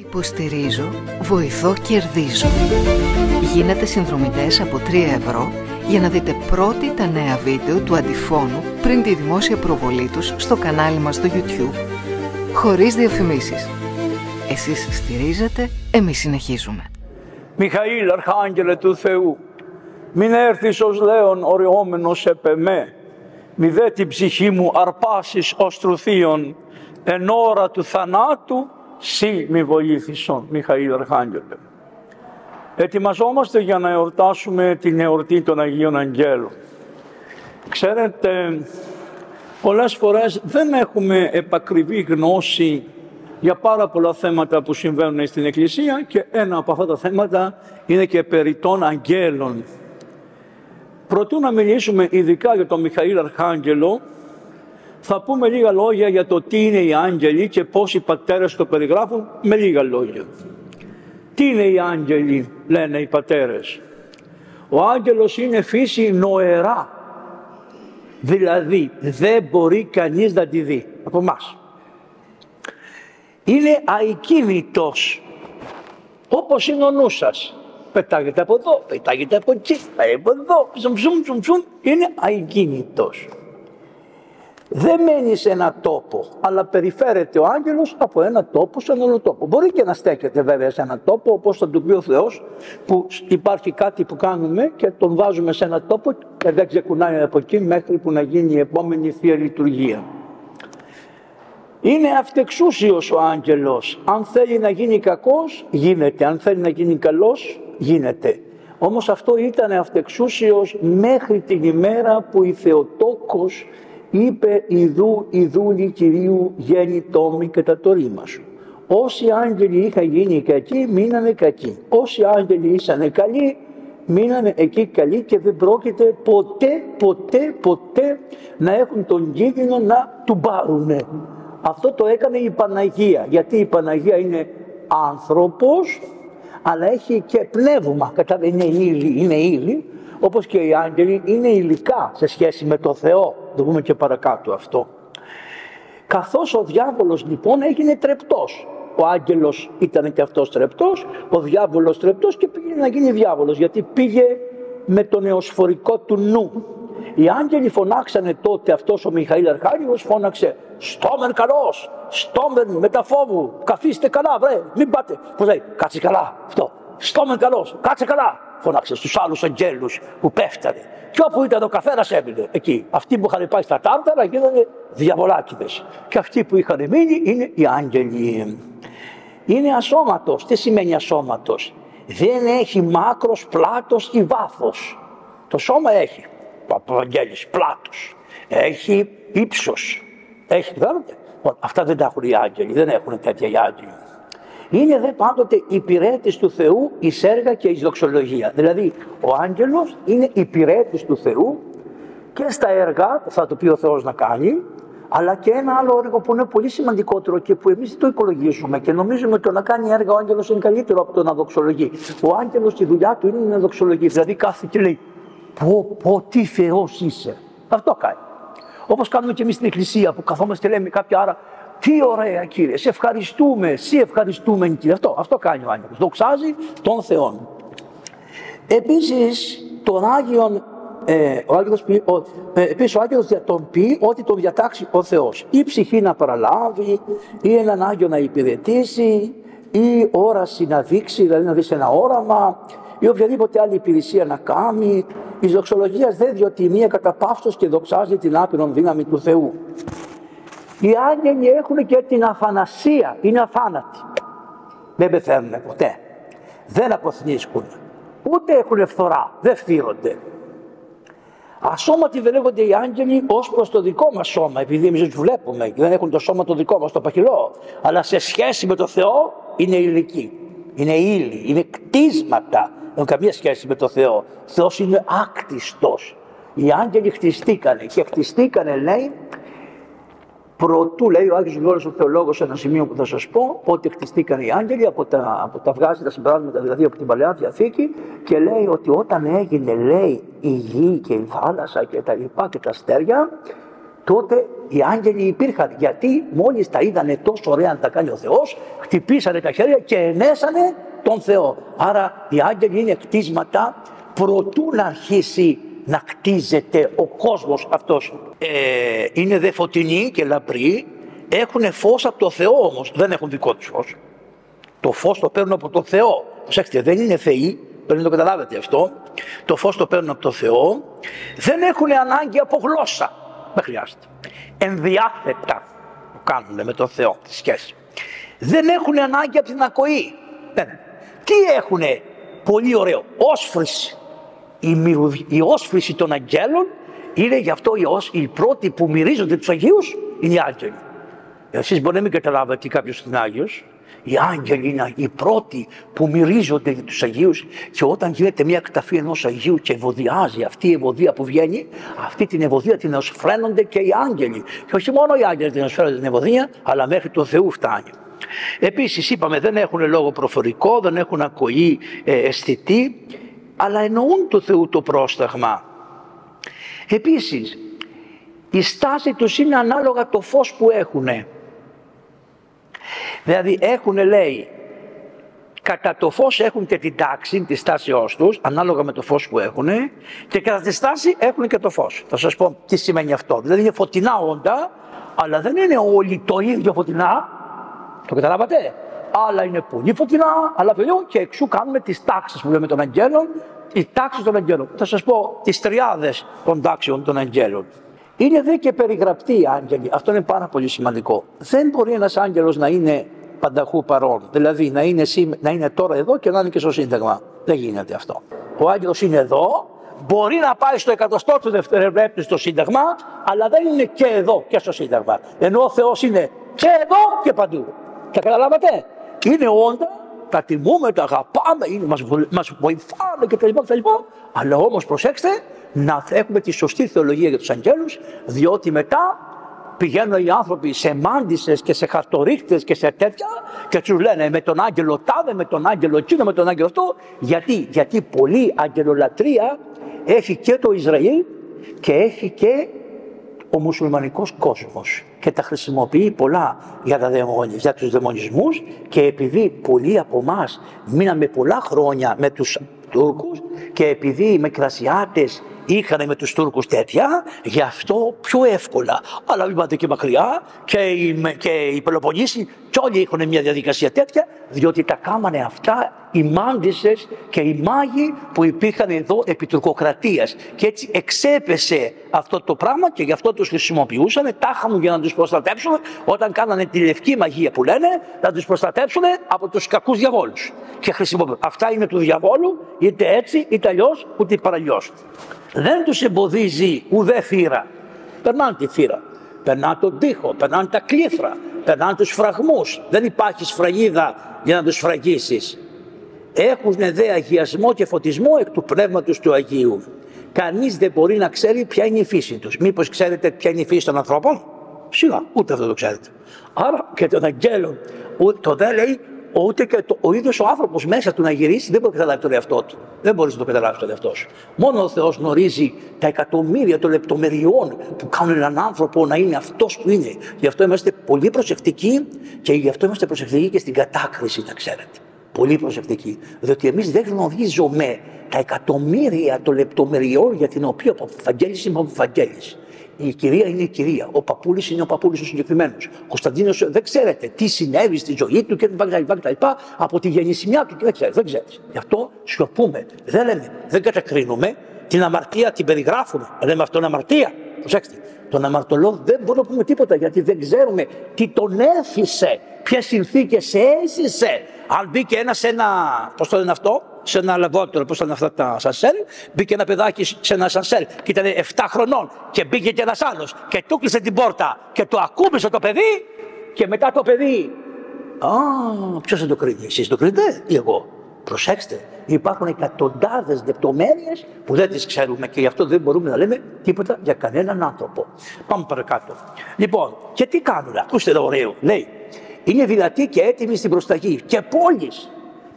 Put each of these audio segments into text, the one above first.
Υποστηρίζω, βοηθώ, κερδίζω. Γίνετε συνδρομητές από 3 ευρώ για να δείτε πρώτοι τα νέα βίντεο του Αντιφώνου πριν τη δημόσια προβολή τους στο κανάλι μας στο YouTube. Χωρίς διαφημίσεις. Εσείς στηρίζετε, εμείς συνεχίζουμε. Μιχαήλ, Αρχάγγελε του Θεού, μην έρθεις ως λέον οριόμενος επ' εμέ, μη δε την ψυχή μου αρπάσεις ως τρουθείον, εν ώρα του θανάτου, σύ μη βοήθησον, Μιχαήλ Αρχάγγελε. Ετοιμαζόμαστε για να εορτάσουμε την εορτή των Αγίων Αγγέλων. Ξέρετε, πολλές φορές δεν έχουμε επακριβή γνώση για πάρα πολλά θέματα που συμβαίνουν στην Εκκλησία και ένα από αυτά τα θέματα είναι και περί των αγγέλων. Προτού να μιλήσουμε ειδικά για τον Μιχαήλ Αρχάγγελο, θα πούμε λίγα λόγια για το τι είναι οι άγγελοι και πώς οι πατέρες το περιγράφουν με λίγα λόγια. Τι είναι οι άγγελοι, λένε οι πατέρες. Ο άγγελος είναι φύση νοερά, δηλαδή δεν μπορεί κανείς να τη δει από εμάς. Είναι αικίνητος, όπως είναι ο νους σας. Πετάγεται από εδώ, πετάγεται από εκεί, πάει από εδώ, είναι αικίνητος. Δεν μένει σε ένα τόπο, αλλά περιφέρεται ο άγγελος από ένα τόπο σε έναν άλλο τόπο. Μπορεί και να στέκεται βέβαια σε ένα τόπο, όπως θα του πει ο Θεός, που υπάρχει κάτι που κάνουμε και τον βάζουμε σε ένα τόπο και δεν ξεκουνάει από εκεί μέχρι που να γίνει η επόμενη Θεία Λειτουργία. Είναι αυτεξούσιος ο άγγελος. Αν θέλει να γίνει κακός, γίνεται. Αν θέλει να γίνει καλός, γίνεται. Όμως αυτό ήταν αυτεξούσιος μέχρι την ημέρα που η Θεοτόκος είπε «Ιδούλη Κυρίου γέννη τόμη κατά το ρήμα σου». Όσοι άγγελοι είχαν γίνει κακοί, μείνανε κακοί. Όσοι άγγελοι ήσανε καλοί, μείνανε εκεί καλοί και δεν πρόκειται ποτέ να έχουν τον κίνδυνο να του πάρουνε. Αυτό το έκανε η Παναγία, γιατί η Παναγία είναι άνθρωπος, αλλά έχει και πνεύμα, είναι ύλη, όπως και οι άγγελοι είναι υλικά σε σχέση με το Θεό, το πούμε και παρακάτω αυτό. Καθώς ο διάβολος λοιπόν έγινε τρεπτός, ο άγγελος ήταν και αυτός τρεπτός, ο διάβολος τρεπτός και πήγε να γίνει διάβολος, γιατί πήγε με το νεοσφορικό του νου. Οι άγγελοι φωνάξανε τότε, αυτός ο Μιχαήλ Αρχάγγελος φώναξε «Στόμεν καλός, στόμεν μεταφόβου, καθίστε καλά βρε, μην πάτε». Πώς λέει, κάτσε καλά αυτό, «Στόμεν καλός, κάτσε καλά», φώναξε στους άλλους αγγέλους που πέφτανε. Και όπου ήταν ο καθένας έμεινε εκεί. Αυτοί που είχαν πάει στα τάρταρα γίνανε διαβολάκηδες. Και αυτοί που είχαν μείνει είναι οι άγγελοι. Είναι ασώματος. Τι σημαίνει ασώματος? Δεν έχει μάκρος, πλάτος ή βάθος. Το σώμα έχει. Ο αγγέλης πλάτος, έχει ύψος, έχει, βλέπετε. Αυτά δεν τα έχουν οι άγγελοι, δεν έχουν τέτοια οι άγγελοι. Είναι δε πάντοτε υπηρέτης του Θεού εις έργα και εις δοξολογία. Δηλαδή ο άγγελος είναι υπηρέτης του Θεού και στα έργα θα το πει ο Θεός να κάνει, αλλά και ένα άλλο έργο που είναι πολύ σημαντικότερο και που εμείς το οικολογίζουμε και νομίζουμε ότι το να κάνει έργα ο άγγελος είναι καλύτερο από το να δοξολογεί. Ο άγγελος τη δουλειά του είναι να δοξολογεί, δηλαδή κάθε και λέει «Πω, τι Θεός είσαι». Αυτό κάνει. Όπως κάνουμε και εμείς στην Εκκλησία που καθόμαστε και λέμε κάποια άρα «Τι ωραία Κύριε, σε ευχαριστούμε, σε ευχαριστούμε Κύριε». Αυτό κάνει ο άγγελος. Δοξάζει τον Θεό. Επίσης, τον Άγιον, ο άγγελος τον πει ότι τον διατάξει ο Θεός. Ή ψυχή να παραλάβει, ή έναν Άγιο να υπηρετήσει, ή όραση να δείξει, δηλαδή να δεις ένα όραμα, ή οποιαδήποτε άλλη υπηρεσία να κάνει. Εις δοξολογίας δε διότι η μία καταπαύστος και δοξάζει την άπειρον δύναμη του Θεού. Οι άγγελοι έχουν και την αθανασία, είναι αθάνατοι. Δεν πεθαίνουν ποτέ, δεν αποθνίσκουν, ούτε έχουν φθορά, δεν φθύρονται. Ασώματοι δεν λέγονται οι άγγελοι ως προς το δικό μας σώμα, επειδή εμείς τους βλέπουμε και δεν έχουν το σώμα το δικό μας, το παχυλό, αλλά σε σχέση με το Θεό είναι υλικοί, είναι ύλη, είναι κτίσματα. Δεν έχουν καμία σχέση με το Θεό. Ο Θεός είναι άκτιστος. Οι άγγελοι χτιστήκανε και χτιστήκανε, λέει, προτού, λέει ο Άγιος Γρηγόρης ο Θεολόγος σε ένα σημείο που θα σας πω, ότι χτιστήκανε οι άγγελοι από τα βγάζει τα συμπεράσματα, δηλαδή από την Παλαιά Διαθήκη, και λέει ότι όταν έγινε, λέει, η γη και η θάλασσα και τα λοιπά και τα αστέρια, τότε οι άγγελοι υπήρχαν. Γιατί μόλις τα είδανε τόσο ωραία να τα κάνει ο Θεός, χτυπήσανε τα χέρια και ενέσανε τον Θεό. Άρα οι άγγελοι είναι κτίσματα προτού να αρχίσει να κτίζεται ο κόσμος αυτός. Είναι δε φωτεινοί και λαμπροί, έχουν φως από το Θεό όμως, δεν έχουν δικό τους φως. Το φως το παίρνουν από το Θεό. Προσέξτε, δεν είναι θεοί, πρέπει να το καταλάβετε αυτό. Το φως το παίρνουν από το Θεό. Δεν έχουν ανάγκη από γλώσσα. Δεν χρειάζεται. Ενδιάθετα το κάνουν με τον Θεό τη σχέση. Δεν έχουν ανάγκη από την ακοή. Τι έχουνε? Πολύ ωραίο. Όσφρηση. Η όσφρηση των αγγέλων είναι γι' αυτό οι πρώτοι που μυρίζονται τους Αγίους είναι οι άγγελοι. Εσείς μπορεί να μην καταλάβετε τι κάποιος είναι Άγιος. Οι άγγελοι είναι οι πρώτοι που μυρίζονται για τους Αγίους, και όταν γίνεται μια εκταφή ενός Αγίου και ευωδιάζει αυτή η ευωδία που βγαίνει, αυτή την ευωδία την ασφραίνονται και οι άγγελοι. Και όχι μόνο οι άγγελοι την ασφραίνονται την ευωδία, αλλά μέχρι το Θεού φτάνει. Επίσης είπαμε, δεν έχουν λόγο προφορικό, δεν έχουν ακοή αισθητή, αλλά εννοούν του Θεού το πρόσταγμα. Επίσης, η στάση τους είναι ανάλογα το φως που έχουνε. Δηλαδή έχουν, λέει, κατά το φως έχουν και την τάξη τη στάσεώς τους, ανάλογα με το φως που έχουν, και κατά τη στάση έχουν και το φως. Θα σας πω τι σημαίνει αυτό. Δηλαδή είναι φωτεινά όντα, αλλά δεν είναι όλοι το ίδιο φωτεινά. Το καταλάβατε? Άλλα είναι πολύ φωτεινά, αλλά πιο, και εξού κάνουμε τις τάξεις που λέμε των αγγέλων, οι τάξεις των αγγέλων. Θα σας πω τις τριάδες των τάξεων των αγγέλων. Είναι δε και περιγραπτοί οι άγγελοι. Αυτό είναι πάρα πολύ σημαντικό. Δεν μπορεί ένας άγγελος να είναι πανταχού παρόν. Δηλαδή να είναι τώρα εδώ και να είναι και στο Σύνταγμα. Δεν γίνεται αυτό. Ο άγγελος είναι εδώ, μπορεί να πάει στο 100 του δευτερολέπτου στο Σύνταγμα, αλλά δεν είναι και εδώ και στο Σύνταγμα. Ενώ ο Θεός είναι και εδώ και παντού. Τα καταλάβατε? Είναι όντα, τα τιμούμε, τα αγαπάμε, μας βοηθάνε κτλ. Αλλά όμως προσέξτε, να έχουμε τη σωστή θεολογία για τους αγγέλους, διότι μετά πηγαίνουν οι άνθρωποι σε μάντισσες και σε χαρτορίχτες και σε τέτοια και τους λένε με τον άγγελο τάδε, με τον άγγελο εκείνο, με τον άγγελο αυτό. Γιατί πολλή αγγελολατρεία έχει και το Ισραήλ και έχει και ο μουσουλμανικός κόσμος, και τα χρησιμοποιεί πολλά για τους δαιμονισμούς, και επειδή πολλοί από εμάς μείναμε πολλά χρόνια με τους Τούρκους και επειδή οι Μικρασιάτες είχαν με τους Τούρκους τέτοια, γι' αυτό πιο εύκολα. Αλλά μην πάτε και μακριά, και οι Πελοποννήσοι κι όλοι έχουν μια διαδικασία τέτοια, διότι τα κάμανε αυτά οι μάντισσες και οι μάγοι που υπήρχαν εδώ επί τουρκοκρατίας. Και έτσι εξέπεσε αυτό το πράγμα και γι' αυτό τους χρησιμοποιούσαν τάχα μου για να τους προστατέψουν, όταν κάνανε τη λευκή μαγεία που λένε, να τους προστατέψουν από τους κακούς διαβόλους. Και χρησιμοποιούν. Αυτά είναι του διαβόλου, είτε έτσι είτε αλλιώς, ούτε παραλλιώς. Δεν τους εμποδίζει ουδέ θύρα. Περνάνε τη θύρα, περνάνε τον τοίχο, περνάνε τα κλήθρα, περνάνε τους φραγμούς. Δεν υπάρχει σφραγίδα για να τους σφραγίσεις. Έχουν δε αγιασμό και φωτισμό εκ του Πνεύματος του Αγίου. Κανείς δεν μπορεί να ξέρει ποια είναι η φύση τους. Μήπως ξέρετε ποια είναι η φύση των ανθρώπων? Σιγά, ούτε αυτό το ξέρετε. Άρα και των αγγέλων, το δεν λέει, ούτε και ο ίδιος ο άνθρωπος μέσα του να γυρίσει δεν μπορεί να καταλάβει τον εαυτό του. Δεν μπορεί να το καταλάβει τον εαυτό σου. Μόνο ο Θεός γνωρίζει τα εκατομμύρια των λεπτομεριών που κάνουν έναν άνθρωπο να είναι αυτός που είναι. Γι' αυτό είμαστε πολύ προσεκτικοί, και γι' αυτό είμαστε προσεκτικοί και στην κατάκριση, να ξέρετε. Πολύ προσεκτικοί. Διότι εμείς δεν γνωρίζουμε τα εκατομμύρια των λεπτομεριών για την οποία ο Βαγγέλης είναι ο Βαγγέλης. Η κυρία είναι η κυρία. Ο παππούλης είναι ο παππούλης ο συγκεκριμένος. Ο Κωνσταντίνος δεν ξέρετε τι συνέβη στη ζωή του και τα από τη γεννησιμιά του. Δεν ξέρετε. Γι' αυτό σιωπούμε. Δεν λέμε, δεν κατακρίνουμε. Την αμαρτία την περιγράφουμε. Λέμε αυτό είναι αμαρτία. Προσέξτε. Τον αμαρτωλό δεν μπορούμε να πούμε τίποτα, γιατί δεν ξέρουμε τι τον έφυσε, ποιες συνθήκες έζησε. Αν μπήκε ένα σε ένα, πώς το λένε αυτό, σε ένα λαβότρο, πώς ήταν αυτά τα σανσέλ, μπήκε ένα παιδάκι σε ένα σανσέλ και ήταν 7 χρονών και μπήκε και ένας άλλος και του κλείσε την πόρτα και το ακούμπησε το παιδί, και μετά το παιδί, ποιος θα το κρίνει, εσείς το κρίνετε ή εγώ? Προσέξτε, υπάρχουν εκατοντάδες λεπτομέρειες που δεν τις ξέρουμε και γι' αυτό δεν μπορούμε να λέμε τίποτα για κανέναν άνθρωπο. Πάμε παρακάτω. Λοιπόν, και τι κάνουν, ακούστε το ωραίο, λέει, είναι δυνατοί και έτοιμοι στην προσταγή και πόλεις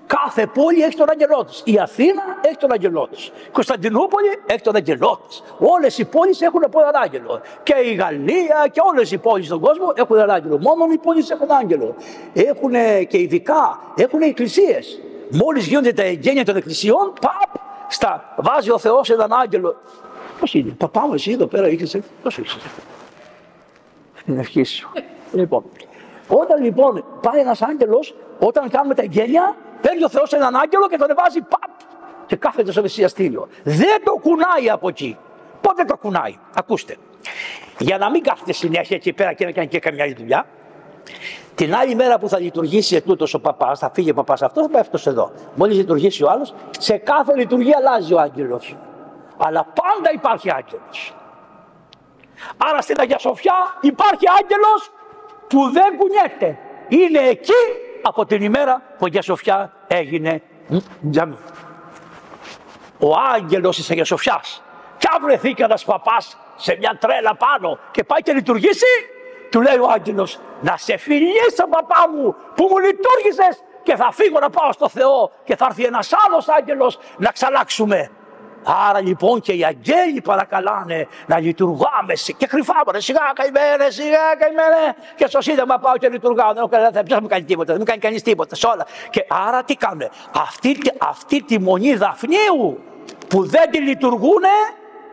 Κάθε πόλη έχει τον άγγελό της. Η Αθήνα έχει τον άγγελό της. Η Κωνσταντινούπολη έχει τον άγγελό της. Όλες οι πόλεις έχουν από έναν άγγελο. Και η Γαλλία και όλες οι πόλεις στον κόσμο έχουν έναν άγγελο. Μόνο οι πόλεις έχουν άγγελο. Έχουν και ειδικά, έχουν εκκλησίες. Μόλις γίνονται τα εγγένεια των εκκλησιών, βάζει ο Θεός έναν άγγελο. Πώς είναι, παπά μου, εσύ εδώ πέρα είχες, πώς είσαι. Στην ευχή σου. Λοιπόν, όταν λοιπόν πάει ένας άγγελος, όταν κάνουμε τα εγγένεια, παίρνει ο Θεός έναν άγγελο και τον βάζει και κάθεται στο μεσιαστήριο. Δεν το κουνάει από εκεί. Πότε το κουνάει, ακούστε. Για να μην κάθεται συνέχεια εκεί πέρα και να κάνει και καμιά άλλη δουλειά, την άλλη μέρα που θα λειτουργήσει ετούτος ο παπάς, θα φύγει ο παπάς αυτός, θα πάει αυτός εδώ. Μόλις λειτουργήσει ο άλλος, σε κάθε λειτουργία αλλάζει ο άγγελος. Αλλά πάντα υπάρχει άγγελος. Άρα στην Αγία Σοφιά υπάρχει άγγελος που δεν κουνιέται. Είναι εκεί από την ημέρα που η Αγία Σοφιά έγινε τζαμί. Ο άγγελος της Αγίας Σοφιάς. Κι αν βρεθεί κανένας παπάς σε μια τρέλα πάνω και πάει και λειτουργήσει, του λέει ο άγγελος, να σε φιλήσω παπά μου που μου λειτουργήσες και θα φύγω να πάω στο Θεό και θα έρθει ένας άλλος άγγελος να ξαλλάξουμε. Άρα λοιπόν και οι αγγέλοι παρακαλάνε να λειτουργάμε και κρυφά μωρέ, σιγά καημένε, σιγά καημένε και στο Σύνταγμα πάω και λειτουργάω, δεν μου κάνει τίποτα, δεν μου κάνει κανείς τίποτα, σε όλα. Και άρα τι κάνουν, αυτή τη μονή Δαφνίου που δεν τη λειτουργούνε,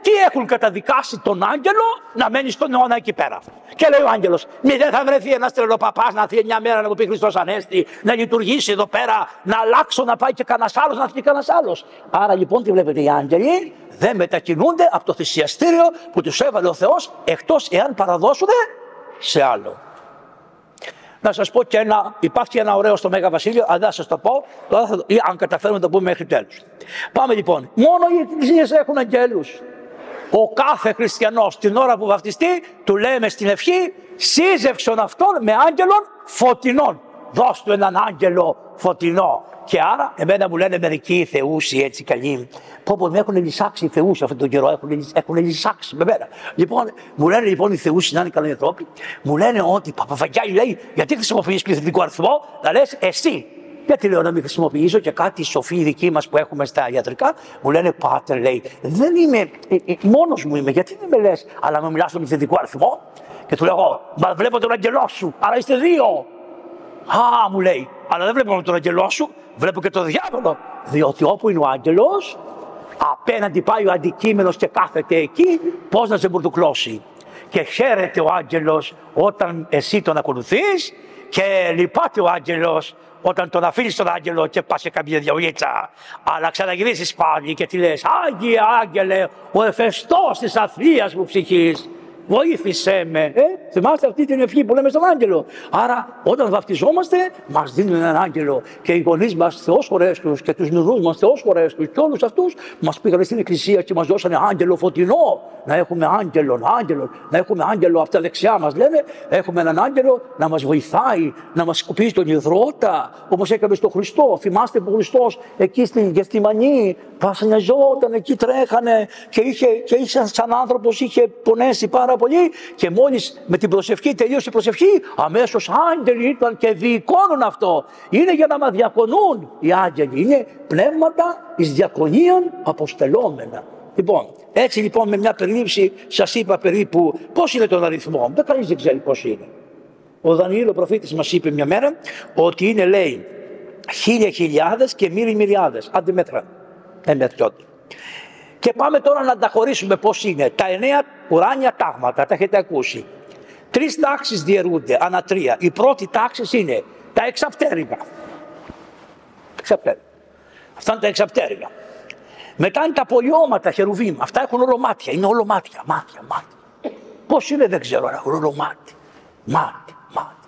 τι έχουν καταδικάσει τον άγγελο να μένει στον αιώνα εκεί πέρα. Και λέει ο άγγελος, μη δεν θα βρεθεί ένας τρελοπαπάς να έρθει μια μέρα να μου πει Χριστός Ανέστη, να λειτουργήσει εδώ πέρα, να αλλάξω, να πάει και κανένας άλλος, να έρθει και κανένας άλλος. Άρα λοιπόν τι βλέπετε, οι άγγελοι δεν μετακινούνται από το θυσιαστήριο που τους έβαλε ο Θεός, εκτός εάν παραδώσουν σε άλλο. Να σας πω και υπάρχει ένα ωραίο στο Μέγα Βασίλειο, αλλά δεν θα σας το πω, ή αν καταφέρουμε να το πούμε μέχρι τέλους. Πάμε λοιπόν, μόνο οι εκκλησίες έχουν αγγέλους. Ο κάθε χριστιανός την ώρα που βαφτιστεί, του λέμε στην ευχή, σύζευξον αυτόν με άγγελον φωτεινών. Δώσ' του έναν άγγελο φωτεινό. Και άρα, εμένα μου λένε μερικοί θεούσοι έτσι καλοί. Πω με έχουν λυσάξει οι θεούσοι αυτόν τον καιρό, έχουν λυσάξει με μένα. Λοιπόν, μου λένε λοιπόν οι θεούσοι να είναι καλοί άνθρωποι, μου λένε ότι Παπαβαγγέλη λέει, γιατί χρησιμοποιείς πληθυντικό αριθμό, να λες εσύ. Γιατί λέω να μην χρησιμοποιήσω και κάτι σοφοί δικοί μας που έχουμε στα ιατρικά, μου λένε πάτερ, λέει, δεν είμαι, μόνος μου είμαι, γιατί δεν με λες, αλλά με μιλάς στον πληθυντικό αριθμό. Και του λέω, μα βλέπω τον αγγελό σου, άρα είστε δύο. Α, μου λέει, αλλά δεν βλέπω τον αγγελό σου, βλέπω και τον διάβολο. Διότι όπου είναι ο άγγελος, απέναντι πάει ο αντικείμενος και κάθεται εκεί, πώς να σε μπουρδουκλώσει. Και χαίρεται ο άγγελος όταν εσύ τον ακολουθείς και λυπάται ο άγγελος όταν τον αφήνεις τον άγγελο και πας σε καμία διαολίτσα. Αλλά ξαναγυρίσεις πάλι και τι λες, Άγιε Άγγελε, ο εφεστός της αθλίας μου ψυχής, βοήθησέ με. Θυμάστε αυτή την ευχή που λέμε στον άγγελο. Άρα όταν βαπτιζόμαστε μας δίνουν έναν άγγελο και οι γονείς μας Θεός χωρές τους και τους νουρούς μας Θεός χωρές τους και όλους αυτούς μας πήγανε στην εκκλησία και μας δώσανε άγγελο φωτεινό. Να έχουμε άγγελο, να έχουμε άγγελο από τα δεξιά μας λένε, έχουμε έναν άγγελο να μας βοηθάει, να μας σκουπίζει τον υδρότα, όπως έκανε στον Χριστό. Θυμάστε που ο Χριστός εκεί στη Γεθσιμανή βασανιζόταν, εκεί τρέχανε και είχε σαν άνθρωπος, είχε πονέσει πάρα πολύ και μόλις με την προσευχή τελείωσε η προσευχή, αμέσως άγγελοι ήταν και διοικώνουν αυτό. Είναι για να μας διακονούν οι άγγελοι, είναι πνεύματα εις διακονίαν αποστελόμενα. Λοιπόν, έτσι λοιπόν με μια περίληψη σας είπα περίπου πώς είναι τον αριθμό. Δεν κανείς δεν ξέρει πώς είναι. Ο Δανιήλ ο προφήτης μας είπε μια μέρα ότι είναι λέει 1000 και μυριάδες. Άντε μέτρα. Μετριώνται. Και πάμε τώρα να τα χωρίσουμε πώς είναι. Τα 9 ουράνια τάγματα, τα έχετε ακούσει. 3 τάξεις διαιρούνται, ανά 3. Η πρώτη τάξη είναι τα εξαπτέρυγα. Αυτά είναι τα εξαπτέρυγα. Μετά είναι τα πολιώματα χερουβίμ. Αυτά έχουν όλο μάτια. Είναι όλο μάτια. Μάτια. Πώς είναι δεν ξέρω, αλλά έχουν όλο μάτι.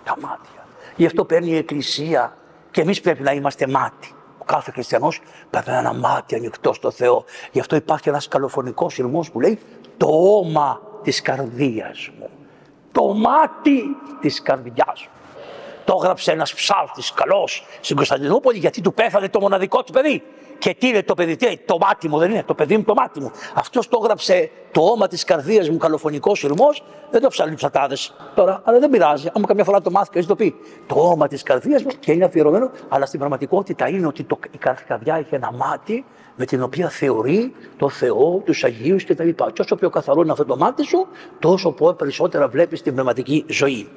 Τα μάτια. Γι' αυτό παίρνει η Εκκλησία και εμείς πρέπει να είμαστε μάτι. Ο κάθε χριστιανός πρέπει να είναι ένα μάτι ανοιχτό στο Θεό. Γι' αυτό υπάρχει ένας καλοφωνικός σειρμός που λέει το όμα της καρδίας μου. Το μάτι της καρδιάς μου. Το έγραψε ένας ψάλτης καλός στην Κωνσταντινούπολη γιατί του πέθανε το μοναδικό του παιδί. Και τι είναι το παιδί, το μάτι μου δεν είναι, το παιδί μου το μάτι μου. Αυτός το έγραψε Το όμα της καρδίας μου καλοφωνικός ηρμός, δεν το ψαλούν ψατάδες τώρα, αλλά δεν πειράζει. Άμα καμιά φορά το μάθει και το πει. Το όμα της καρδίας μου και είναι αφιερωμένο, αλλά στην πραγματικότητα είναι ότι η καρδιά έχει ένα μάτι με την οποία θεωρεί το Θεό, τους Αγίους κτλ. Και όσο πιο καθαρό είναι αυτό το μάτι σου, τόσο περισσότερα βλέπεις την πνευματική ζωή.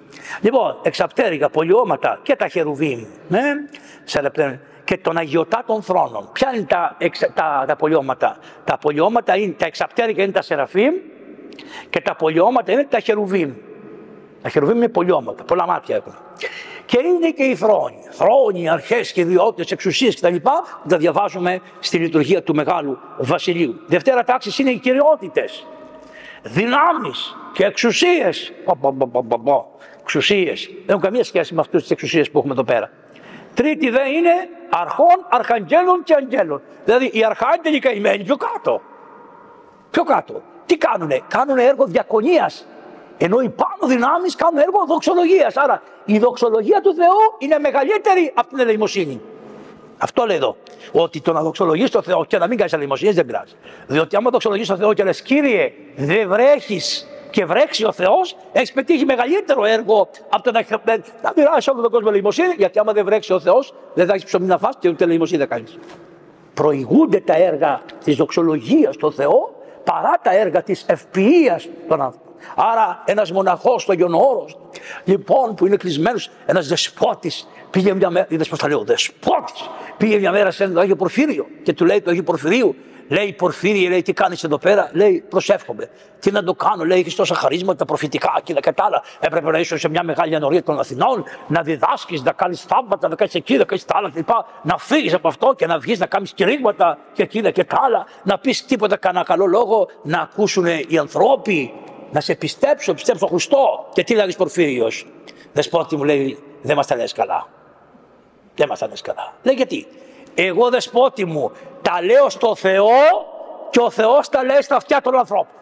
Λοιπόν, εξαπτέρυγα, πολιώματα και τα χερουβίμ, και των αγιωτάτων θρόνων. Ποια είναι τα πολιώματα? Τα πολιώματα είναι, τα εξαπτέρυγα είναι τα σεραφείμ και τα πολιώματα είναι τα χερουβίμ. Τα χερουβίμ είναι πολιώματα, πολλά μάτια έχουν. Και είναι και οι θρόνοι. Θρόνοι, αρχές και ιδιότητες, εξουσίες κτλ. Τα διαβάζουμε στη λειτουργία του Μεγάλου Βασιλείου. Δευτέρα τάξη είναι οι κυριότητες, δυνάμεις και εξουσίες. Εξουσίες. Δεν έχουν καμία σχέση με αυτές τις εξουσίες που έχουμε εδώ πέρα. Τρίτη δε είναι αρχών, αρχαγγέλων και αγγέλων. Δηλαδή οι αρχάγγελοι καημένοι πιο κάτω. Πιο κάτω. Τι κάνουνε? Κάνουνε έργο διακονίας. Ενώ οι πάνω δυνάμεις κάνουν έργο δοξολογίας. Άρα η δοξολογία του Θεού είναι μεγαλύτερη από την ελεημοσύνη. Αυτό λέει εδώ. Ότι το να δοξολογείς τον Θεό και να μην κάνεις ελεημοσύνες δεν πειράζει. Διότι άμα δοξολογείς τον Θεό και λες, Κύριε, δεν βρέχεις και βρέξει ο Θεός, έχεις πετύχει μεγαλύτερο έργο από το να μοιράσεις όλο τον κόσμο ελεημοσύνη. Γιατί άμα δεν βρέξει ο Θεός, δεν θα έχεις ψωμί να φας και ούτε ελεημοσύνη δεν κάνεις. Προηγούνται τα έργα της δοξολογίας στον Θεό παρά τα έργα της ευποιίας των άνθρωπων. Άρα ένας μοναχός στο Άγιον Όρος, λοιπόν, που είναι κλεισμένος, ένας δεσπότης, πήγε μια μέρα, είδες πώς τα λέω, δεσπότης, πήγε μια μέρα σε ένα Άγιο Πορφύριο και του λέει το Άγιο Πορφυρίου, λέει, Πορφύριε, λέει, τι κάνεις εδώ πέρα? Λέει, προσεύχομαι. Τι να το κάνω? Λέει, έχεις τόσα χαρίσματα προφητικά και τα άλλα. Έπρεπε να είσαι σε μια μεγάλη ανορία των Αθηνών, να διδάσκεις, να κάνεις θαύματα, να κάνεις εκεί, να κάνεις τα άλλα κλπ. Να φύγεις από αυτό και να βγεις να κάνεις κηρύγματα και εκείνα και τα άλλα. Να πεις τίποτα, κανένα καλό λόγο, να ακούσουν οι ανθρώποι, να σε πιστέψω στον Χριστό. Και τι λέγεις Πορφύριος? Δεσπότη μου, λέει, δεν μας τα λες καλά. Δεν μας τα λες καλά. Λέει, γιατί? Εγώ, δεσπότη μου, τα λέω στο Θεό και ο Θεός τα λέει στα αυτιά των ανθρώπων.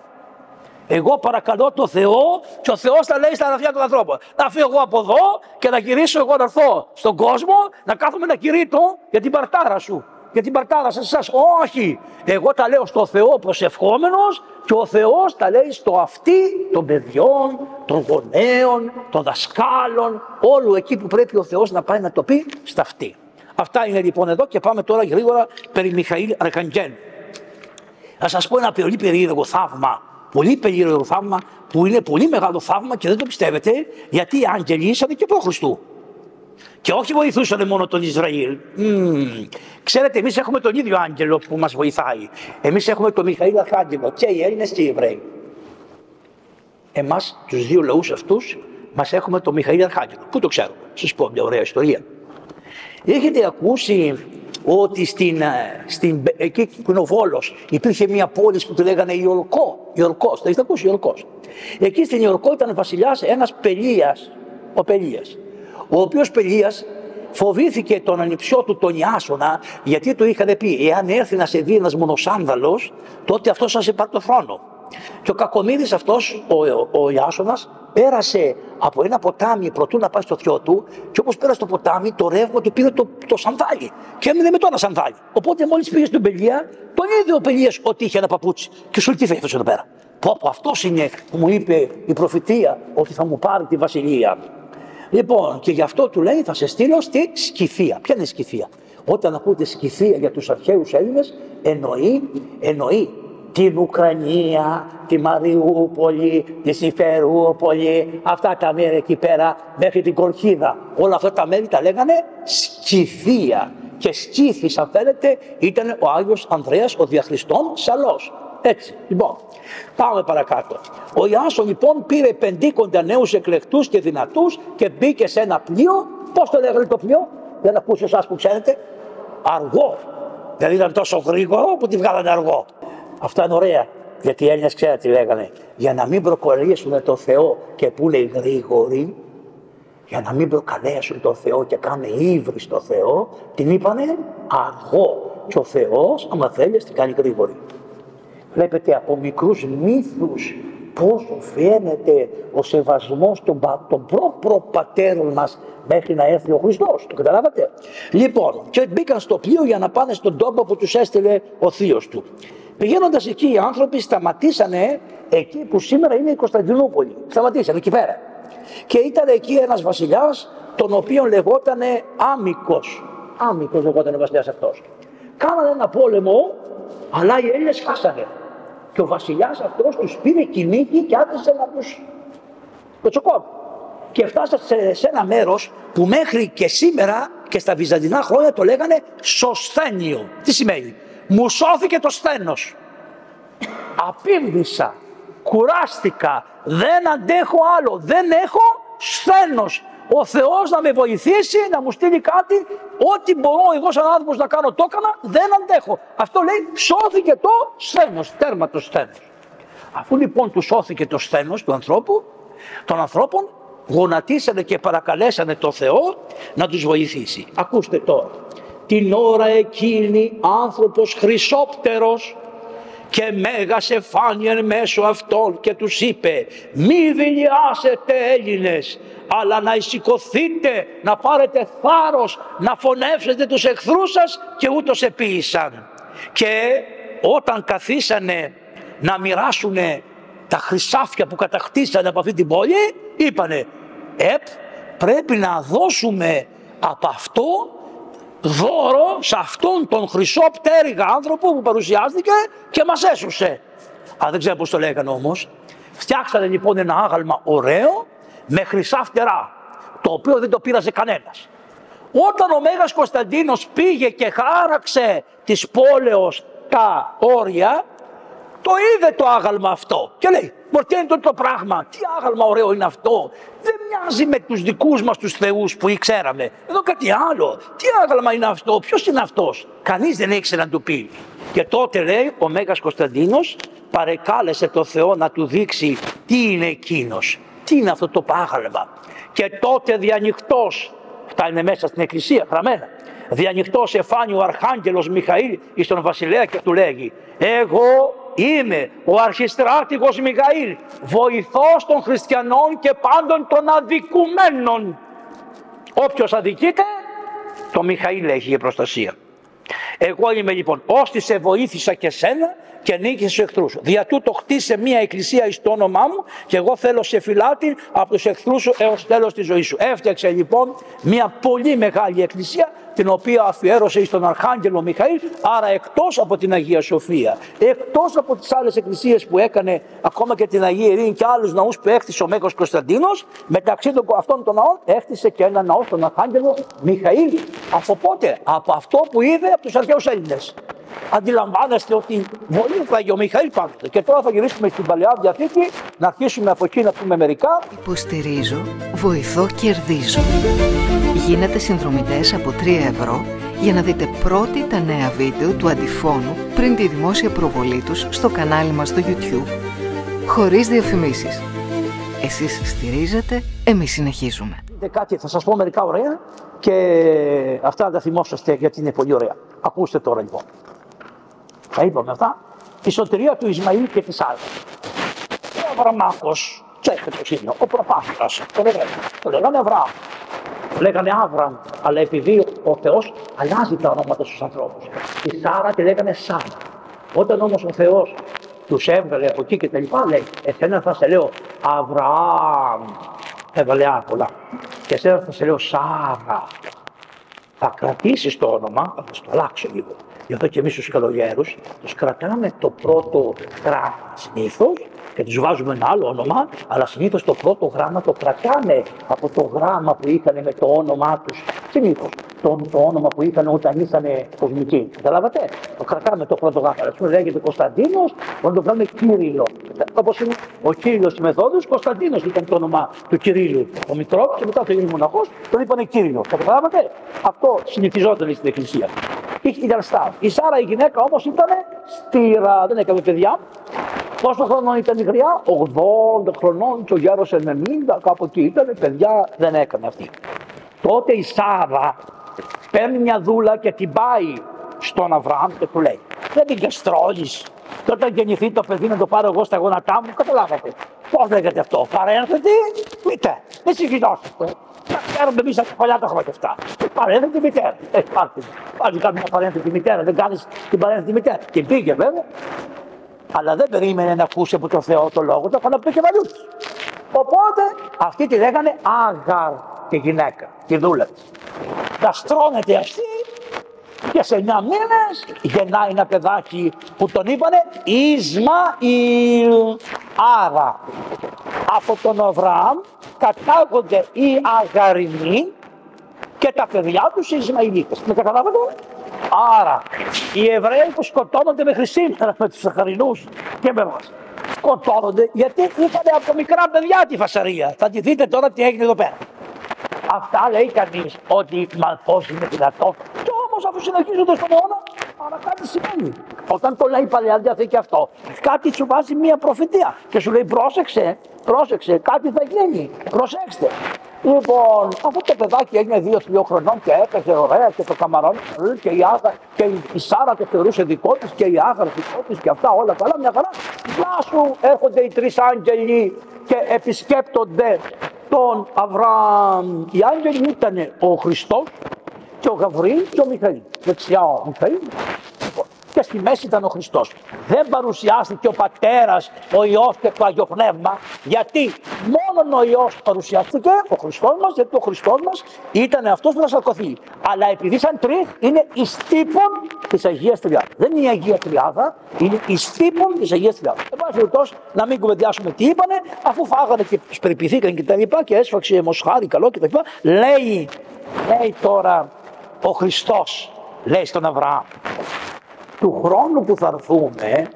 Εγώ παρακαλώ τον Θεό και ο Θεός τα λέει στα αυτιά των ανθρώπων. Να φύγω εγώ από εδώ και να γυρίσω εγώ να έρθω στον κόσμο, να κάθομαι να κηρύττω για την παρτάρα σου. Για την παρτάρα σας εσάς. Όχι. Εγώ τα λέω στο Θεό προσευχόμενος και ο Θεός τα λέει στο αυτί των παιδιών, των γονέων, των δασκάλων, όλου εκεί που πρέπει ο Θεός να πάει να το πει στα αυτί. Αυτά είναι λοιπόν εδώ και πάμε τώρα γρήγορα περί Μιχαήλ Αρχαγγέλου. Θα σας πω ένα πολύ περίεργο θαύμα, πολύ περίεργο θαύμα που είναι πολύ μεγάλο θαύμα και δεν το πιστεύετε, γιατί οι άγγελοι ήσαν και προ Χριστού. Και όχι βοηθούσαν μόνο τον Ισραήλ. Ξέρετε, εμείς έχουμε τον ίδιο άγγελο που μας βοηθάει. Εμείς έχουμε τον Μιχαήλ Αρχάγγελο, και οι Έλληνες και οι Εβραίοι. Εμάς, τους δύο λαούς αυτούς, μας έχουμε τον Μιχαήλ Αρχάγγελο. Πού το ξέρουμε? Σας πω μια ωραία ιστορία. Έχετε ακούσει ότι εκεί που είναι ο Βόλος υπήρχε μια πόλη που τη λέγανε Ιορκός. Τα έχετε ακούσει, Ιορκός? Εκεί στην Ιορκό ήταν βασιλιάς ένας Πελίας, ο Πελίας. Ο οποίος Πελίας φοβήθηκε τον ανιψιό του τον Ιάσονα, γιατί του είχαν πει, εάν έρθει να σε δει ένας μονοσάνδαλος, τότε αυτός θα σε πάρει το θρόνο. Και ο κακομοίρης αυτός, ο Ιάσονας, πέρασε από ένα ποτάμι προτού να πάει στο θειό του, και όπως πέρασε το ποτάμι, το ρεύμα του πήρε το σανδάλι. Και έμεινε με το ένα σανδάλι. Οπότε μόλις πήγε στον Πελία, τον είδε ο Πελίας ότι είχε ένα παπούτσι. Και σου λέει, τι φεύγει εδώ πέρα? Πω, αυτός είναι που μου είπε η προφητεία ότι θα μου πάρει τη βασιλεία. Λοιπόν, και γι' αυτό του λέει, θα σε στείλω στη Σκυθία. Ποια είναι η Σκυθία? Όταν ακούτε Σκυθία για τους αρχαίους Έλληνες, εννοεί την Ουκρανία, τη Μαριούπολη, τη Συμφερούπολη, αυτά τα μέρη εκεί πέρα, μέχρι την Κορχίδα. Όλα αυτά τα μέρη τα λέγανε Σκυθία. Και Σκύθης, αν θέλετε, ήταν ο Άγιος Ανδρέας, ο διαχριστών Σαλός. Έτσι, λοιπόν, πάμε παρακάτω. Ο Ιάσον λοιπόν πήρε 50 νέους εκλεκτούς και δυνατούς και μπήκε σε ένα πλοίο. Πώς το λέγανε το πλοίο? Δεν ακούσω εσάς που ξέρετε. Αργό. Δεν ήταν τόσο γρήγορο που τη βγάλανε αργό. Αυτά είναι ωραία. Γιατί οι Έλληνες ξέρετε τι λέγανε? Για να μην προκαλέσουν τον Θεό και που είναι γρήγοροι, για να μην προκαλέσουν τον Θεό και κάνουν ύβρι στο Θεό, την είπανε αργό. Και ο Θεός, άμα θέλει, την κάνει γρήγορη. Βλέπετε από μικρούς μύθους πόσο φαίνεται ο σεβασμός των προπατέρων μας μέχρι να έρθει ο Χριστός. Το καταλάβατε? Λοιπόν, και μπήκαν στο πλοίο για να πάνε στον τόπο που τους έστειλε ο θείος του. Πηγαίνοντας εκεί οι άνθρωποι σταματήσανε εκεί που σήμερα είναι η Κωνσταντινούπολη. Σταματήσανε εκεί πέρα. Και ήταν εκεί ένας βασιλιάς, τον οποίον λεγότανε Άμικος. Άμικος λεγόταν ο βασιλιάς αυτός. Κάνανε ένα πόλεμο, αλλά οι Έλληνες χάσανε. Και ο βασιλιάς αυτός τους πήρε κυνήγι και άρχισε να τους τσοκώνει. Και φτάσανε σε ένα μέρος που μέχρι και σήμερα και στα βυζαντινά χρόνια το λέγανε Σοσθένιο. Τι σημαίνει? Μου σώθηκε το σθένος. Απίβδησα, κουράστηκα, δεν αντέχω άλλο, δεν έχω σθένος. Ο Θεός να με βοηθήσει, να μου στείλει κάτι, ό,τι μπορώ εγώ σαν άνθρωπος να κάνω το έκανα, δεν αντέχω. Αυτό λέει σώθηκε το σθένος, τέρμα το σθένος. Αφού λοιπόν του σώθηκε το σθένος του ανθρώπου, των ανθρώπων, γονατίσανε και παρακαλέσανε το Θεό να τους βοηθήσει. Ακούστε τώρα. Την ώρα εκείνη άνθρωπος χρυσόπτερος και μέγας εφάνει εν μέσω αυτών και τους είπε: μη δειλιάσετε Έλληνες, αλλά να σηκωθείτε, να πάρετε θάρρος, να φωνεύσετε τους εχθρούς σας, και ούτως επίησαν. Και όταν καθίσανε να μοιράσουνε τα χρυσάφια που κατακτήσανε από αυτή την πόλη, είπανε: πρέπει να δώσουμε από αυτό δώρο σε αυτόν τον χρυσό πτέρυγα άνθρωπο που παρουσιάστηκε και μας έσωσε. Δεν ξέρω πώς το λέγανε όμως. Φτιάξανε λοιπόν ένα άγαλμα ωραίο με χρυσά φτερά, το οποίο δεν το πήραζε κανένας. Όταν ο Μέγας Κωνσταντίνος πήγε και χάραξε της πόλεως τα όρια, το είδε το άγαλμα αυτό και λέει: τι είναι το πράγμα, τι άγαλμα ωραίο είναι αυτό, δεν μοιάζει με τους δικούς μας τους θεούς που ξέραμε, εδώ κάτι άλλο, τι άγαλμα είναι αυτό, ποιος είναι αυτός? Κανείς δεν ήξερε να του πει. Και τότε λέει ο Μέγας Κωνσταντίνος παρεκάλεσε το Θεό να του δείξει τι είναι εκείνος, τι είναι αυτό το άγαλμα. Και τότε διανυχτός, αυτά είναι μέσα στην εκκλησία γραμμένα, διανυχτός εφάνει ο Αρχάγγελος Μιχαήλ εις τον βασιλέα και του λέγει: εγώ είμαι ο αρχιστράτηγος Μιχαήλ, βοηθός των χριστιανών και πάντων των αδικουμένων. Όποιος αδικείται, το Μιχαήλ έχει για προστασία. Εγώ είμαι λοιπόν, ώστι σε βοήθησα και σένα και νίκησες τους εχθρούς σου. Δια τούτο χτίσε μία εκκλησία εις το όνομά μου και εγώ θέλω σε φυλάτη από τους εχθρούς σου έως τέλος της ζωής σου. Έφτιαξε λοιπόν μία πολύ μεγάλη εκκλησία, την οποία αφιέρωσε εις τον Αρχάγγελο Μιχαήλ, άρα εκτός από την Αγία Σοφία, εκτός από τις άλλες εκκλησίες που έκανε, ακόμα και την Αγία Ειρήνη και άλλους ναούς που έκτισε ο Μέγας Κωνσταντίνος, μεταξύ αυτών των ναών έκτισε και ένα ναό στον Αρχάγγελο Μιχαήλ. Από πότε? Από αυτό που είδε από τους αρχαίους Έλληνες. Αντιλαμβάνεστε ότι βοήθαγε ο Μιχαήλ πάντοτε. Και τώρα θα γυρίσουμε στην Παλαιά Διαθήκη, να αρχίσουμε από εκεί να πούμε μερικά. Υποστηρίζω, βοηθώ, κερδίζω. Γίνετε συνδρομητές από 3 ευρώ για να δείτε πρώτοι τα νέα βίντεο του Αντιφώνου πριν τη δημόσια προβολή τους στο κανάλι μας στο YouTube. Χωρίς διαφημίσεις. Εσείς στηρίζετε, εμείς συνεχίζουμε. Κάτι, θα σας πω μερικά ωραία και αυτά να τα θυμόσαστε γιατί είναι πολύ ωραία. Ακούστε τώρα λοιπόν. Τα είπαμε αυτά. Η σωτηρία του Ισμαήλ και της Σάρας. Ο Αβραμάκος, ξέρετε ποιος είναι, ο προπάστορας, το λέγανε Αβραάμ. Το λέγανε Άβραμ, αλλά επειδή ο Θεός αλλάζει τα ονόματα στους ανθρώπους. Η Σάρα τη λέγανε Σάρα. Όταν όμως ο Θεός τους έβγαλε από εκεί και τα λοιπά, λέει: εσένα θα σε λέω Αβραάμ. Έβαλε άπολα. Και εσένα θα σε λέω Σάρα. Θα κρατήσεις το όνομα, θα το αλλάξω λίγο. Γι' αυτό και εμείς τους καλογέρους τους κρατάμε το πρώτο γράμμα συνήθως και τους βάζουμε ένα άλλο όνομα, αλλά συνήθως το πρώτο γράμμα το κρατάμε από το γράμμα που είχαν με το όνομά τους. Συνήθως το όνομα που είχαν όταν ήσαν κοσμικοί. Καταλάβατε? Το κρατάμε το πρώτο γράμμα. Α πούμε, λέγεται Κωνσταντίνος, όταν το κάνουμε Κύριλλο. Όπως είναι ο Κύριλλος της Μεθόδους, Κωνσταντίνος ήταν το όνομα του Κυρίλλου. Ο Μητρόπης και μετά το γίνει μοναχός, τον είπανε Κύριλλο. Καταλάβατε? Αυτό συνηθιζόταν στην Εκκλησία. Ήταν στάρ. Η Σάρα η γυναίκα όμως ήταν στήρα, δεν έκανε παιδιά. Πόσο χρονών ήταν η γριά? 80 χρονών και ο γέρος 90, κάπου εκεί ήταν, παιδιά δεν έκανε αυτή. Τότε η Σάρα παίρνει μια δούλα και την πάει στον Αβραάμ και του λέει: δεν την καστρώνεις και όταν γεννηθεί το παιδί να το πάρω εγώ στα γόνατά μου? Καταλάβατε? Πώς λέγεται αυτό? Παρένθετη, μήτε, δεν συγκινώσετε. Τα ξέρουμε εμείς από παλιά τα χρόνια αυτά. Παρένθετη τη μητέρα. Πάλι κάνει μια παρένθετη τη μητέρα, δεν κάνει την παρένθετη τη μητέρα. Και πήγε βέβαια, αλλά δεν περίμενε να ακούσει από τον Θεό το λόγο, το έκανε από το κεφαλιού τη. Οπότε αυτή τη λέγανε Άγαρ τη γυναίκα, τη δούλα τη. Γαστρώνεται αυτή και σε 9 μήνες γεννάει ένα παιδάκι που τον είπανε Ισμαήλ. Άρα από τον Αβραάμ κατάγονται οι Αγαρινοί και τα παιδιά τους οι Ισμαηλίτες. Με καταλάβατε? Άρα οι Εβραίοι που σκοτώνονται μέχρι σήμερα με τους Αγαρινούς και με εμάς, σκοτώνονται γιατί είχαν από μικρά παιδιά τη φασαρία. Θα τη δείτε τώρα τι έγινε εδώ πέρα. Αυτά λέει κανείς ότι πώς είναι δυνατόν. Και όμως αφού συνεχίζονται στον αιώνα, άρα κάτι σημαίνει. Όταν το λέει η Παλαιά Διαθήκη αυτό, κάτι σου βάζει μια προφητεία και σου λέει πρόσεξε, πρόσεξε, κάτι θα γίνει, προσέξτε. Λοιπόν, αυτό το παιδάκι έγινε 2-3 χρονών και έπαιζε ωραία και το καμαρώνει και η Σάρα το θεωρούσε δικό της και η Άγαρ δικό της και αυτά όλα καλά, μια χαρά. Να σου έρχονται οι 3 άγγελοι και επισκέπτονται τον Αβραάμ. Οι άγγελοι ήταν ο Χριστός και ο Γαβριήλ και ο Μιχαήλ. Δεξιά ο Μιχαήλ και στη μέση ήταν ο Χριστός. Δεν παρουσιάστηκε ο Πατέρας, ο Υιός και το Άγιο Πνεύμα, γιατί μόνο ο Υιός παρουσιάστηκε, ο Χριστός μας, γιατί ο Χριστός μας ήταν αυτός που θα σαρκωθεί. Αλλά επειδή σαν τρεις είναι εις τύπον της Αγίας Τριάδας. Δεν είναι η Αγία Τριάδα, είναι εις τύπον της Αγίας Τριάδας. Εν πάση περιπτώσει, να μην κουβεντιάσουμε τι είπανε, αφού φάγανε και περιποιηθήκαν και τα λοιπά και έσφαξε μοσχάρι καλό και τα λοιπά. Λέει τώρα ο Χριστός, λέει στον Αβραάμ, του χρόνου που θα έρθουμε,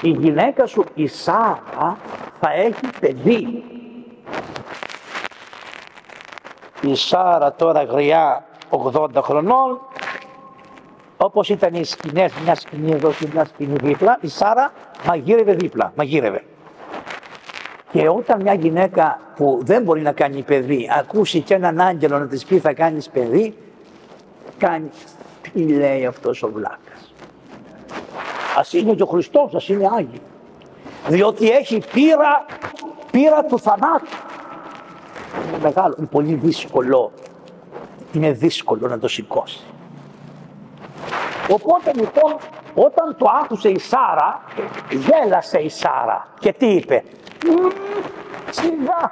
η γυναίκα σου η Σάρα θα έχει παιδί. Η Σάρα τώρα γριά 80 χρονών, όπως ήταν οι σκηνές, μια σκηνή εδώ και μια σκηνή δίπλα, η Σάρα μαγείρευε δίπλα, μαγείρευε. Και όταν μια γυναίκα που δεν μπορεί να κάνει παιδί, ακούσει και έναν άγγελο να της πει θα κάνεις παιδί, κάνει, τι λέει αυτός ο βλάκας. Ας είναι και ο Χριστός, ας είναι Άγιο. Διότι έχει πείρα του θανάτου. Είναι μεγάλο, είναι πολύ δύσκολο. Είναι δύσκολο να το σηκώσει. Οπότε λοιπόν, όταν το άκουσε η Σάρα, γέλασε η Σάρα. Και τι είπε? Σιγά.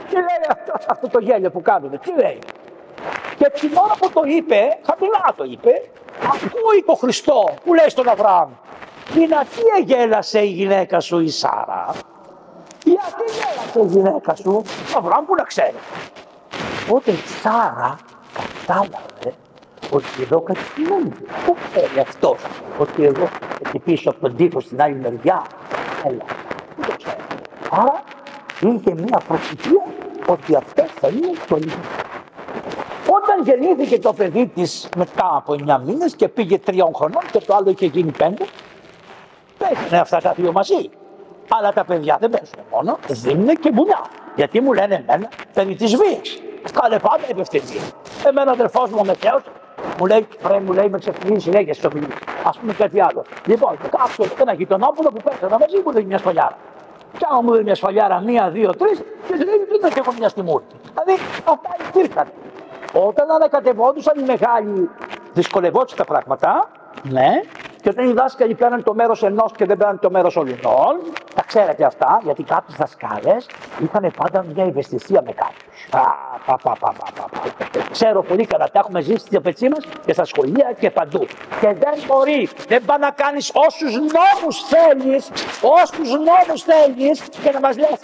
Τι λέει αυτό το γέλιο που κάνουμε, τι λέει? Και την ώρα που το είπε, χαμηλά το είπε, ακούει το Χριστό που λέει στον Αβραάμ, δυνατή γέλασε η γυναίκα σου η Σάρα. Γιατί γέλασε η γυναίκα σου? Ο Αβραάμ που να ξέρει. Οπότε η Σάρα κατάλαβε ότι εδώ κάτι σημαίνει. Πού θέλει αυτός, ότι εδώ εκεί πίσω από τον τοίχο στην άλλη μεριά. Έλα, πού το ξέρει. Άρα είχε μια προφητεία ότι αυτό θα είναι το λίγο. Όταν γεννήθηκε το παιδί της μετά από 9 μήνες και πήγε 3 χρονών και το άλλο είχε γίνει 5, παίζουν αυτά τα δύο μαζί. Αλλά τα παιδιά δεν παίζουν μόνο, δίνουν και μπουνιά. Γιατί μου λένε εμένα, παιδί της βίας. Κάλε πάντα έπεφτε βία. Εμένα ο αδερφός μου ο Μεθέος μου λέει με ξεφνίζει συνέχεια στο παιδί. Ας πούμε κάτι άλλο. Λοιπόν, κάποιος ένα γειτονόπουλο που παίζανε μαζί μου δίνει μια σφαλιάρα. Κι άμα μου δίνει μια σφαλιάρα, 1, 2, 3, και λέει δεν έχω μια στη μούρτη. Δηλαδή αυτά υπήρχαν. Όταν ανακατευόντουσαν οι μεγάλοι, δυσκολευόντουσαν τα πράγματα, ναι, και όταν οι δάσκαλοι πέραν το μέρος ενός και δεν πέραν το μέρος όλων, τα ξέρετε αυτά, γιατί κάποιες δασκάλες είχαν πάντα μια ευαισθησία με κάποιους. Ξέρω πολύ καλά, τα έχουμε ζήσει στη διαπετσή μας και στα σχολεία και παντού. Και δεν μπορεί, δεν πάει να κάνεις όσους νόμους θέλεις και να μας λες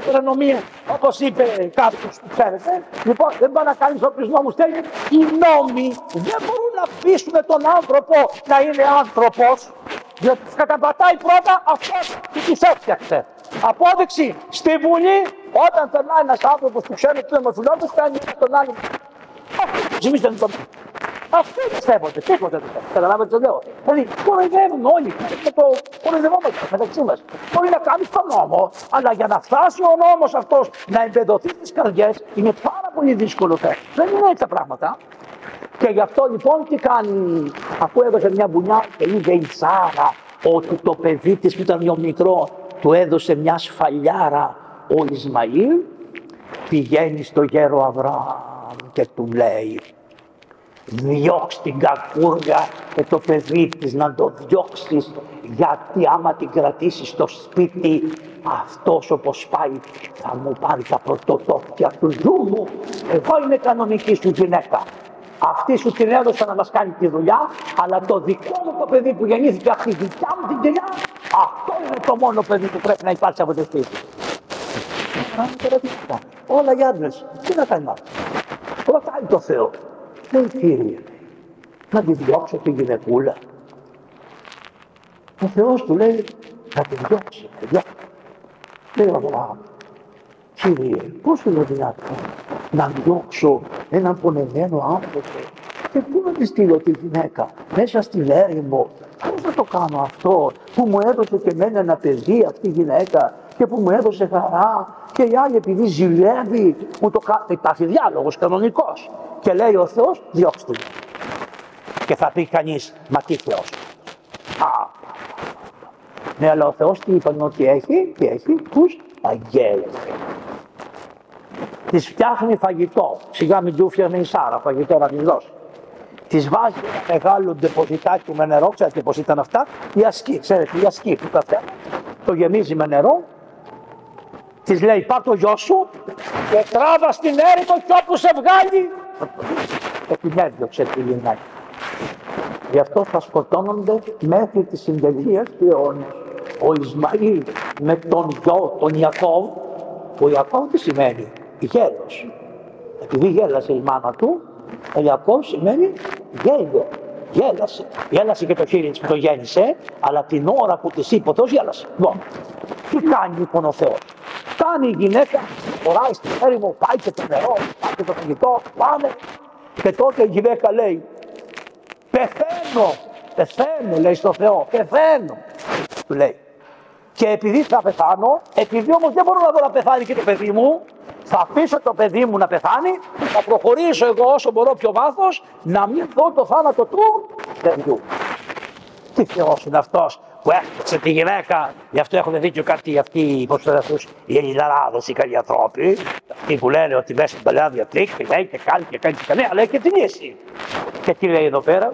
παρανομία. Όπως είπε κάποιος που ξέρετε, λοιπόν, δεν πάει να κάνεις όποιους νόμους θέλεις. Οι νόμοι δεν μπορούν να πείσουν τον άνθρωπο να είναι άνθρωπος, διότι τους καταπατάει πρώτα αυτός που τους έφτιαξε. Απόδειξη, στη Βουλή, όταν περνάει ένας άνθρωπος που ξέρει ότι είναι ομοφυλόφιλος, κάνει τον άλλο. Αυτοί πιστεύονται, τίποτα δεν πιστεύουν. Καταλάβετε τι λέω. Δηλαδή, κοροϊδεύουν όλοι και το κοροϊδευόμαστε μεταξύ μας. Μπορεί να κάνεις τον νόμο, αλλά για να φτάσει ο νόμος αυτός να εμπεδοθεί στις καρδιές, είναι πάρα πολύ δύσκολο θέμα. Δεν είναι έτσι τα πράγματα. Και γι' αυτό λοιπόν τι κάνει, αφού έδωσε μια μπουνιά και είδε η Σάρα ότι το παιδί της που ήταν πιο μικρό του έδωσε μια σφαλιάρα ο Ισμαήλ πηγαίνει στο γέρο Αβραάμ και του λέει, διώξ' την κακούργα και το παιδί της να το διώξεις, γιατί άμα την κρατήσεις στο σπίτι, αυτός όπως πάει θα μου πάρει τα πρωτοτόπια του γιού μου. Εγώ είμαι κανονική σου γυναίκα. Αυτή σου την έδωσα να μας κάνει τη δουλειά, αλλά το δικό μου το παιδί που γεννήθηκε από τη δικιά μου την κοιλιά, αυτό είναι το μόνο παιδί που πρέπει να υπάρξει από το σπίτι. Όλα οι άντρες, τι να κάνει αυτό. Ρωτάει το Θεό. Λέει, Κύριε, να τη διώξω τη γυναικούλα. Ο Θεός του λέει, να τη διώξει, λέει ο Αβραάμ, Κύριε, πώς είναι δυνατόν να διώξω έναν πονεμένο άνθρωπο και πού να τη στείλω τη γυναίκα, μέσα στην έρημο, πώς θα το κάνω αυτό που μου έδωσε και εμένα ένα παιδί αυτή η γυναίκα και που μου έδωσε χαρά και η άλλη επειδή ζηλεύει μου το κάνει. Υπάρχει διάλογος κανονικός και λέει ο Θεός, διώξτε την. Και θα πει κανείς, μα τι Θεός. Ναι, αλλά ο Θεός τι είπαν ότι έχει, τι έχει, τους αγγέλους. Της φτιάχνει φαγητό, σιγά μην του φτιάχνει η Σάρα φαγητό να της δώσει. Της βάζει ένα μεγάλο ντεποζιτάκι με νερό, ξέρετε πως ήταν αυτά, η ασκή, ξέρετε η ασκή που τα φτιάχνει, το γεμίζει με νερό, της λέει πάρ' το γιο σου και τράβα στην έρημο και όπου σε βγάλει, την έδιωξε τη γυναίκα. Γι' αυτό θα σκοτώνονται μέχρι τη συντελεία του αιώνα. Ο Ισμαήλ με τον γιο, τον Ιακώβ, ο Ιακώβ τι σημαίνει, γέλος. Επειδή γέλασε η μάνα του, ο Ιακώβ σημαίνει γέλιο. Γέλασε. Γέλασε και το χείρι της που το γέννησε, αλλά την ώρα που της είπε ο Θεός γέλασε. Λοιπόν, τι κάνει λοιπόν ο Θεός. Κάνει η γυναίκα, φοράει στην έρημο, πάει και το νερό, πάει και το φαγητό, πάνε. Και τότε η γυναίκα λέει, πεθαίνω, λέει στο Θεό, πεθαίνω, του λέει. Και επειδή θα πεθάνω, επειδή όμως δεν μπορώ να δω να πεθάνει και το παιδί μου, θα αφήσω το παιδί μου να πεθάνει, θα προχωρήσω εγώ όσο μπορώ πιο βάθος, να μην δω το θάνατο του παιδιού. Τι Θεός είναι αυτός που έφτιαξε τη γυναίκα, γι' αυτό έχουν δίκιο κάτι αυτοί, πώς λένε αυτούς, οι Ελληναράδες, οι καλοί ανθρώποι, αυτοί που λένε ότι μέσα στην παλιά διατρίκη λέει και κάνει και κάνει και κάνει, αλλά λέει και την ίση. Και τι λέει εδώ πέρα,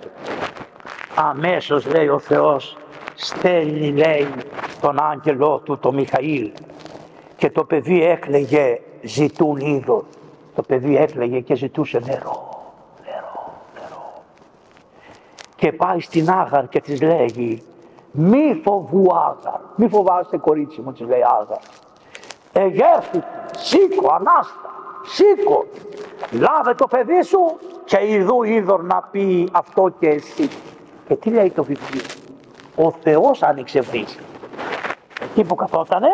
αμέσως λέει ο Θεός, στέλνει λέει τον άγγελό του το Μιχαήλ και το παιδί έκλαιγε, ζητούν είδωρ. Το παιδί έκλαιγε και ζητούσε νερό. Και πάει στην Άγαρ και της λέγει, μη φοβού Άγαρ, μη φοβάσαι κορίτσι μου, της λέει Άγαρ. Εγέρθητη, σήκω, ανάστα, σήκω, λάβε το παιδί σου και ειδού είδωρ να πει αυτό και εσύ. Και τι λέει το βιβλίο, ο Θεός άνοιξε βρύση. Εκεί που καθότανε,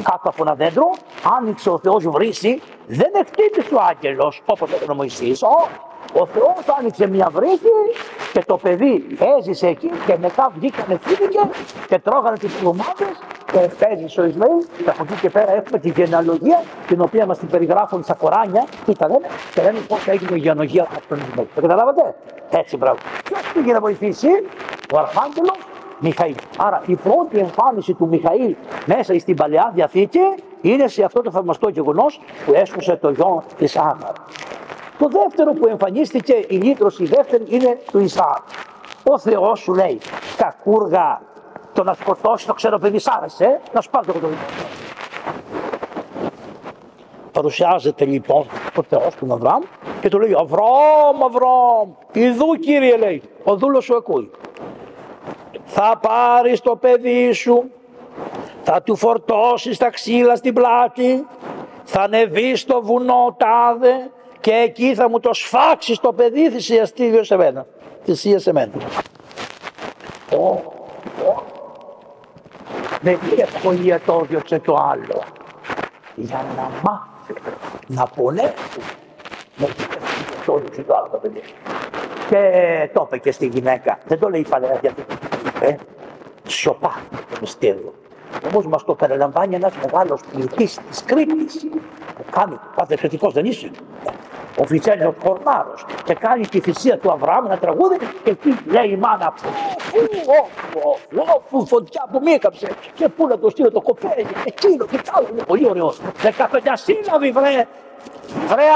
κάτω από ένα δέντρο, άνοιξε ο Θεός βρύση, δεν εκτύπησε ο άγγελος όπως έκανε ο Μωυσής. Ο Θεός άνοιξε μια βρύση και το παιδί έζησε εκεί και μετά βγήκανε, φύγηκε και τρώγανε τις πλουμάδες και επέζησε ο Ισμαήλ. Και από εκεί και πέρα έχουμε τη γενεαλογία, την οποία μας την περιγράφουν στα Κοράνια, κοίτα λένε, και λένε πώς έγινε η γενεαλογία από τον Ισμαήλ. Το καταλάβατε? Έτσι, μπράβο. Ποιος πήγε να βοηθήσει? Ο Αρχάγγελος Μιχαήλ. Άρα η πρώτη εμφάνιση του Μιχαήλ μέσα στην Παλαιά Διαθήκη είναι σε αυτό το θαυμαστό γεγονός που έσωσε το γιο της Άγαρ. Το δεύτερο που εμφανίστηκε, η λύτρωση δεύτερη, είναι του Ισαάκ. Ο Θεός σου λέει, κακούργα, το να σκοτώσει το ξένο παιδί σ' άρεσε, να σου πάρει το κοντοβίδι. Παρουσιάζεται λοιπόν ο Θεός του Αβραάμ και του λέει, Αβραάμ, ειδού Κύριε, λέει, ο δούλος σου ακούει. Θα πάρεις το παιδί σου, θα του φορτώσεις τα ξύλα στην πλάτη, θα ανεβείς στο βουνό τάδε και εκεί θα μου το σφάξεις το παιδί, θυσιαστήριο σε μένα. Θυσία σε μένα. Με τι ευκολία το έδιωξε το άλλο. Για να μάθει, να πονέσει. Με τι ευκολία το έδιωξε το άλλο το παιδί. Και το είπε και στη γυναίκα. Δεν το λέει η Παλαιά Διαθήκη. Σιωπά το μυστήριο. Όμως μας το περιλαμβάνει ένας μεγάλος ποιητής της Κρήτης που κάνει, πάτε θετικός δεν είσαι. ο Βιτσένιος Κορνάρος και κάνει τη θυσία του Αβραάμ ένα τραγούδι και εκεί λέει η μάνα φου, φωτιά που μη έκαψε και πού να το στείλω το κοπέλι, εκείνο και τ' άλλο, είναι πολύ ωραίο. 15 σύλλαβοι βρε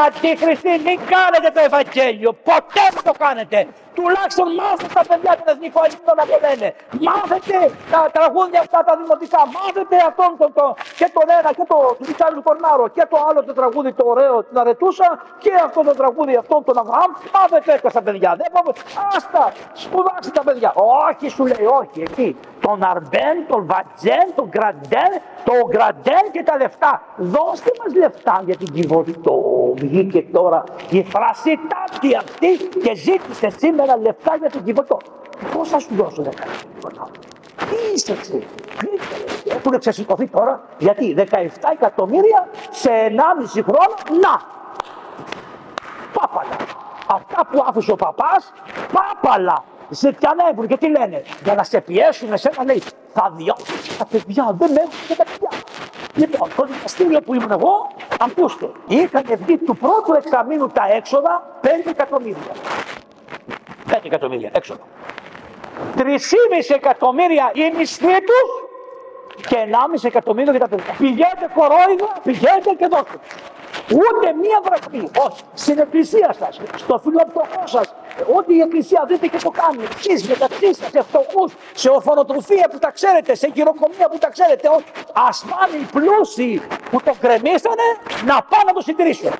αντίχριστοι, μην κάνετε το Ευαγγέλιο, ποτέ μην το κάνετε. Τουλάχιστον μάθετε τα παιδιά των εθνικών ύμνων να το λένε. Μάθετε τα τραγούδια αυτά τα δημοτικά. Μάθετε αυτόν και τον ένα και τον Βιτσάνιο Κορνάρο και το άλλο το τραγούδι το ωραίο την Αρετούσα και αυτό το τραγούδι αυτόν τον Αβραάμ. Μάθετε τα στα παιδιά. Δεν πάμε. Άστα, σπουδάξτε τα παιδιά. Όχι, σου λέει, όχι εκεί. Τον Αρμπέν, τον Βατζέν, τον Γκραντέν και τα λεφτά. Δώστε μας λεφτά για την κυβωτό. Βγήκε τώρα η φρασιτάτη αυτή και ζήτησε σήμερα λεφτά για την κυβωτό. Πώς θα σου δώσω 10 κυβωτό. Τι είσαι εσύ. Έχουν ξεσηκωθεί τώρα γιατί 17 εκατομμύρια σε 1,5 χρόνο. Να! Πάπαλα. Αυτά που άφησε ο παπάς, πάπαλα. Σε πιανεύουν και τι λένε. Για να σε πιέσουν εσένα λέει θα διώξεις τα παιδιά. Δεν έχουν και τα παιδιά. Λοιπόν, το δικαστήριο που ήμουν εγώ, ακούστε, είχαν βγει του πρώτου εξαμήνου τα έξοδα 5 εκατομμύρια. 5 εκατομμύρια έξοδα. 3,5 εκατομμύρια οι μισθοί τους και 1,5 εκατομμύριο για τα παιδιά. Πηγαίνετε κορόιδα, πηγαίνετε και δώστε. Ούτε μία δραχμή, όχι, στην εκκλησία σας, στο φιλοπτωχό σας, ό,τι η εκκλησία δείτε και το κάνει. Εσείς μεταξύ σας, σε φτωχούς, σε ορφανοτροφία που τα ξέρετε, σε χειροκομεία που τα ξέρετε, ας πάνε οι πλούσιοι που το γκρεμίσανε να πάνε να το συντηρήσουν.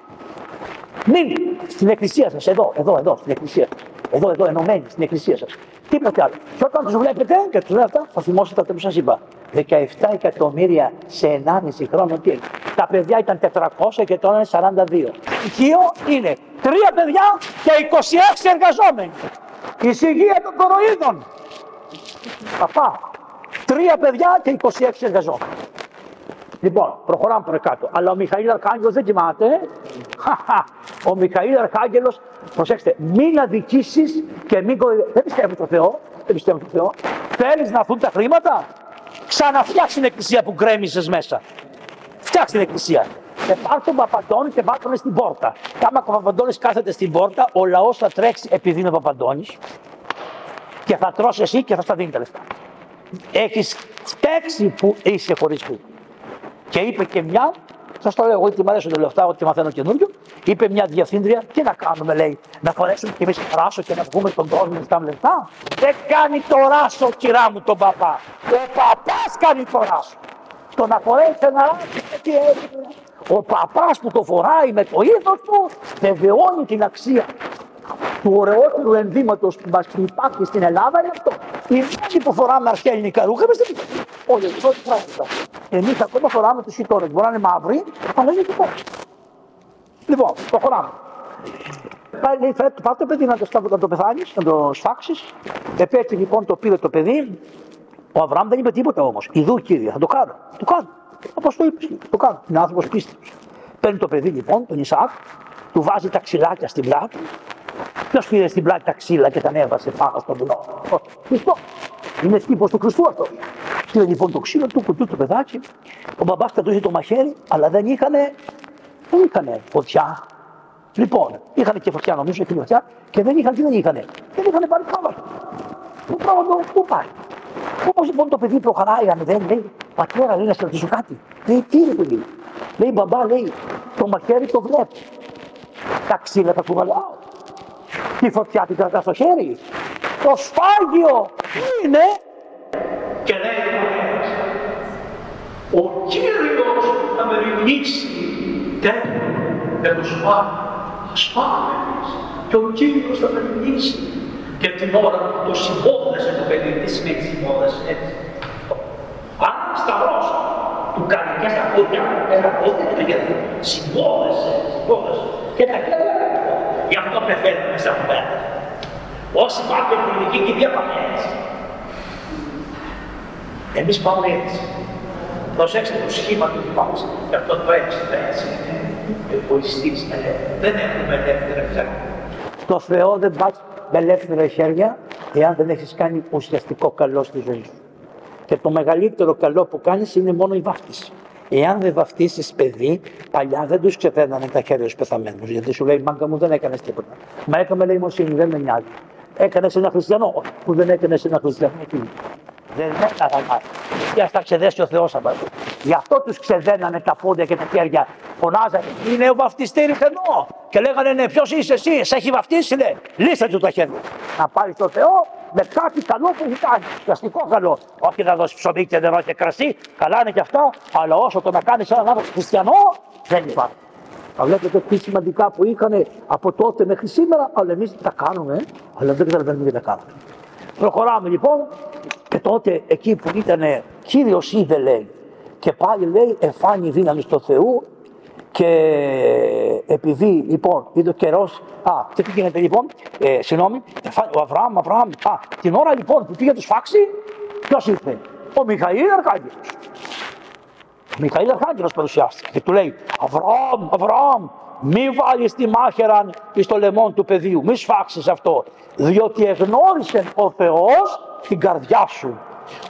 Μην στην εκκλησία σας, εδώ, στην εκκλησία. Εδώ, ενωμένοι στην εκκλησία σας. Τίποτε άλλο. Και όταν τους βλέπετε και τους λέτε αυτά, θα θυμόσαστε αυτό που σας είπα. 17 εκατομμύρια σε 1,5 χρόνο τι έγινε. Τα παιδιά ήταν 400 και τώρα είναι 42. Στοιχείο είναι 3 παιδιά και 26 εργαζόμενοι. Η συγγεία των κοροϊδών. Παπά. 3 παιδιά και 26 εργαζόμενοι. Λοιπόν, προχωράμε παρακάτω. Αλλά ο Μιχαήλ Αρχάγγελος δεν κοιμάται. Ο Μιχαήλ Αρχάγγελος, προσέξτε, μην αδικήσεις και μην κοροϊδεύεις. Δεν πιστεύω το Θεό. Δεν πιστεύω το Θεό. Θέλεις να έρθουν τα χρήματα. Ξαναφτιάξε την εκκλησία που γκρέμισες μέσα. Φτιάξε την εκκλησία. Και πάρ' τον Παπαντώνη και πάρ' τον στην πόρτα. Και άμα ο Παπαντώνης κάθεται στην πόρτα, ο λαός θα τρέξει επειδή είναι ο Παπαντώνης και θα τρως εσύ και θα στα δίνει τα λεφτά. Έχεις φταίξει που είσαι χωρίς χρήμα. Και είπε και μια, σας το λέω εγώ, γιατί μου αρέσουν τα λεφτά, ότι μαθαίνω καινούριο. Είπε μια διευθύντρια, τι να κάνουμε, λέει, να χωρέσουμε κι εμείς ράσο και να βγούμε τον κόσμο να ζητάμε λεφτά. Δεν κάνει το ράσο, κυρά μου, τον παπά. Ο παπάς κάνει το ράσο. Το να χωρέσει ένα ράσο, τι έγινε. Ο παπάς που το φοράει με το ήθος του, βεβαιώνει την αξία του ωραιότερου ενδύματος που μας υπάρχει στην Ελλάδα είναι αυτό. Οι μόνοι που φοράμε αρχαία ελληνικά ρούχα είμαστε εκεί. Όχι, όχι, πράγματα. Εμείς ακόμα φοράμε τους χιτώνες. Μπορεί να είναι μαύροι, αλλά είναι χιτώνες. Λοιπόν, προχωράμε. Λέει, πάρε το παιδί να το πεθάνεις, να το σφάξεις. Έτσι λοιπόν το πήρε το παιδί. Ο Αβραάμ δεν είπε τίποτα όμως. Ιδού Κύριε, θα το κάνω. Το κάνω. Όπως το είπες, το κάνω. Είναι άνθρωπος πίστης. Παίρνει το παιδί λοιπόν, τον Ισαάκ, του βάζει τα ξυλάκια στην πλάτη. Ποιος πήρε στην πλάτη τα ξύλα και τα ανέβασε πάνω στον βουνό. Χριστό. Είναι τύπος του Χριστού αυτό. Πήρε λοιπόν το ξύλο του, κουτού το παιδάκι. Ο μπαμπάς κρατούσε το μαχαίρι, αλλά δεν είχανε φωτιά. Λοιπόν, είχαν και φωτιά νομίζω, και φωτιά και δεν είχαν πάρει πρόβατο. Το πρόβατο πού πάει. Όπως λοιπόν το παιδί προχωράει, ανεβαίνει, λέει, πατέρα, λέει να σε ρωτήσω κάτι. Λέει, τι είναι παιδί. Λέει, μπαμπά, λέει, το μαχαίρι το βλέπει. Τα ξύλα θα κουβαλάω. Τη φωτιά την κρατά στο χέρι. Το σφάγιο είναι. Και λέει ο Κύριος θα με ρημνήσει και το σπάμε και ο Κύριος θα με ρημνήσει. Και την ώρα που το συμπόδεσε το παιδί, τι σημαίνει συμπόδεσε έτσι. Πάνω σταυρός του κάνει και στα πόδια, ένα πόδι και το γερθεί. Συμπόδεσε. Και τα χέρια γι' αυτό πεθαίνουμε μέσα από πέρα. Όσοι πάμε την ελληνική κηδεία πάμε έτσι. Εμείς πάμε έτσι. Προσέξτε το σχήμα του μας. Γι' αυτό το έτσι, το έτσι. Εγωιστής, δεν έχουμε ελεύθερα χέρια. Στο Θεό δεν πας με ελεύθερα χέρια, εάν δεν έχεις κάνει ουσιαστικό καλό στη ζωή σου. Και το μεγαλύτερο καλό που κάνεις είναι μόνο η βάφτιση. Εάν δεν βαφτίσεις παιδί, παλιά δεν τους ξεφέρνανε τα χέρια στους πεθαμένους. Γιατί σου λέει, μάγκα μου δεν έκανες τίποτα. Μα έκαμε ελεημοσύνη, δεν με νοιάζει. Έκανες ένα χριστιανό, που δεν έκανες ένα χριστιανό. Δεν έκανα. Και ας τα ξεδέσει ο Θεός απ' αυτό. Γι' αυτό τους ξεδένανε τα πόδια και τα χέρια. Φωνάζανε, είναι ο βαφτιστήρης εδώ. Και λέγανε, ναι, ποιος είσαι εσύ, σε έχει βαφτίσει, λέει. Λύσε του τα χέρια. Να πάρει στο Θεό με κάτι καλό που έχει κάνει. Πλαστικό καλό. Όχι να δώσει ψωμί και νερό και κρασί, καλά είναι και αυτά, αλλά όσο το να κάνει έναν άνθρωπο χριστιανό, δεν υπάρχει. Θα βλέπετε τι σημαντικά που είχαν από τότε μέχρι σήμερα, αλλά εμείς τα κάνουμε, αλλά δεν καταλαβαίνουμε τι τα κάνουμε. Προχωράμε λοιπόν, και τότε εκεί που ήταν Κύριος είδε, λέει, και πάλι λέει εφάνει δύναμη στο Θεού, και επειδή λοιπόν είδε ο καιρός, και τι γίνεται λοιπόν, ο Αβραάμ, την ώρα λοιπόν που πήγε να τους φάξει, ποιος ήρθε? Ο Μιχαήλ Αρχάγγελος. Ο Μιχαήλ Αρχάγγελος παρουσιάστηκε και του λέει, Αβραάμ, μη βάλεις τη μάχαιρα στο λαιμόν του παιδιού, μη σφάξεις αυτό, διότι εγνώρισε ο Θεός την καρδιά σου,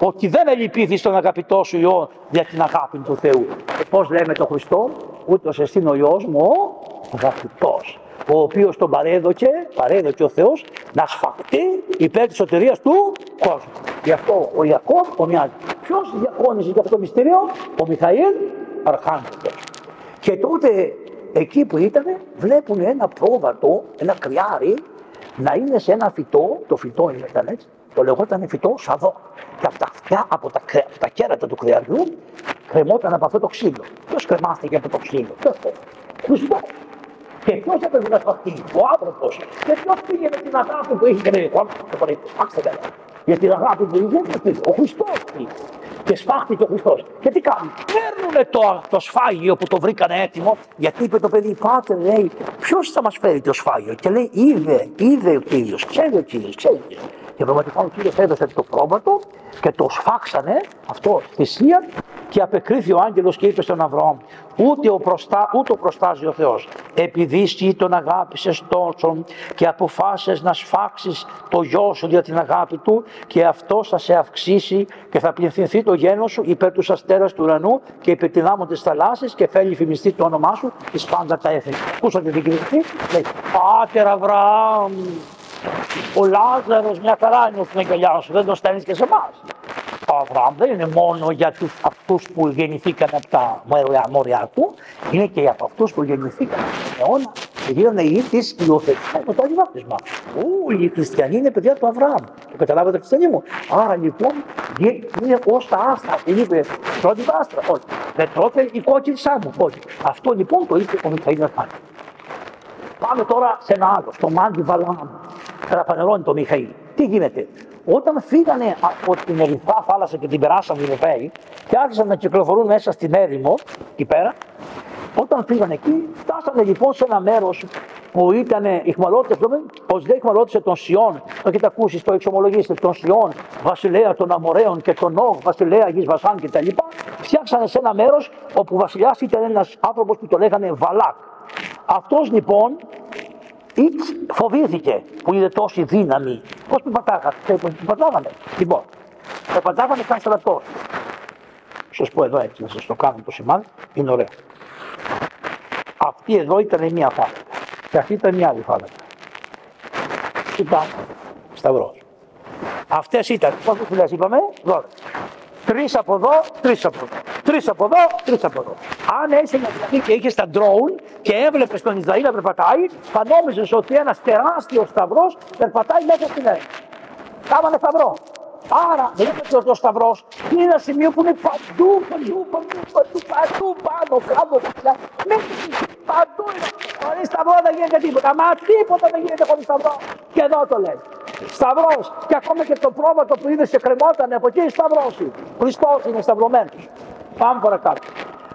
ότι δεν ελυπήθη τον αγαπητό σου Υιό για την αγάπη του Θεού. Και πώς λέμε τον Χριστό, ούτως εστίν ο Υιός μου ο αγαπητός, ο οποίος τον παρέδωκε ο Θεός να σφαχτεί υπέρ της σωτηρίας του κόσμου. Γι' αυτό ο Ιακώβ ομοιάζει. Ποιος διακόνησε για αυτό το μυστήριο? Ο Μιχαήλ Αρχάγγελος. Και τότε εκεί που ήταν βλέπουν ένα πρόβατο, ένα κρυάρι να είναι σε ένα φυτό, το φυτό ήταν έτσι, το λεγόταν φυτό σαδό. Και από τα αυτιά, από τα κέρατα του κρυαριού κρεμόταν από αυτό το ξύλο. Ποιος κρεμάστηκε από το ξύλο? Χριστός. Και ποιος έπρεπε να σφαχτεί? Ο άνθρωπος. Και ποιος πήγε με την αγάπη που είχε? Για την αγάπη που είχε, ο Χριστός πήγε. Και σφάχτηκε ο Χριστός. Και τι κάνουν? Παίρνουνε το σφάγιο που το βρήκανε έτοιμο, γιατί είπε το παιδί, πάτε, λέει, ποιος θα μας φέρει το σφάγιο? Και λέει, είδε ο Κύριος, ξέρει ο Κύριος. Και πραγματικά ο Κύριος έδωσε το πρόβατο και το σφάξανε αυτό θυσία, και απεκρίθη ο άγγελος και είπε στον Αβραάμ, ούτε ο προστάζει ο Θεός, επειδή εσύ τον αγάπησες τόσο και αποφάσισες να σφάξεις το γιο σου για την αγάπη του, και αυτό θα σε αυξήσει και θα πληθυνθεί το γένος σου υπέρ τους αστέρας του ουρανού και υπέρ την άμμο της θαλάσσης, και θέλει φημιστεί το όνομά σου εις πάντα τα έθνη. Ακούσατε την κριτική? Λέει, Πάτερ Αβραάμ, ο Λάζαρος μια χαρά είναι στην αγκαλιά σου, δεν τον στέλνεις και σε εμάς. Ο Αβραάμ δεν είναι μόνο για αυτούς που γεννηθήκαν από τα μόρια του, είναι και για αυτούς που γεννηθήκαν τον αιώνα και γίνανε ή της υιοθετημένοι με το Άγιο Βάπτισμα. Όλοι οι χριστιανοί είναι παιδιά του Αβραάμ. Το καταλάβατε, χριστιανοί μου? Άρα λοιπόν είναι ως τα άστρα. Δεν είπε πρώτη τα άστρα, όχι. Δεν τρώτε η κόκκινη σάμου, όχι. Αυτό λοιπόν το είπε ο Μιχαήλ Αρχάγγελος. Πάμε τώρα σε ένα άλλο, στο Μάντι Βαλάμ. Καταφανερώνει το Μιχαήλ. Τι γίνεται? Όταν φύγανε από την Ερυθρά θάλασσα και την περάσαν οι Ευρωπαίοι και άρχισαν να κυκλοφορούν μέσα στην έρημο, εκεί πέρα, όταν φύγανε εκεί, φτάσανε λοιπόν σε ένα μέρος που ήταν ηχμαλώτες, πως δεν ηχμαλώτησε τον Σιών, το έχετε ακούσει, το εξομολογήσετε, τον Σιών, βασιλέα των Αμοραίων, και τον Όγ, βασιλέα γης Βασάν κτλ. Φτιάξανε σε ένα μέρος όπου βασιλιάς ήταν ένας άνθρωπος που το λέγανε Βαλάκ. Αυτός λοιπόν φοβήθηκε που είδε τόση δύναμη. Πώς περπατάγανε? Λοιπόν, περπατάγανε σαν στρατός. Σας πω εδώ έτσι, να σας το κάνω το σημάδι, είναι ωραίο. Αυτή εδώ ήταν μία φάλαγγα και αυτή ήταν μία άλλη φάλαγγα. Ήταν σταυρός. Αυτές ήταν, πόσες φυλές είπαμε? 12. 3 από εδώ, 3 από εδώ. 3 από εδώ, 3 από εδώ. Αν έσαι και είχες τα ντρόουν και έβλεπες τον Ισραήλ να περπατάει, θα νόμιζες ότι ένας τεράστιος σταυρός περπατάει μέσα στην έρημο. Κάμανε σταυρό. Άρα βλέπετε ότι ο σταυρός είναι ένα σημείο που είναι παντού πάνω, κάτω, δεξιά. Παντού είναι. Χωρίς σταυρό δεν γίνεται τίποτα. Μα τίποτα δεν γίνεται χωρίς σταυρό. Και εδώ το λέει. Σταυρός. Και ακόμα και το πρόβατο που είδες και κρεμότανε από εκεί, σταυρός είναι. Χριστός είναι σταυρωμένος. Πάμε παρακάτω.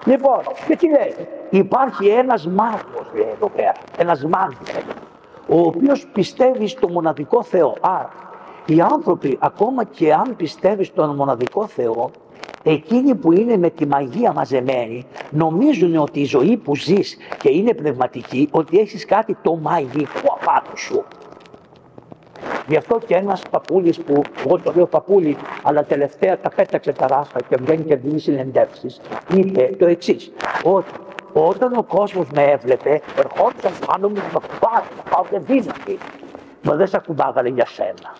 Λοιπόν, και τι λέει? Υπάρχει ένας μάγος, λέει εδώ πέρα. Ένας μάγος, ο οποίος πιστεύει στο μοναδικό Θεό. Άρα, οι άνθρωποι, ακόμα και αν πιστεύει στον μοναδικό Θεό, εκείνοι που είναι με τη μαγεία μαζεμένοι, νομίζουν ότι η ζωή που ζεις και είναι πνευματική, ότι έχεις κάτι το μαγικό απάνω σου. Γι' αυτό και ένας παππούλης που, εγώ το λέω παππούλη, αλλά τελευταία τα πέταξε τα ράφα και βγαίνει και δίνει συνεντεύξεις, είπε το εξής, ότι όταν ο κόσμος με έβλεπε, ερχόντουσαν πάνω μου να πάω και δύναμη. Μα δεν σε ακουμπάγανε για σένα.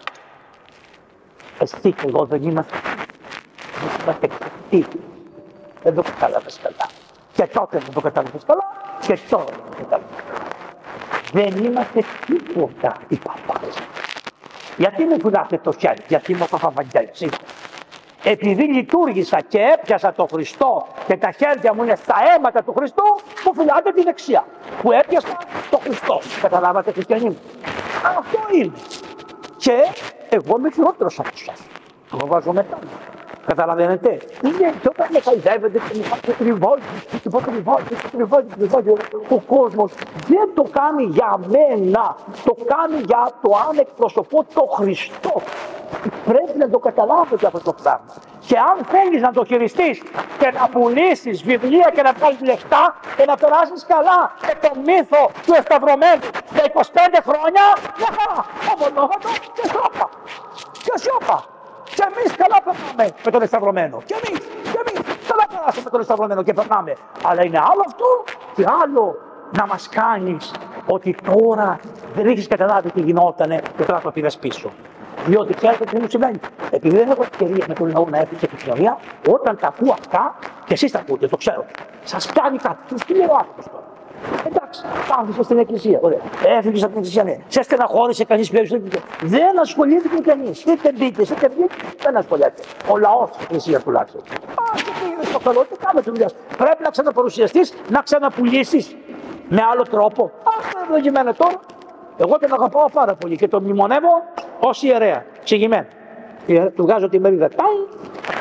Εσύ και εγώ δεν είμαστε εκτεκτοί. Δεν το κατάλαβες καλά. Και τότε δεν το κατάλαβες καλά και τώρα δεν το κατάλαβες καλά. Δεν είμαστε τίποτα οι παπάδες. Γιατί με φυλάτε το χέρι, γιατί είμαι ο Παπαβαγγέλης. Επειδή λειτουργήσα και έπιασα το Χριστό και τα χέρια μου είναι στα αίματα του Χριστού, μου φυλάτε τη δεξιά. Που έπιασα το Χριστό. Καταλάβατε, χριστιανοί μου. Αυτό είναι. Και εγώ είμαι χειρότερος από εσάς. Το βάζω μετά. Καταλαβαίνετε. Είναι και όταν με χαϊδεύετε και με τριβώζει, ο κόσμος δεν το κάνει για μένα. Το κάνει για το αν εκπροσωπώ το Χριστό. Πρέπει να το καταλάβετε αυτό το πράγμα. Και αν θέλεις να το χειριστείς και να πουλήσεις βιβλία και να βγάλεις λεφτά και να περάσεις καλά με τον μύθο του εσταυρωμένου για 25 χρόνια, μια χαρά, ομολόγατο και σιώπα. Και σιώπα. Και εμείς καλά περνάμε με τον εσταυρωμένο. Και εμείς καλά περάσαμε με τον εσταυρωμένο και περνάμε. Αλλά είναι άλλο αυτό και άλλο να μας κάνεις ότι τώρα δεν έχεις καταλάβει τι γινότανε και τώρα το πήρες πίσω. Διότι ξέρετε τι μου σημαίνει. Επειδή δεν έχω ευκαιρία με τον λαό να έρθει σε επικοινωνία, όταν τα ακούω αυτά, και εσείς τα ακούτε, το ξέρω, σας κάνει κάτι. Τι λέω άνθρωπος τώρα. Εντάξει, κάθισε στην εκκλησία. Ωραία. Έφυγε από την εκκλησία, ναι. Σε στεναχώρησε κανείς πια στην εκκλησία. Δεν ασχολήθηκε κανείς. Είτε μπείτε, είτε βγείτε, δεν ασχολιάται. Ο λαός της εκκλησίας τουλάχιστον. Και πήγαινε στο καλό, τι κάμε τη δουλειά σου. Πρέπει να ξαναπαρουσιαστείς, να ξαναπουλήσεις με άλλο τρόπο. Αυτό είναι ευλογημένο τώρα. Εγώ τον αγαπάω πάρα πολύ και τον μνημονεύω ως ιερέα. Εξηγημένο. Του βγάζω τη μερίδα.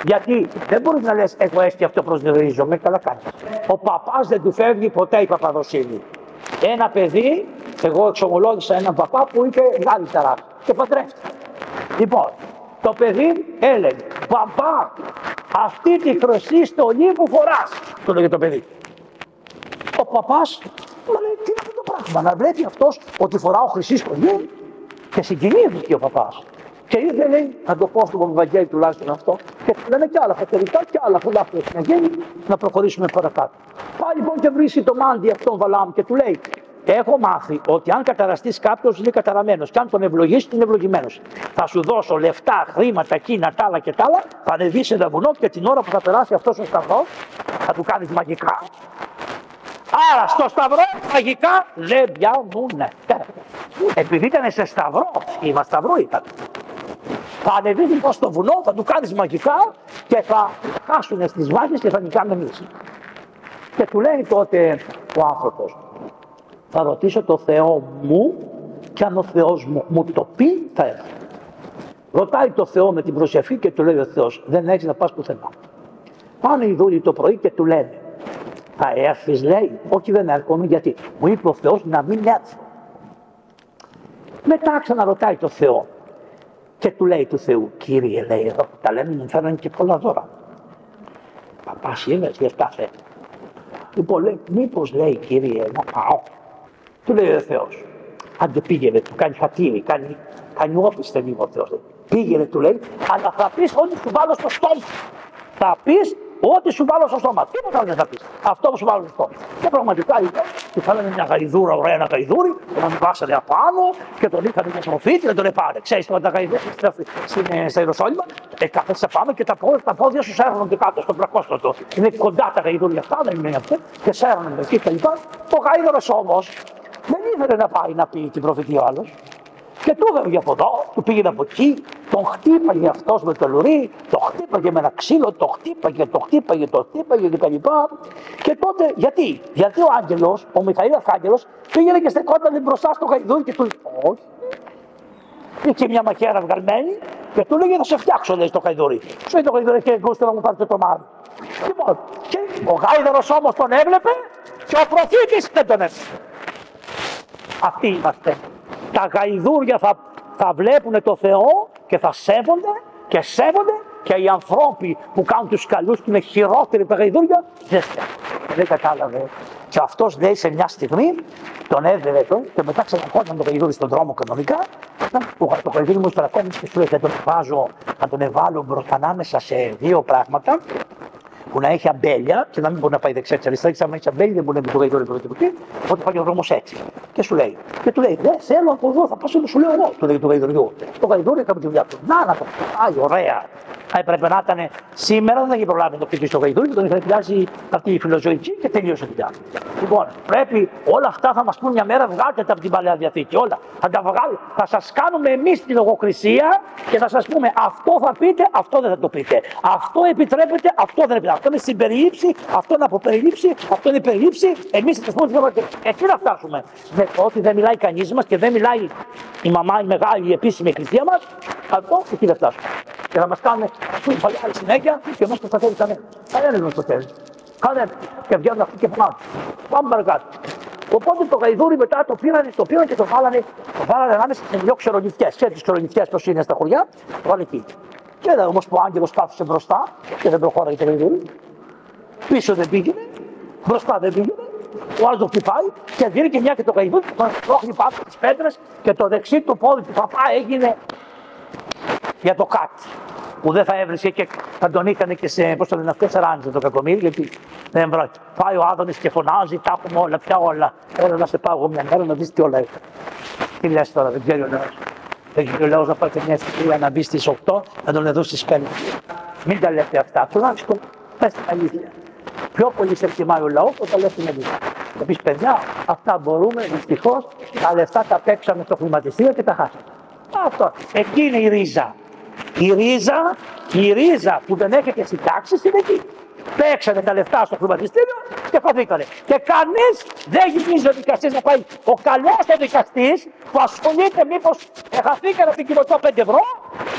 Γιατί δεν μπορείς να λες εγώ έτσι και αυτό προσδιορίζομαι, καλά κάνεις. Ο παπάς δεν του φεύγει ποτέ η παπαδοσύνη. Ένα παιδί, εγώ εξομολόγησα έναν παπά που είχε βγάλει τα ράφη και παντρεύτηκε. Λοιπόν, το παιδί έλεγε, παπά, αυτή τη χρυσή στολή που φοράς, το λέγε το παιδί. Ο παπάς, μα λέει, τι είναι αυτό το πράγμα, να βλέπει αυτός ότι φοράω χρυσή στολή και συγκινήθηκε ο παπάς. Και ήθελε να το πω στον Παπαβαγγέλη τουλάχιστον αυτό και του λένε και άλλα φατερικά και άλλα πολλά πρέπει να γίνει να προχωρήσουμε παρακάτω. Πάει λοιπόν και βρίσκει το μάντι αυτόν Βαλάμ και του λέει: έχω μάθει ότι αν καταραστείς κάποιος είναι καταραμένος και αν τον ευλογείς είναι ευλογημένος. Θα σου δώσω λεφτά, χρήματα, εκείνα, τα άλλα και τα άλλα, θα ανεβείς σε ένα βουνό και την ώρα που θα περάσει αυτός ο σταυρός θα του κάνεις μαγικά. Άρα στο σταυρό μαγικά δεν πιάνουνε. Επειδή ήταν σε σταυρό, σχήμα σταυρό ήταν. Θα ανεβείς λοιπόν στο βουνό, θα του κάνεις μαγικά και θα χάσουν στις βάσεις και θα νικάνε εμείς. Και του λέει τότε ο άνθρωπος, θα ρωτήσω το Θεό μου και αν ο Θεός μου το πει θα έρθει. Ρωτάει το Θεό με την προσευχή και του λέει ο Θεός, δεν έχεις να πας πουθενά. Πάνε οι δούλοι το πρωί και του λένε, θα έρθεις λέει, όχι δεν έρχομαι γιατί μου είπε ο Θεός να μην έρθω. Μετά ξαναρωτάει το Θεό και του λέει του Θεού, Κύριε λέει εδώ που τα λένε μου φέρνουν και πολλά δώρα. Παπάς είπες και αυτά θέλει. Λοιπόν λέει, μήπως λέει Κύριε να πάω. Του λέει ο Θεός, άντε πήγαινε, του κάνει χατήρι, κάνει όπιστε λίγο ο Θεός. Πήγαινε του λέει, αλλά θα πεις ό,τι σου βάλω στο στόμα. Θα πεις ό,τι σου βάλω στο στόμα. Τίποτα άλλο δεν θα πεις. Αυτό που σου βάλω στο στόμα. Και πραγματικά λοιπόν, του φάλανε μια γαϊδούρα, ωραία ένα γαϊδούρι, τον βάσανε απάνω και τον είχαν μια τροφή και δεν τον επάνε. Ξέρεις τώρα τα γαϊδούρια στα Ιεροσόλυμα, κάθεσαι πάνω και τα πόδια σου σέρνουν και κάτω στον πλακόστοτο. Είναι κοντά τα γαϊδούρια αυτά, δεν είναι αυτά, και σέρνουν εκεί και λοιπά. Ο γαϊδούρας όμως δεν ήθελε να πάει να πει την προφητεία ο άλλος. Και του έβγαινε από εδώ, του πήγαινε από εκεί, τον χτύπαγε αυτός με το λουρί, τον χτύπαγε με ένα ξύλο, τον χτύπαγε κτλ. Και τότε, γιατί ο άγγελος, ο Μιχαήλ Αρχάγγελος, πήγαινε και στεκόταν μπροστά στο γαϊδούρι και του λέει, όχι. Είχε μια μαχαίρα βγαλμένη και του λέγε, θα σε φτιάξω, λέει, στο γαϊδούρι. Σου λέει το γαϊδούρι, και γούστε να μου πάρετε το μάρι. Λοιπόν, και ο γάιδαρος όμως τον έβλεπε και ο προφήτης δεν τον έβλεπε. Αυτοί είμαστε. Τα γαϊδούρια θα βλέπουν το Θεό και θα σέβονται και οι ανθρώποι που κάνουν τους καλούς και είναι χειρότεροι από τα γαϊδούρια δεν σέβονται. δεν κατάλαβε. Και αυτός λέει σε μια στιγμή τον έδερε και μετά ξανακόταν το γαϊδούρι στον δρόμο κανονικά. Το γαϊδούρι μου στρακόμησε και σου λέει: δεν τον βάζω, να τον εβάλω μπροστά ανάμεσα σε δύο πράγματα που να έχει αμπέλια και να μην μπορεί να πάει δεξιά και αριστερά. Και αν έχει αμπέλια δεν μπορεί να μπει το γαϊδούρι μπροστά. Οπότε πάει ο δρόμος έτσι. Και σου λέει: δεν θέλω από εδώ, θα πάω στο σου λέω εγώ. Του λέει του γαϊδουριού. Το γαϊδούρι έκανε τη δουλειά του. Να το πάει, ωραία. Έπρεπε να ήταν σήμερα, δεν θα είχε προλάβει να το πετύχει στο γαϊδούρι και τον είχε πιάσει αυτή η φιλοζωική και τελείωσε τη δουλειά. Λοιπόν, πρέπει όλα αυτά θα μας πούν μια μέρα, βγάλτε τα από την Παλαιά Διαθήκη. Όλα θα τα βγάλουμε. Θα σας κάνουμε εμείς την λογοκρισία και θα σας πούμε αυτό θα πείτε, αυτό δεν θα το πείτε. Αυτό επιτρέπεται, αυτό δεν επιτρέπεται. Αυτό είναι συμπεριλήψη, αυτό είναι αποπεριλήψη, αυτό είναι περιλήψη. Εμείς θα σας πούμε εκεί να φτάσουμε. Με ότι δεν μιλάει κανείς μας και δεν μιλάει η μαμά, η μεγάλη, η επίσημη εκκλησία μας, αυτό εκεί δεν φτάσουμε. Και θα μας κάνουν παλιά συνέχεια και εμάς το θα θέλει κανένα. Κανένα δεν το θέλει. Κανένα. Και βγαίνουν αυτοί και πάμε. Πάμε παρακάτω. Οπότε το γαϊδούρι μετά το πήραν και το βάλανε ανάμεσα σε δυο ξερονυχτιές. Ξέρετε τις ξερονυχτιές πώς είναι στα χωριά, το βάλανε εκεί. Και είδα όμως που ο άγγελος κάθισε μπροστά και δεν προχώραγε το γαϊδούρι. Πίσω δεν πήγαινε, μπροστά δεν πήγαινε. Ο άλλος το χτυπάει και βγαίνει και μια και το γαϊδούρι, τον πρόχνει πάνω στις πέτρες και το δεξί του πόδι του παπά έγινε για το κάτι. Που δεν θα έβρισκε και θα τον είχαν και σε, πώς το λένε αυτές, ράντζε το κακομοίρι, γιατί δεν πρόκειται. Πάει ο Άδωνης και φωνάζει, τα έχουμε όλα, πια όλα. Έλα να σε πάω εγώ μια μέρα να δεις τι όλα έχει. Τι λες τώρα, δεν ξέρει ο λαός. Δεν ξέρει ο λαός να πάει και μια ευκαιρία να μπει στις 8, να τον εδώ στις 5. Μην τα λέτε αυτά, τουλάχιστον πες την αλήθεια. Πιο πολύ σε εκτιμάει ο λαός όταν λες την αλήθεια. Θα πεις παιδιά, αυτά μπορούμε, δυστυχώς, τα λεφτά τα παίξαμε στο χρηματιστήριο και τα χάσαμε. Αυτό, εκεί είναι η ρίζα. Η ρίζα που δεν έχετε συντάξει είναι εκεί. Παίξανε τα λεφτά στο χρηματιστήριο και χαθήκανε. Και κανείς δεν γυρίζει ο δικαστής να πάει. Ο καλός ο δικαστής που ασχολείται μήπως χαθήκανε από την κοινοτό 5 ευρώ,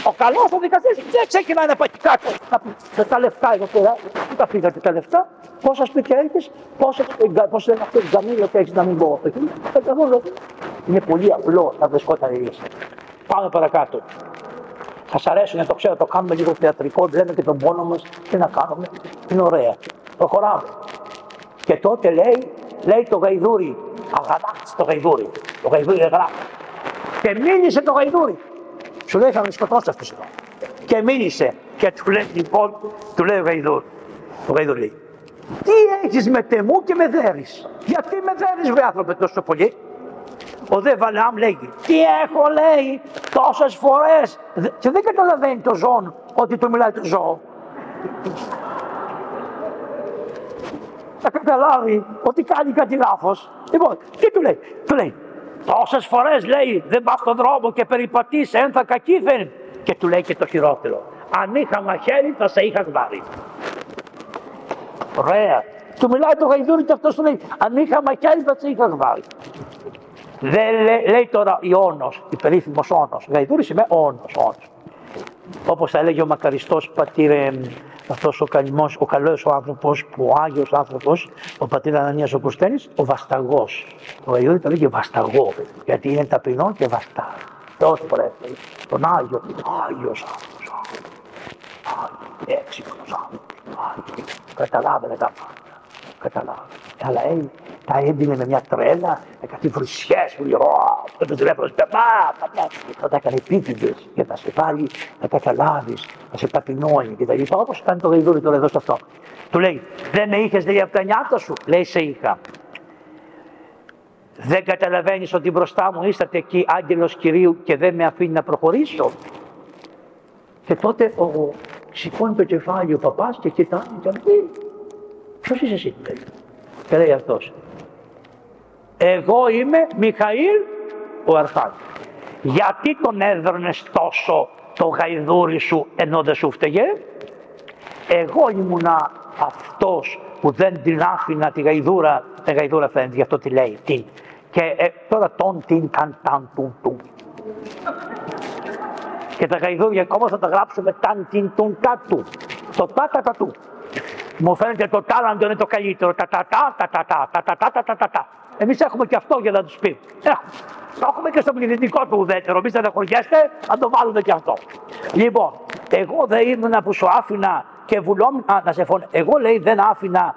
ο καλός ο δικαστής δεν ξεκινάει να πάει κάτω. Να πει με τα λεφτά εδώ πέρα, πού τα πήγατε τα λεφτά, πόσα σπίτια έχεις, πόσα είναι αυτό το τζαμίλιο που έχεις να μην πω. Είναι πολύ απλό να βρισκόταν η ρίζα. Πάμε παρακάτω. Θα σας αρέσει, το ξέρω, το κάνουμε λίγο θεατρικό, λέμε και τον πόνο μας, τι να κάνουμε, είναι ωραία. Προχωράμε. Και τότε λέει το γαϊδούρι, αγανάκτησε το γαϊδούρι. Το γαϊδούρι αγανάκτησε. Και μίλησε το γαϊδούρι. Σου λέει θα με σκοτώσει αυτός εδώ. Και μίλησε. Και του λέει λοιπόν, του λέει ο γαϊδούρι. Το γαϊδούρι λέει, τι έχεις με τεμού και με δέρεις. Γιατί με δέρεις βρε άνθρωπε τόσο πολύ. Ο δε Βαλεάμ λέγει, τι έχω λέει τόσες φορές και δεν καταλαβαίνει το ζώο ότι του μιλάει το ζώο. Θα καταλάβει ότι κάνει κάτι λάθος. Λοιπόν, τι του λέει, τόσες φορές λέει δεν πας στον δρόμο και περιπατείς ένθα κακήθεν. Και του λέει και το χειρότερο, αν είχα μαχαίρι θα σε είχα γδάρει. Ωραία. Του μιλάει το γαϊδούρι και αυτός του λέει, αν είχα μαχαίρι θα σε είχα γδάρει. Δεν λέει τώρα Ιόνος, η περίφημος Όνος. Γαϊδούρι σημαίνει Όνος. Όπως θα έλεγε ο μακαριστός πατήρ, αυτός ο καλυμός, ο καλός ο άνθρωπος, ο Άγιος άνθρωπος, ο πατήρ Ανανίας ο Κωστένης, ο Βασταγός. Το Γαϊδούρι το λέγει Βασταγό, γιατί είναι ταπεινό και βαστά. Τόσο φορές τον Άγιος άνθρωπος, έξυπνος άνθρωπος, καταλάβαινε τα πάντα. Αλλά τα έμπαινε με μια τρέλα, με κάτι βρυσιές που λέει «Ω, το τηλέφωνο σου θα τα έκανε επίτηδες για να σε βάλει, να καταλάβεις, να σε ταπεινώνει κτλ. Όπως κάνει το γαϊδούρι τώρα εδώ σε αυτό. Του λέει «Δεν με είχες λέει από τα νιάτα σου», λέει «Σε είχα». «Δεν καταλαβαίνεις ότι μπροστά μου ήσατε εκεί άγγελος Κυρίου και δεν με αφήνει να προχωρήσω». Και τότε σηκώνει το κεφάλι ο παπάς και κοιτάει και λέει «Ποιος είσαι εσύ?» λέει. Και λέει αυτός «Εγώ είμαι Μιχαήλ ο Αρχάγγελος». Γιατί τον έδρωνες τόσο το γαϊδούρι σου ενώ δεν σου φταίγε? Εγώ ήμουνα αυτός που δεν την άφηνα τη γαϊδούρα φαίνεται, γι' αυτό τη λέει τι. Και τώρα τον την ταν ταν τουν τουν. Και τα γαϊδούρια ακόμα θα τα γράψουμε ταν την τουν τα του. Το τα τα τα του. Μου φαίνεται το τάλαντο είναι το καλύτερο. Τα. Εμείς έχουμε και αυτό για να τους πει. Το έχουμε και στο πληθυντικό του ουδέτερο. Εμείς δεν χωριέστε, να το βάλουμε και αυτό. Λοιπόν, εγώ δεν ήμουνα που σου άφηνα και βουλόμουν. Να σε φωνώ. Εγώ λέει δεν άφηνα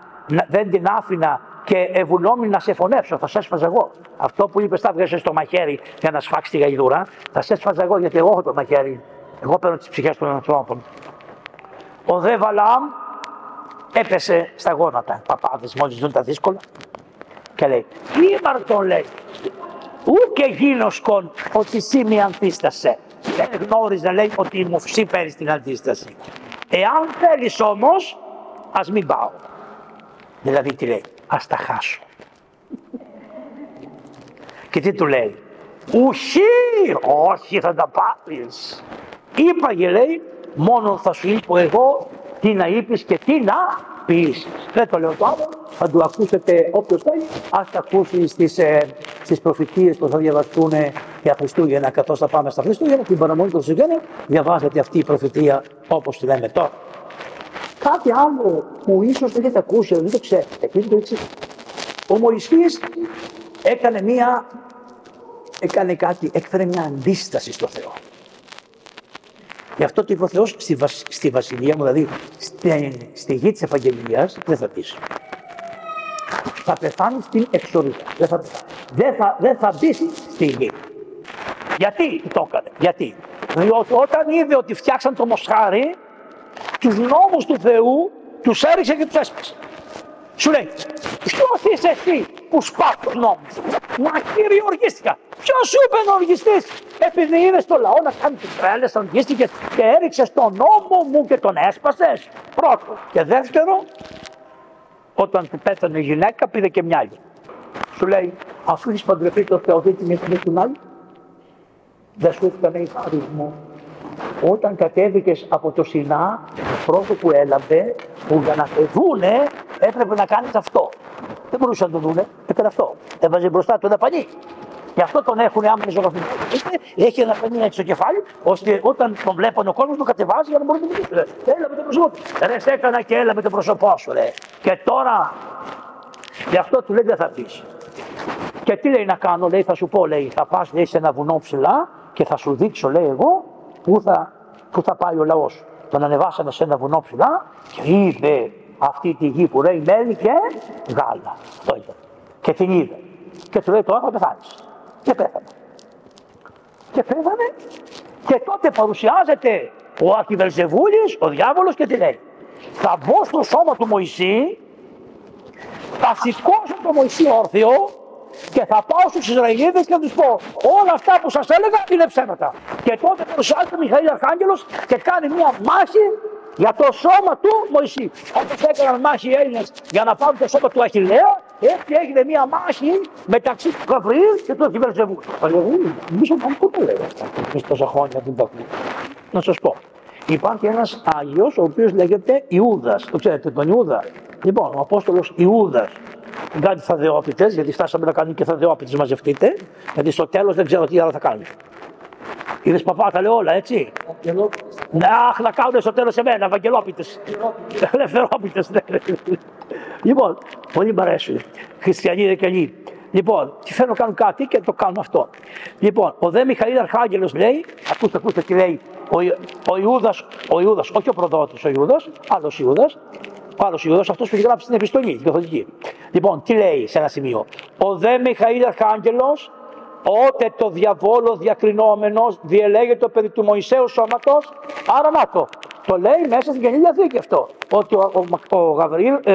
δεν την άφηνα και ευουλόμουν να σε φωνέψω, θα σε έσφαζα εγώ. Αυτό που είπες, θα βγάζεις στο μαχαίρι για να σφάξεις τη γαϊδούρα, θα σε έσφαζα εγώ, γιατί εγώ έχω το μαχαίρι. Εγώ παίρνω τις ψυχές των ανθρώπων. Ο δε Βαλαάμ έπεσε στα γόνατα. Παπάδες μόλις ζουν τα δύσκολα. Και λέει, ήμαρτον, λέει, ούκε γίνοσκον ότι σύ μη αντίστασε. Δεν γνώριζε, λέει, ότι μου φέρει την αντίσταση. Εάν θέλεις όμως, ας μην πάω. Δηλαδή τι λέει, ας τα χάσω. Και τι του λέει, ουχή, όχι θα τα πάρεις. Είπαγε, λέει, μόνο θα σου είπω εγώ τι να είπεις και τι να πεις. Δεν το λέω το άλλο, θα το ακούσετε όποιος θέλει, ας τα ακούσει στις προφητείες που θα διαβαστούν για Χριστούγεννα, καθώς θα πάμε στα Χριστούγεννα, την παραμονή των Χριστούγεννων, διαβάζετε αυτή η προφητεία όπως τη λέμε τώρα. Κάτι άλλο που ίσως δεν έχετε ακούσει, δεν το ξέρετε, και το εξής. Ο Μωυσής έκφερε μια αντίσταση στο Θεό. Γι' αυτό το είπε ο Θεός στη βασιλεία μου, δηλαδή στη γη της Ευαγγελίας, δεν θα πεις. Θα πεθάνεις στην εξορία. Δεν θα μπεις στη γη. Γιατί το έκανε, γιατί. Διότι όταν είδε ότι φτιάξαν το μοσχάρι, τους νόμους του Θεού τους έριξε και τους έσπασε. Σου λέει, ποιος είσαι εσύ που σπάς τους νόμους. Μα κύριε, οργίστηκα. Ποιος σου είπε να οργιστείς? Επειδή είδες το λαό να κάνει τις τρέλες, οργίστηκες και έριξες τον νόμο μου και τον έσπασες. Πρώτο. Και δεύτερο, όταν του πέθανε η γυναίκα, πήρε και μια άλλη. Σου λέει, αφού έχεις παντρευτεί το Θεοδίτη με την άλλη, δεν σου έκανε χαρισμό. Όταν κατέβηκες από το Σινά, το πρώτο που έλαβε, που για να το δούνε, έπρεπε να κάνεις αυτό. Δεν μπορούσαν να το δούνε, έκανε αυτό. Έβαζε μπροστά του ένα πανί. Γι' αυτό τον έχουν άμα είναι ζωγραφικό. Έχει ένα πανί έτσι στο κεφάλι, ώστε όταν τον βλέπουν ο κόσμος τον κατεβάζει για να μπορεί να μιλήσει. Έλα με το πρόσωπό του. Ρε, σε έκανα και έλα με το πρόσωπό σου, ρε. Και τώρα, γι' αυτό του λέει δεν θα πεις. Και τι λέει να κάνω, λέει, θα σου πω, λέει, θα πας, λέει, σε ένα βουνό ψηλά και θα σου δείξω, λέει, εγώ πού θα πάει ο λαός. Τον ανεβάσανε σε ένα βουνό ψηλά και είδε αυτή τη γη που λέει μέλι και γάλα. Αυτό ήταν. Και την είδε. Και του λέει τώρα θα πεθάνεις. Και πέθανε. Και πέθανε. Και τότε παρουσιάζεται ο Αρχιβελζεβούλης, ο διάβολος, και τι λέει. Θα μπω στο σώμα του Μωυσή, θα σηκώσω τον Μωυσή όρθιο και θα πάω στους Ισραηλίτες και θα τους πω όλα αυτά που σας έλεγα είναι ψέματα. Και τότε παρουσιάζεται ο Μιχαήλ Αρχάγγελος και κάνει μια μάχη για το σώμα του Μωυσή. Όπως έκαναν μάχη οι Έλληνες για να πάρουν το σώμα του Αχιλλέα, έτσι έγινε μια μάχη μεταξύ του Γαβριήλ και του Αρχιβελζεβούλη. Εμείς πού το λέω αυτά, εμείς τόσα χρόνια την ταχνή. Να σας πω. Υπάρχει ένας Άγιος ο οποίος λέγεται Ιούδας. Το ξέρετε τον Ιούδα? Λοιπόν, ο Απόστολος Ιούδας. Κάτι θαδεόπιτες, γιατί φτάσαμε να κάνουμε και θαδεόπιτες, μαζευτείτε, γιατί στο τέλος δεν ξέρω τι άλλο θα κάνουμε. Είδες παπά, τα λέω όλα, έτσι. Αχ, να κάνουν στο τέλος εμένα, Ευαγγελόπιτες. Ελευθερόπιτες, ναι. Λοιπόν, πολύ μ' αρέσουν. Χριστιανοί δεκαιλοί. Λοιπόν, τι θέλω να κάνουν κάτι και το κάνουν αυτό. Λοιπόν, ο δε Μιχαήλ Αρχάγγελος λέει, ακούστε τι λέει, ο Ιούδας, όχι ο προδότης ο Ιούδας, άλλος Ιούδας. Ο άλλος Ιούδας, αυτός που έχει γράψει την επιστολή, την καθολική. Λοιπόν, τι λέει σε ένα σημείο. Ο δε Μιχαήλ Αρχάγγελος, ότε το διαβόλο διακρινόμενος διελέγεται περί του Μωυσαίου σώματος. Άρα να το λέει μέσα στην Καινή Διαθήκη αυτό. Ότι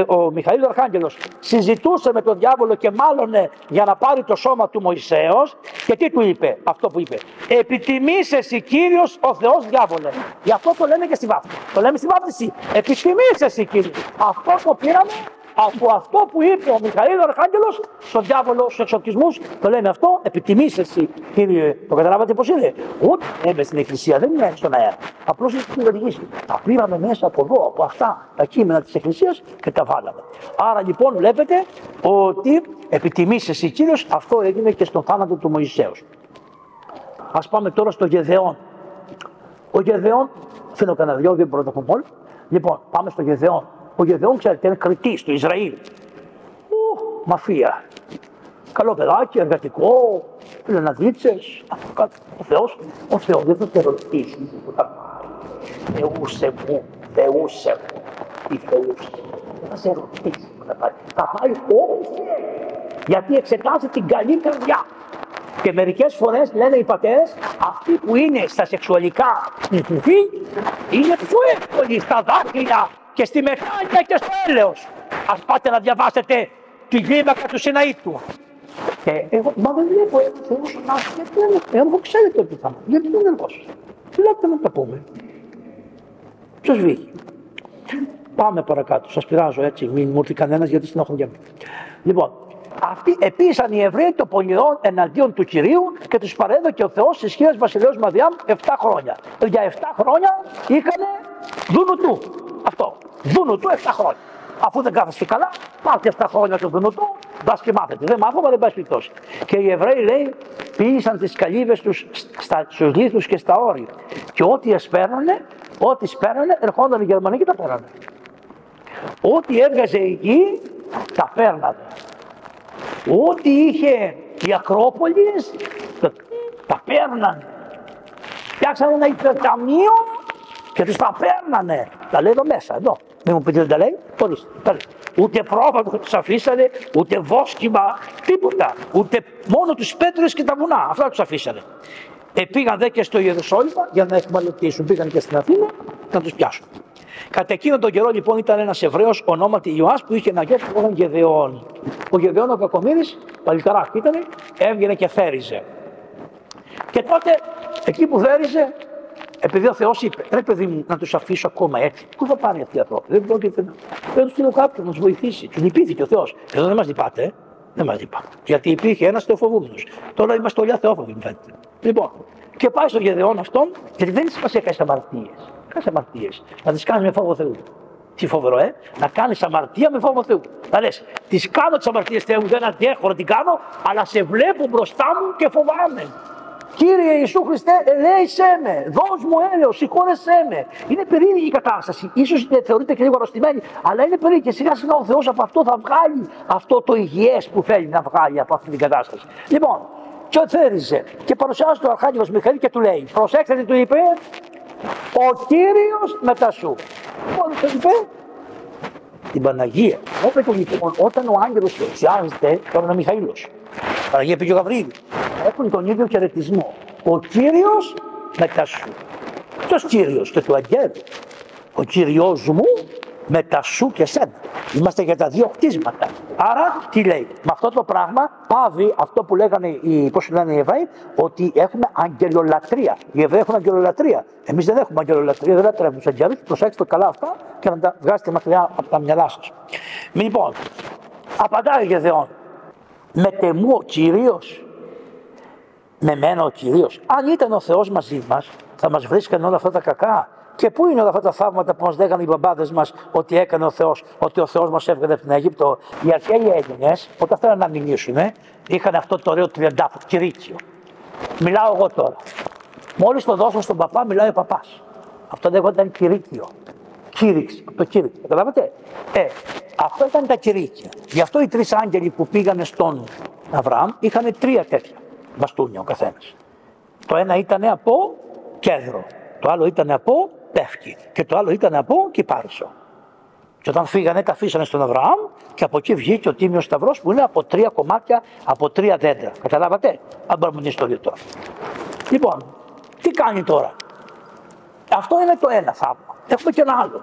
ο Μιχαήλ Αρχάγγελος συζητούσε με τον διάβολο και μάλωνε για να πάρει το σώμα του Μωυσέως. Και τι του είπε, αυτό που είπε. Επιτιμής εσύ Κύριος ο Θεός διάβολε. Γι' αυτό το λέμε και στη βάφτιση. Το λέμε στη βάφτιση. Επιτιμής εσύ Κύριος. Αυτό το πήραμε από αυτό που είπε ο Μιχαήλ Αρχάγγελος στον διάβολο, στους εξορκισμούς. Το λέμε αυτό, επιτιμής εσύ Κύριε. Το καταλάβατε πώς είναι? Ούτε έμπαινε στην εκκλησία, δεν είναι στον αέρα. Απλώς είναι στην οδηγήση. Τα πήραμε μέσα από εδώ, από αυτά τα κείμενα της εκκλησίας και τα βάλαμε. Άρα λοιπόν βλέπετε ότι επιτιμής εσύ Κύριος, αυτό έγινε και στον θάνατο του Μωυσέως. Ας πάμε τώρα στο Γεδεών. Ο Γεδεών, αφήνω κανένα δυο πρώτα από μόνο. Λοιπόν, πάμε στο Γεδεών. Ο Γεδεών, ξέρετε, είναι κριτής του Ισραήλ. Μαφία. Καλό παιδάκι, εργατικό, φιλεναδίτσες. Ο Θεός δεν θα σε ρωτήσει που θα πάρει. Θεούσε μου, τι θεούσε. Δεν θα σε ρωτήσει. που θα πάει. Θα πάει όπου θέλει. Γιατί εξετάζει την καλή καρδιά. Και μερικές φορές λένε οι πατέρες, αυτοί που είναι στα σεξουαλικά νυφή είναι πιο εύκολοι στα δάχτυλα και στη μετάνοια και στο έλεος. Ας πάτε να διαβάσετε τη κλίμακα του Σιναήτου. Και εγώ, μα δεν βλέπω ένα Θεός ονάσει, γιατί δεν ξέρετε ότι θα είμαι, γιατί δεν εργόσαστε. Λέτε να τα πούμε. Ποιος βγήκε. Πάμε παρακάτω, σας πειράζω έτσι, μην μου έρθει κανένας γιατί στενοχωριέμαι. Λοιπόν, αυτοί επίησαν οι Εβραίοι των πονηρών εναντίον του Κυρίου και τους παρέδωκε ο Θεός στις χείλες βασιλέως Μαδιάμ 7 χρόνια. Για 7 χρόνια είχανε δούνου του. Αυτό. Δούνου του 7 χρόνια. Αφού δεν κάθεστε καλά, πάρτε 7 χρόνια το δούνου του, μπας και μάθετε. Δεν μάθαμε, δεν πάει περιπτώσει. Και οι Εβραίοι, λέει, ποίησαν τις καλύβες τους στους λίθους και στα όρη. Και ό,τι σπέρνανε, ερχόνταν οι Γερμανοί και τα πέρανε. Ό,τι έβγαζε η γη, τα πέρνανε. Ό,τι είχε οι Ακρόπολης, τα πέρνανε. Φτιάξανε ένα υπερταμείο και τους τα πέρνανε. Τα λέει εδώ μέσα, εδώ. Μην μου πείτε δεν τα λέει, ούτε πρόβατο τους αφήσανε, ούτε βόσκιμα, τίποτα. Ούτε μόνο τους πέτρες και τα βουνά, αυτά τους αφήσανε. Πήγαν δε και στο Ιερουσάλημα για να εκμαλωτήσουν, πήγαν και στην Αθήνα να τους πιάσουν. Κατά εκείνον τον καιρό λοιπόν ήταν ένας Εβραίος ονόματι Ιωάς που είχε ένα γιο που λέγονταν Γεδεών. Ο Γεδεών ο κακομοίρης, παλικαράς ήτανε, έβγαινε και θέριζε. Και τότε εκεί που θέριζε, επειδή ο Θεός είπε, ρε παιδί μου, να τους αφήσω ακόμα έτσι. Πού θα πάνε αυτοί οι άνθρωποι, δεν πρόκειται να τους στείλω κάποιον να τους βοηθήσει. Τους λυπήθηκε ο Θεός. Εδώ δεν μας λυπάτε, δεν μας λυπάτε. Γιατί υπήρχε ένας θεοφοβούμενος. Τώρα είμαστε όλοι αθεόφοβοι, μου φαίνεται. Λοιπόν, και πάει στο Γεδεών αυτόν, γιατί δεν είναι σημασία να κάνεις αμαρτίες. Κάνεις αμαρτίες. Να τις κάνεις με φόβο Θεού. Τι φοβερό, να κάνεις αμαρτία με φόβο Θεού. Να λες, τις κάνω τις αμαρτίες Θεού, δεν αντέχω να την κάνω, αλλά σε βλέπω μπροστά μου και φοβάμαι. Κύριε Ιησού Χριστέ, ελέησέ με, δώσ' μου έλεος, συγχώρεσέ με. Είναι περίεργη η κατάσταση. Ίσως θεωρείται και λίγο αρρωστημένη, αλλά είναι περίεργη. Και σιγά σιγά ο Θεός από αυτό θα βγάλει αυτό το υγιές που θέλει να βγάλει από αυτή την κατάσταση. Λοιπόν, και θέριζε και παρουσιάζει το Αρχάγγελος Μιχαήλ και του λέει: προσέξτε τι του είπε, ο Κύριος μετά σου. Μόλις το είπε, την Παναγία. Όταν ο άγγελος παρουσιάζεται, τώρα είναι ο Μιχαήλος. Παναγία πήγε ο Γαβρίλη. Έχουν τον ίδιο χαιρετισμό. Ο Κύριος μετά σου. Ποιος Κύριος και του αγγέλου? Ο Κύριος μου μετά σου και σένα. Είμαστε για τα δύο κτίσματα. Άρα τι λέει? Με αυτό το πράγμα πάβει αυτό που λέγανε οι Εβραίοι, ότι έχουμε αγγελολατρεία. Οι Εβραίοι έχουν αγγελολατρεία. Εμείς δεν έχουμε αγγελολατρεία, δεν λατρεύουμε τους αγγέλους. Προσέξτε καλά αυτά και να τα βγάζετε μακριά από τα μυαλά σας. Λοιπόν, απαντάει ο Γεδεών. Μετεμού ο Κύριος, με μένα ο Κύριος. Αν ήταν ο Θεός μαζί μας, θα μας βρίσκανε όλα αυτά τα κακά. Και πού είναι όλα αυτά τα θαύματα που μας λέγανε οι μπαμπάδες μας ότι έκανε ο Θεός, ότι ο Θεός μας έβγαλε από την Αίγυπτο? Οι αρχαίοι Έλληνες, όταν θέλανε να μιλήσουν, είχαν αυτό το ωραίο τριαντάφυλλο, κηρύκιο. Μιλάω εγώ τώρα. Μόλις το δώσω στον παπά, μιλάει ο παπάς. Αυτό λέγονταν κηρύκιο. Κήρυξη, από το κήρυκο. Καταλάβατε? Αυτό ήταν τα κηρύκια. Γι' αυτό οι τρεις άγγελοι που πήγανε στον Αβραάμ είχαν 3 τέτοια μπαστούνια ο καθένας. Το ένα ήταν από κέδρο, το άλλο ήταν από πεύκη και το άλλο ήταν από κυπάρισο. Και όταν φύγανε, τα αφήσανε στον Αβραάμ και από εκεί βγήκε ο Τίμιος Σταυρός που είναι από 3 κομμάτια, από 3 δέντρα. Καταλάβατε? Αν μπορούμε την ιστορία τώρα. Λοιπόν, τι κάνει τώρα? Αυτό είναι το ένα θαύμα. Έχουμε και ένα άλλο.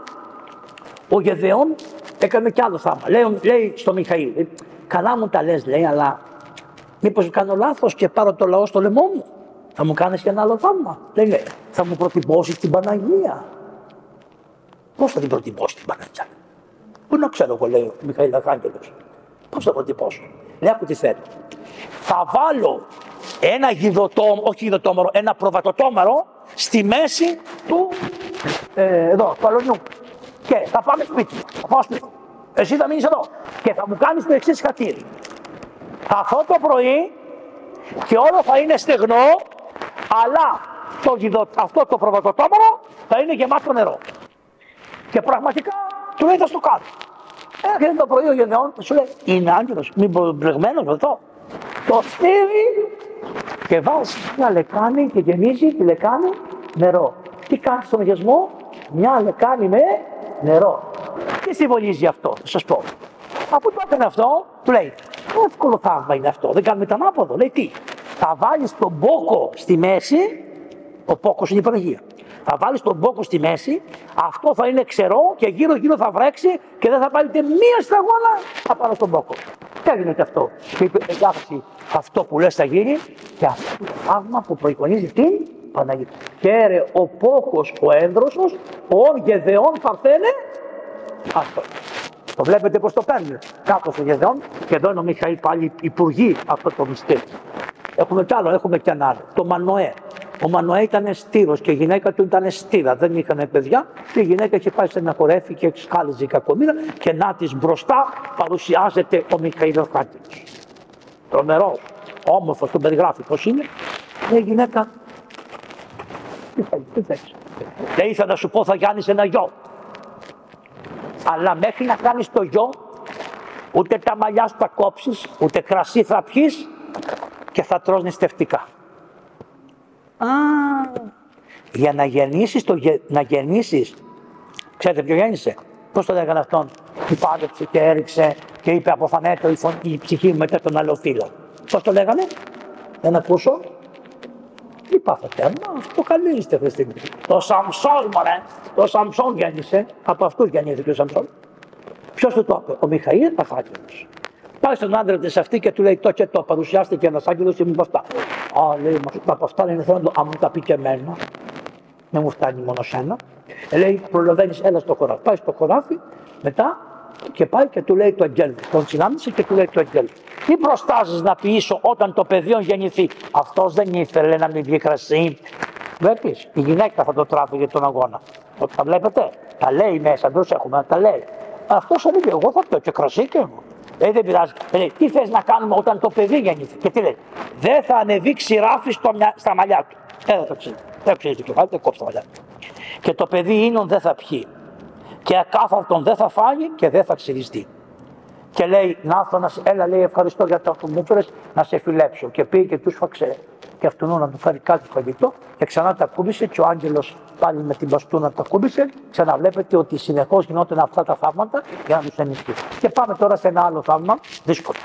Ο Γεδεών έκανε κι άλλο θαύμα. Λέει στο Μιχαήλ, καλά μου τα λες, λέει, αλλά μήπως κάνω λάθος και πάρω το λαό στο λαιμό μου? Θα μου κάνεις και ένα άλλο θαύμα? Λέει, θα μου προτυπώσεις την Παναγία. Πώς θα την προτυπώσεις την Παναγία? Πού να ξέρω εγώ, λέει ο Μιχαήλ Αρχάγγελος. Πώς θα προτυπώσω? Λέει, άκου τι θέλω. Θα βάλω ένα γιδωτόμαρο, ένα προβατοτόμαρο στη μέση του, του αλωνιού. Και θα πάμε σπίτι. Θα πάω σπίτι. Εσύ θα μείνεις εδώ. Και θα μου κάνεις το εξής χατήρι. Θα έρθω το πρωί και όλο θα είναι στεγνό, αλλά αυτό το προβατοτόμαρο θα είναι γεμάτο νερό. Και πραγματικά του λέει θα στο κάνω. Έρχεται το πρωί ο Γεδεών και σου λέει, είναι άγγελος, μήπως μπλεγμένος εδώ? Το στείλει και βάζει μια λεκάνη και γεμίζει τη λεκάνη νερό. Τι κάνει στον αγιασμό? Μια λεκάνη με νερό. Τι συμβολίζει αυτό? Θα σας πω. Αφού το έκανε αυτό, του λέει, εύκολο θαύμα είναι αυτό, δεν κάνουμε το ανάποδο. Λέει τι, θα βάλεις τον μπόκο στη μέση, ο μπόκος είναι η Παναγία. Θα βάλεις τον μπόκο στη μέση, αυτό θα είναι ξερό και γύρω γύρω θα βρέξει και δεν θα πάρετε μία σταγόνα απάνω στον μπόκο. Τι έγινε και αυτό. Και είπε, εντάξει, αυτό που λες θα γίνει και αυτό είναι το θαύμα που προεικονίζει την Παναγία. Και ρε ο πόκος ο ένδροσος, ον γεδεών παρθένε, αυτό. Το βλέπετε πως το παίρνει. Κάτω στο γεδεών και εδώ είναι ο Μιχαήλ πάλι υπουργεί αυτό το μυστήριο. Έχουμε κι άλλο, έχουμε κι ένα άλλο. Το Μανοέ. Ο Μανοέ ήταν στήρος και η γυναίκα του ήταν στήρα. Δεν είχαν παιδιά. Και η γυναίκα είχε πάει σε ένα χορέφι και σκάλιζε η κακομοίρα. Και να της μπροστά παρουσιάζεται ο Μιχαήλ ο Αρχάγγελος. Τρομερός, όμορφος, τον περιγράφει πώς είναι. Η γυναίκα. Τι θέλεις. Και ήθελα να σου πω θα κάνεις ένα γιο. Αλλά μέχρι να κάνεις το γιο, ούτε τα μαλλιά σου θα κόψεις, ούτε κρασί θα πιεις και θα τρως νηστευτικά. Για να γεννήσεις, να γεννήσεις, ξέρετε ποιο γέννησε, πώς το λέγανε αυτόν, που πάλεψε και έριξε και είπε αποφανέτω η ψυχή μου μετά τον άλλο φίλο. Πώς το λέγανε, δεν ακούσω. Τι πάθατε, αυτό καλή είστε Χριστί μου. Το Σαμσόν, μωρέ, το Σαμσόν γέννησε, από αυτούς γεννήθηκε ο Σαμσόν. Ποιος του το είπε, ο Μιχαήλ Αρχάγγελος. Πάει στον άντρα της αυτή και του λέει το και το, παρουσιάστηκε ένας άγγελος και μου είπε αυτά. Α, λέει, από αυτά είναι θέλω να μου τα πει και εμένα. Δεν μου φτάνει μόνο σένα. Λέει, προλαβαίνεις, έλα στο χωράφι. Πάει στο χωράφι, μετά και πάει και του λέει το αγγέλου. Τον συνάντησε και του λέει το αγγέλου. Τι προστάζεις να ποιήσω όταν το παιδί γεννηθεί. Αυτός δεν ήθελε να μην βγει κρασί. Βλέπεις, η γυναίκα θα το τράβηγε τον αγώνα. Τα βλέπετε, τα λέει μέσα, δεν τους έχουμε, τα λέει. Αυτός έλεγε, εγώ θα πιω και κρασί και εγώ. Δεν πειράζει. Λέει, τι θες να κάνουμε όταν το παιδί γεννηθεί. Και τι λέει, δεν θα ανεβεί ξηράφι στα μαλλιά του. Δεν θα ξέρει. Δεν ξέρει το κεφάλι, δεν κόψει τα μαλλιά του. Και το παιδί ίνον δεν θα πιει. Και ακάθαρτον δεν θα φάγει και δεν θα ξυριστεί. Και λέει, Νάθωνα, έλα, λέει, ευχαριστώ για το που μου έφερες να σε φιλέψω. Και πήγε και του φάξε και αυτόν να του φέρει κάτι φαγητό και ξανά τα κούμπησε. Και ο άγγελος πάλι με την μπαστούνα τα κούμπησε. Ξαναβλέπετε ότι συνεχώς γινόταν αυτά τα θαύματα για να τους ενισχύσει. Και πάμε τώρα σε ένα άλλο θαύμα δύσκολο.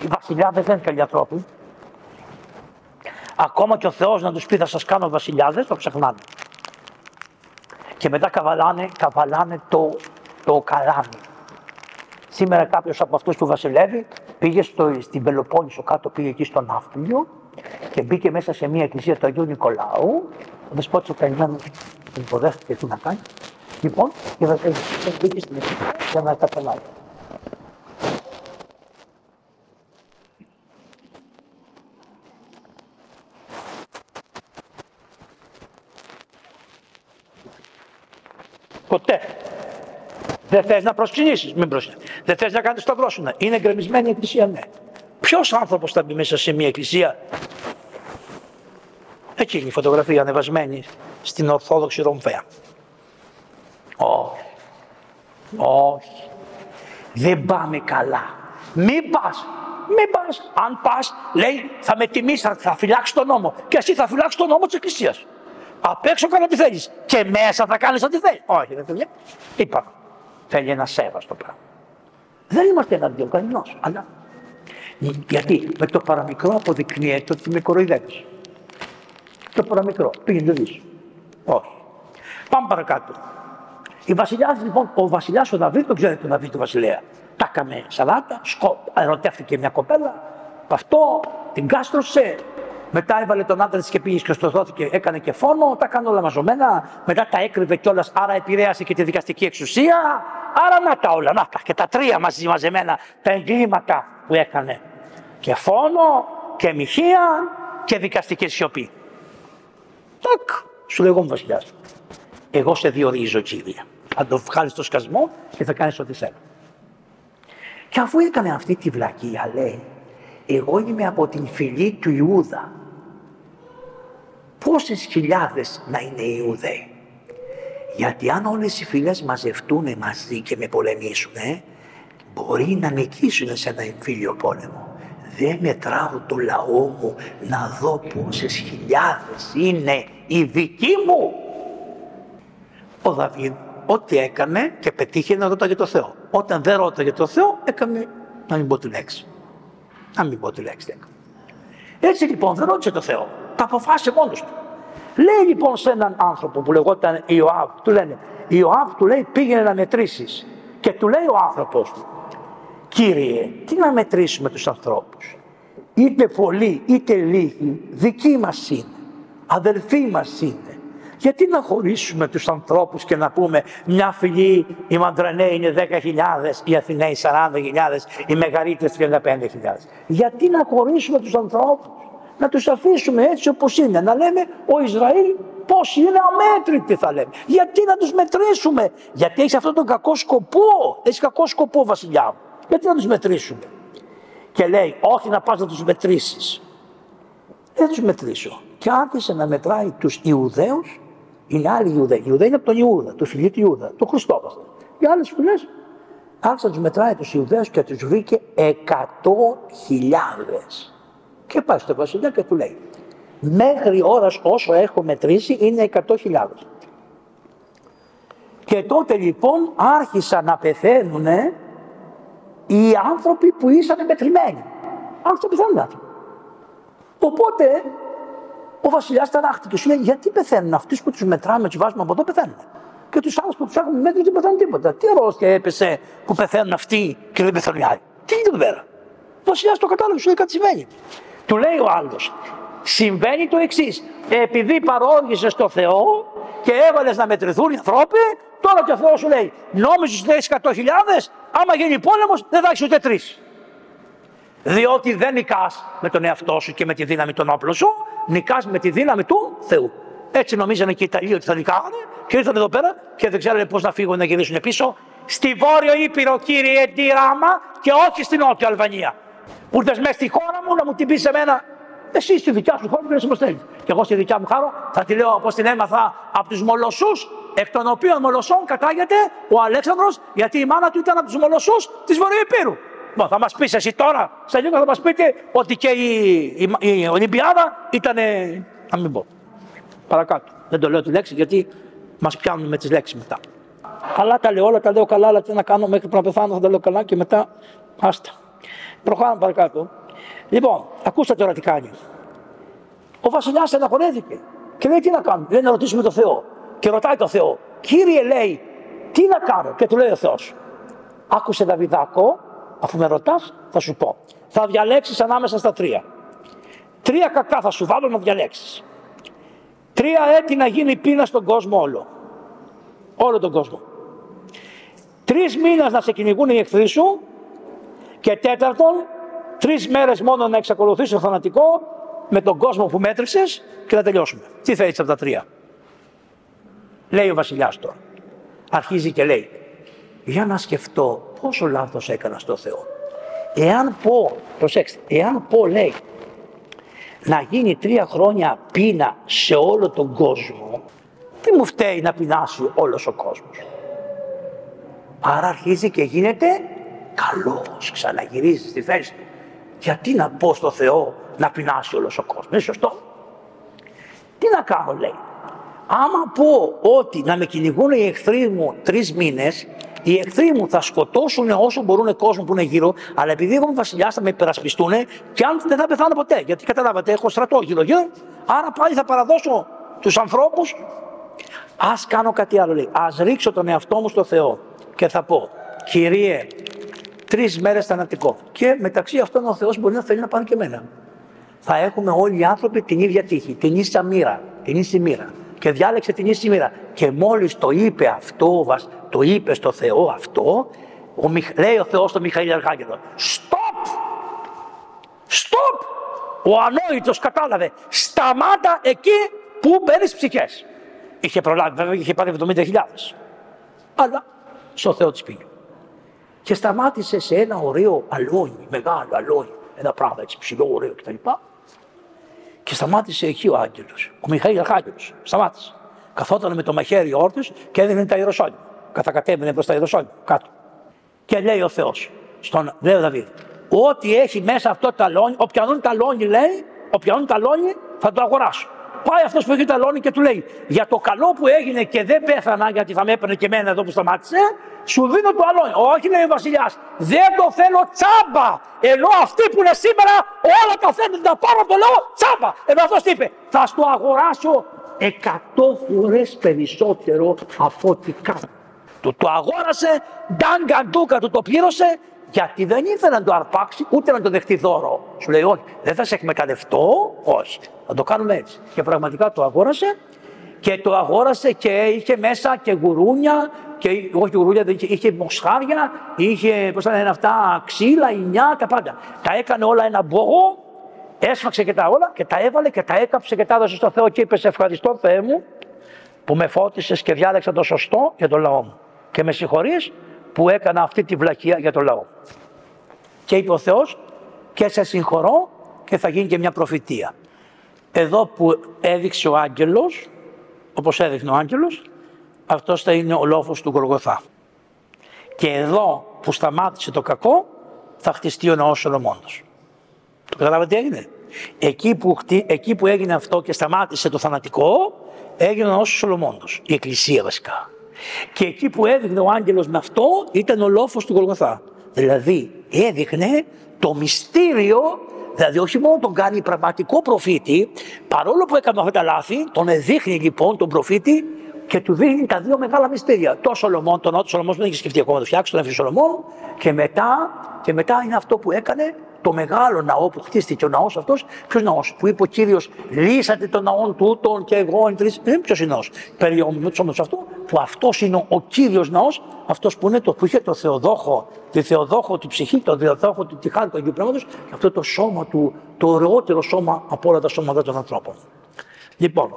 Οι βασιλιάδες δεν είναι καλοί ανθρώποι. Ακόμα και ο Θεός να τους πει θα σας κάνω βασιλιάδες, το ξεχνάνε. Και μετά καβαλάνε το καλάμι. Σήμερα κάποιος από αυτούς που βασιλεύει πήγε στην Πελοπόννησο κάτω, πήγε εκεί στο Ναύπλιο και μπήκε μέσα σε μια εκκλησία του Αγίου Νικολάου. Ο δεσπότης ο καημένος τον υποδέχτηκε τι να κάνει. Λοιπόν, και μπήκε στην εκκλησία για να καταλάβει. Ποτέ. Δεν θες να προσκυνήσεις, μην προσκυνήσεις. Δεν θες να κάνεις σταυρό σου, ναι. Είναι γκρεμισμένη η εκκλησία, ναι. Ποιος άνθρωπος θα μπει μέσα σε μια εκκλησία. Εκεί είναι η φωτογραφία ανεβασμένη στην Ορθόδοξη Ρομφαία. Όχι. Όχι. Δεν πάμε καλά. Μην πας. Μην πας. Αν πας, λέει, θα με τιμήσει, θα φυλάξει τον νόμο. Και εσύ θα φυλάξει τον νόμο της εκκλησίας. Απ' έξω κάνω τι θέλεις. Και μέσα θα κάνεις ό,τι θέλεις. Όχι, δεν θέλει. Είπαμε. Θέλει ένα σέβαστο πράγμα. Δεν είμαστε εναντίον κανενός. Αλλά γιατί με το παραμικρό αποδεικνύεται ότι με κοροϊδεύεις. Το παραμικρό. Πήγαινε το δεις. Όχι. Πάμε παρακάτω. Οι βασιλιάδες λοιπόν, ο βασιλιάς ο Δαβίδ, τον ξέρετε τον Δαβίδ του βασιλέα. Τα έκαμε σαλάτα, ερωτεύτηκε μια κοπέλα. Αυτό την κάστρωσε. Μετά έβαλε τον άντρα της και πήγε και στοθώθηκε, έκανε και φόνο, τα έκανε όλα μαζωμένα. Μετά τα έκρυβε κιόλας, άρα επηρέασε και τη δικαστική εξουσία. Άρα να τα όλα, να τα και τα τρία μαζί μαζεμένα, τα εγκλήματα που έκανε. Και φόνο και μοιχεία και δικαστική σιωπή. Τάκ, σου λέγω βασιλιάς. Εγώ σε διορίζω, Κύριε. Θα το βγάλεις στο σκασμό και θα κάνεις ό,τι θέλω. Και αφού έκανε αυτή τη βλακεία, λέει, εγώ είμαι από την φυλή του Ιούδα. Πόσες χιλιάδες να είναι οι Ιούδαιοι. Γιατί αν όλες οι φυλές μαζευτούν μαζί και με πολεμήσουν, μπορεί να νικήσουν σε ένα εμφύλιο πόλεμο. Δεν μετράω το λαό μου να δω πόσες χιλιάδες είναι οι δικοί μου. Ο Δαβίδ ό,τι έκανε και πετύχε να ρωτάει για το Θεό. Όταν δεν ρώταγε το Θεό, έκανε να μην πω τη λέξη. Να μην πω τη λέξη. Έτσι λοιπόν δεν ρώτησε το Θεό. Τα αποφάσισε μόνος του. Λέει λοιπόν σε έναν άνθρωπο που λεγόταν Ιωάβ, του λένε, Ιωάβ του λέει πήγαινε να μετρήσεις. Και του λέει ο άνθρωπος του, Κύριε, τι να μετρήσουμε τους ανθρώπους. Είτε πολλοί είτε λίγοι, δικοί μας είναι, αδελφοί μας είναι. Γιατί να χωρίσουμε τους ανθρώπους και να πούμε μια φυλή, οι Μαντρανέοι είναι 10.000, οι Αθηναίοι 40.000, οι Μεγαρίτες 35.000. Γιατί να χωρίσουμε τους ανθρώπους, να τους αφήσουμε έτσι όπως είναι, να λέμε ο Ισραήλ πόσοι είναι αμέτρητοι θα λέμε. Γιατί να τους μετρήσουμε, γιατί έχει αυτόν τον κακό σκοπό, έχει κακό σκοπό βασιλιά μου. Γιατί να τους μετρήσουμε. Και λέει όχι να πας να τους μετρήσεις. Δεν τους μετρήσω. Και άρχισε να μετράει τους Ιουδαίους. Είναι άλλοι Ιουδαίοι. Οι Ιουδαίοι είναι από τον Ιούδα, το φιλί του Ιούδα, το Χριστόβαστο. Οι άλλες φυλές άρχισε να τους μετράει τους Ιουδαίους και τους βρήκε 100.000. Και πάει στο βασιλιά και του λέει μέχρι ώρας όσο έχω μετρήσει είναι 100.000. Και τότε λοιπόν άρχισαν να πεθαίνουν οι άνθρωποι που ήσαν μετρημένοι. Άρχισαν να πεθαίνουν άνθρωποι. Οπότε ο βασιλιάς ταράχτηκε και σου λέει γιατί πεθαίνουν αυτούς που τους μετράμε, τους βάζουμε από εδώ πεθαίνουν. Και τους άλλους που τους έχουμε μέτρη δεν πεθαίνουν τίποτα. Τι αρρώστια έπεσε που πεθαίνουν αυτοί και δεν πεθαίνουν οι άλλοι. Τι γίνεται εδώ πέρα. Ο βασιλιάς το κατάλαβε, σου λέει κάτι συμβαίνει. Του λέει ο άλλος, συμβαίνει το εξής. Επειδή παρόργησες στο Θεό και έβαλες να μετρηθούν οι ανθρώποι, τώρα και ο Θεός σου λέει, νόμιζες ότι έχεις 100.000, άμα γίνει πόλεμος δεν θα έχεις ούτε 3. Διότι δεν νικάς με τον εαυτό σου και με τη δύναμη των όπλων σου, νικάς με τη δύναμη του Θεού. Έτσι νομίζανε και οι Ιταλοί ότι θα νικάγανε και ήρθαν εδώ πέρα και δεν ξέρανε πώς να φύγουν να γυρίσουν πίσω. Στη Βόρειο Ήπειρο, κύριε, τη Ράμα και όχι στην Νότια Αλβανία. Που ήρθες μέσα στη χώρα μου να μου την πεις εμένα. Εσύ στη δικιά σου χώρα δεν σε στέλνει. Και εγώ στη δικιά μου χώρα θα τη λέω όπως την έμαθα από τους Μολοσσούς, εκ των οποίων Μολοσσών κατάγεται ο Αλέξανδρος, γιατί η μάνα του ήταν από τους Μολοσσούς της Βορειοϊππήρου. Θα μας πεις εσύ τώρα, σε λίγο θα μας πείτε ότι και η Ολυμπιάδα ήταν. Να μην πω. Παρακάτω. Δεν το λέω τη λέξη γιατί μας πιάνουν με τις λέξεις μετά. Καλά τα λέω, όλα τα λέω καλά, αλλά τι να κάνω μέχρι που να πεθάνω θα τα λέω καλά και μετά άστα. Προχωράμε παρακάτω. Λοιπόν, ακούστε τώρα τι κάνει. Ο βασιλιάς στεναχωρέθηκε και λέει τι να κάνουμε. Λέει να ρωτήσουμε τον Θεό. Και ρωτάει τον Θεό, Κύριε λέει, τι να κάνω. Και του λέει ο Θεός, άκουσε Δαβιδάκο, αφού με ρωτάς θα σου πω. Θα διαλέξεις ανάμεσα στα 3. 3 κακά θα σου βάλω να διαλέξεις. 3 έτη να γίνει πείνα στον κόσμο όλο. Όλο τον κόσμο. 3 μήνες να σε κυνηγούν οι εχθροί σου. Και 4, 3 μέρες μόνο να εξακολουθήσει το θανατικό με τον κόσμο που μέτρησες και να τελειώσουμε. Τι θέλεις από τα 3. Λέει ο βασιλιάς τώρα. Αρχίζει και λέει, για να σκεφτώ πόσο λάθος έκανα στο Θεό. Εάν πω, προσέξτε, εάν πω λέει, να γίνει 3 χρόνια πείνα σε όλο τον κόσμο, τι μου φταίει να πεινάσει όλος ο κόσμος. Άρα αρχίζει και γίνεται καλός, ξαναγυρίζει στη θέση του. Γιατί να πω στο Θεό να πεινάσει όλος ο κόσμος, είναι σωστό. Τι να κάνω λέει. Άμα πω ότι να με κυνηγούν οι εχθροί μου 3 μήνες, οι εχθροί μου θα σκοτώσουν όσο μπορούν κόσμο που είναι γύρω, αλλά επειδή εγώ είμαι βασιλιάς θα με υπερασπιστούν και αν δεν θα πεθάνω ποτέ. Γιατί καταλάβατε, έχω στρατό γύρω-γύρω, άρα πάλι θα παραδώσω τους ανθρώπους. Ας κάνω κάτι άλλο λέει. Ας ρίξω τον εαυτό μου στο Θεό και θα πω, Κύριε, 3 μέρες θανατικό. Και μεταξύ αυτών ο Θεός μπορεί να θέλει να πάρει και εμένα. Θα έχουμε όλοι οι άνθρωποι την ίδια τύχη, την ίσια μοίρα, την ίσια μοίρα. Και διάλεξε την ίσια μοίρα. Και μόλις το είπε αυτό, το είπε στο Θεό αυτό, λέει ο Θεός στο Μιχαήλ Αρχάγγελο, Stop! Stop! Ο ανόητος κατάλαβε, σταμάτα εκεί που παίρνεις ψυχές. Είχε προλάβει, βέβαια είχε πάρει 70.000. Αλλά στο Θεό της πήγε. Και σταμάτησε σε ένα ωραίο αλόνι, μεγάλο αλόνι, ένα πράγμα έτσι ψηλό, ωραίο κτλ. Και σταμάτησε εκεί ο άγγελος, ο Μιχαήλ Αρχάγγελος. Σταμάτησε. Καθόταν με το μαχαίρι όρθιος και έδινε τα Ιεροσόλυμα. Κατακατέβαινε προς τα Ιεροσόλυμα, κάτω. Και λέει ο Θεός, λέει ο Δαβίδ, ό,τι έχει μέσα αυτό το αλόνι, όποιανούν τα αλόνι λέει, όποιανούν τα αλόνι θα το αγοράσω. πάει αυτός που έχει το αλόνι και του λέει: για το καλό που έγινε και δεν πέθανα, γιατί θα με έπαιρνε και εμένα εδώ που σταμάτησε, σου δίνω το αλόνι. Όχι, λέει ο βασιλιάς, δεν το θέλω τσάμπα. Ενώ αυτοί που είναι σήμερα όλα τα θέλουν να πάρω το λαό τσάμπα. Ενώ αυτός τι είπε: θα στο αγοράσω 100 φορές περισσότερο από ό,τι κάνω. Το αγόρασε, ντάγκαντούκα του το πλήρωσε, γιατί δεν ήθελε να το αρπάξει ούτε να το δεχτεί δώρο. Σου λέει: όχι, δεν θα σε εκμεταλλευτώ, όχι. Θα το κάνουμε έτσι. Και πραγματικά το αγόρασε και είχε μέσα και γουρούνια, και όχι γουρούνια, είχε μοσχάρια, είχε πώς θα λένε αυτά, ξύλα, ινιά, τα πάντα. Τα έκανε όλα ένα μπόγο, έσφαξε και τα όλα και τα έβαλε και τα έκαψε και τα έδωσε στο Θεό και είπε: σε ευχαριστώ, Θεέ μου, που με φώτισες και διάλεξα το σωστό για τον λαό μου. Και με συγχωρείς που έκανα αυτή τη βλακεία για τον λαό. Και είπε ο Θεός: και σε συγχωρώ και θα γίνει και μια προφητεία. Εδώ που έδειξε ο άγγελος, όπως έδειχνε ο άγγελος, αυτός θα είναι ο λόφος του Γολγοθά. Και εδώ που σταμάτησε το κακό, θα χτιστεί ο ναός Σολομώντος. Το καταλάβατε τι έγινε? Εκεί που έγινε αυτό και σταμάτησε το θανατικό, έγινε ο ναός Σολομώντος, η εκκλησία βασικά. Και εκεί που έδειχνε ο άγγελος με αυτό, ήταν ο λόφος του Γολγοθά. Δηλαδή έδειχνε το μυστήριο. Δηλαδή όχι μόνο τον κάνει πραγματικό προφήτη, παρόλο που έκανε αυτά τα λάθη, τον δείχνει λοιπόν τον προφήτη και του δείχνει τα δύο μεγάλα μυστήρια. Το Σολομών, τον ναό του Σολομών δεν είχε σκεφτεί ακόμα να το φτιάξει, τον έφυγε Σολομών, και μετά είναι αυτό που έκανε το μεγάλο ναό που χτίστηκε ο ναός αυτός. Ποιος ναός? Που είπε ο Κύριος: λύσατε τον ναόν τούτον και εγώ εν ποιος είναι ο ναός? Περιομετρώσαμε αυτό, που αυτός είναι ο Κύριος ναός, αυτός που είναι που είχε το Θεοδόχο, τη Θεοδόχο τη ψυχή, το Θεοδόχο τη χάρη του Αγίου Πνεύματος, και αυτό το σώμα του, το ωραιότερο σώμα από όλα τα σώματα των ανθρώπων. Λοιπόν,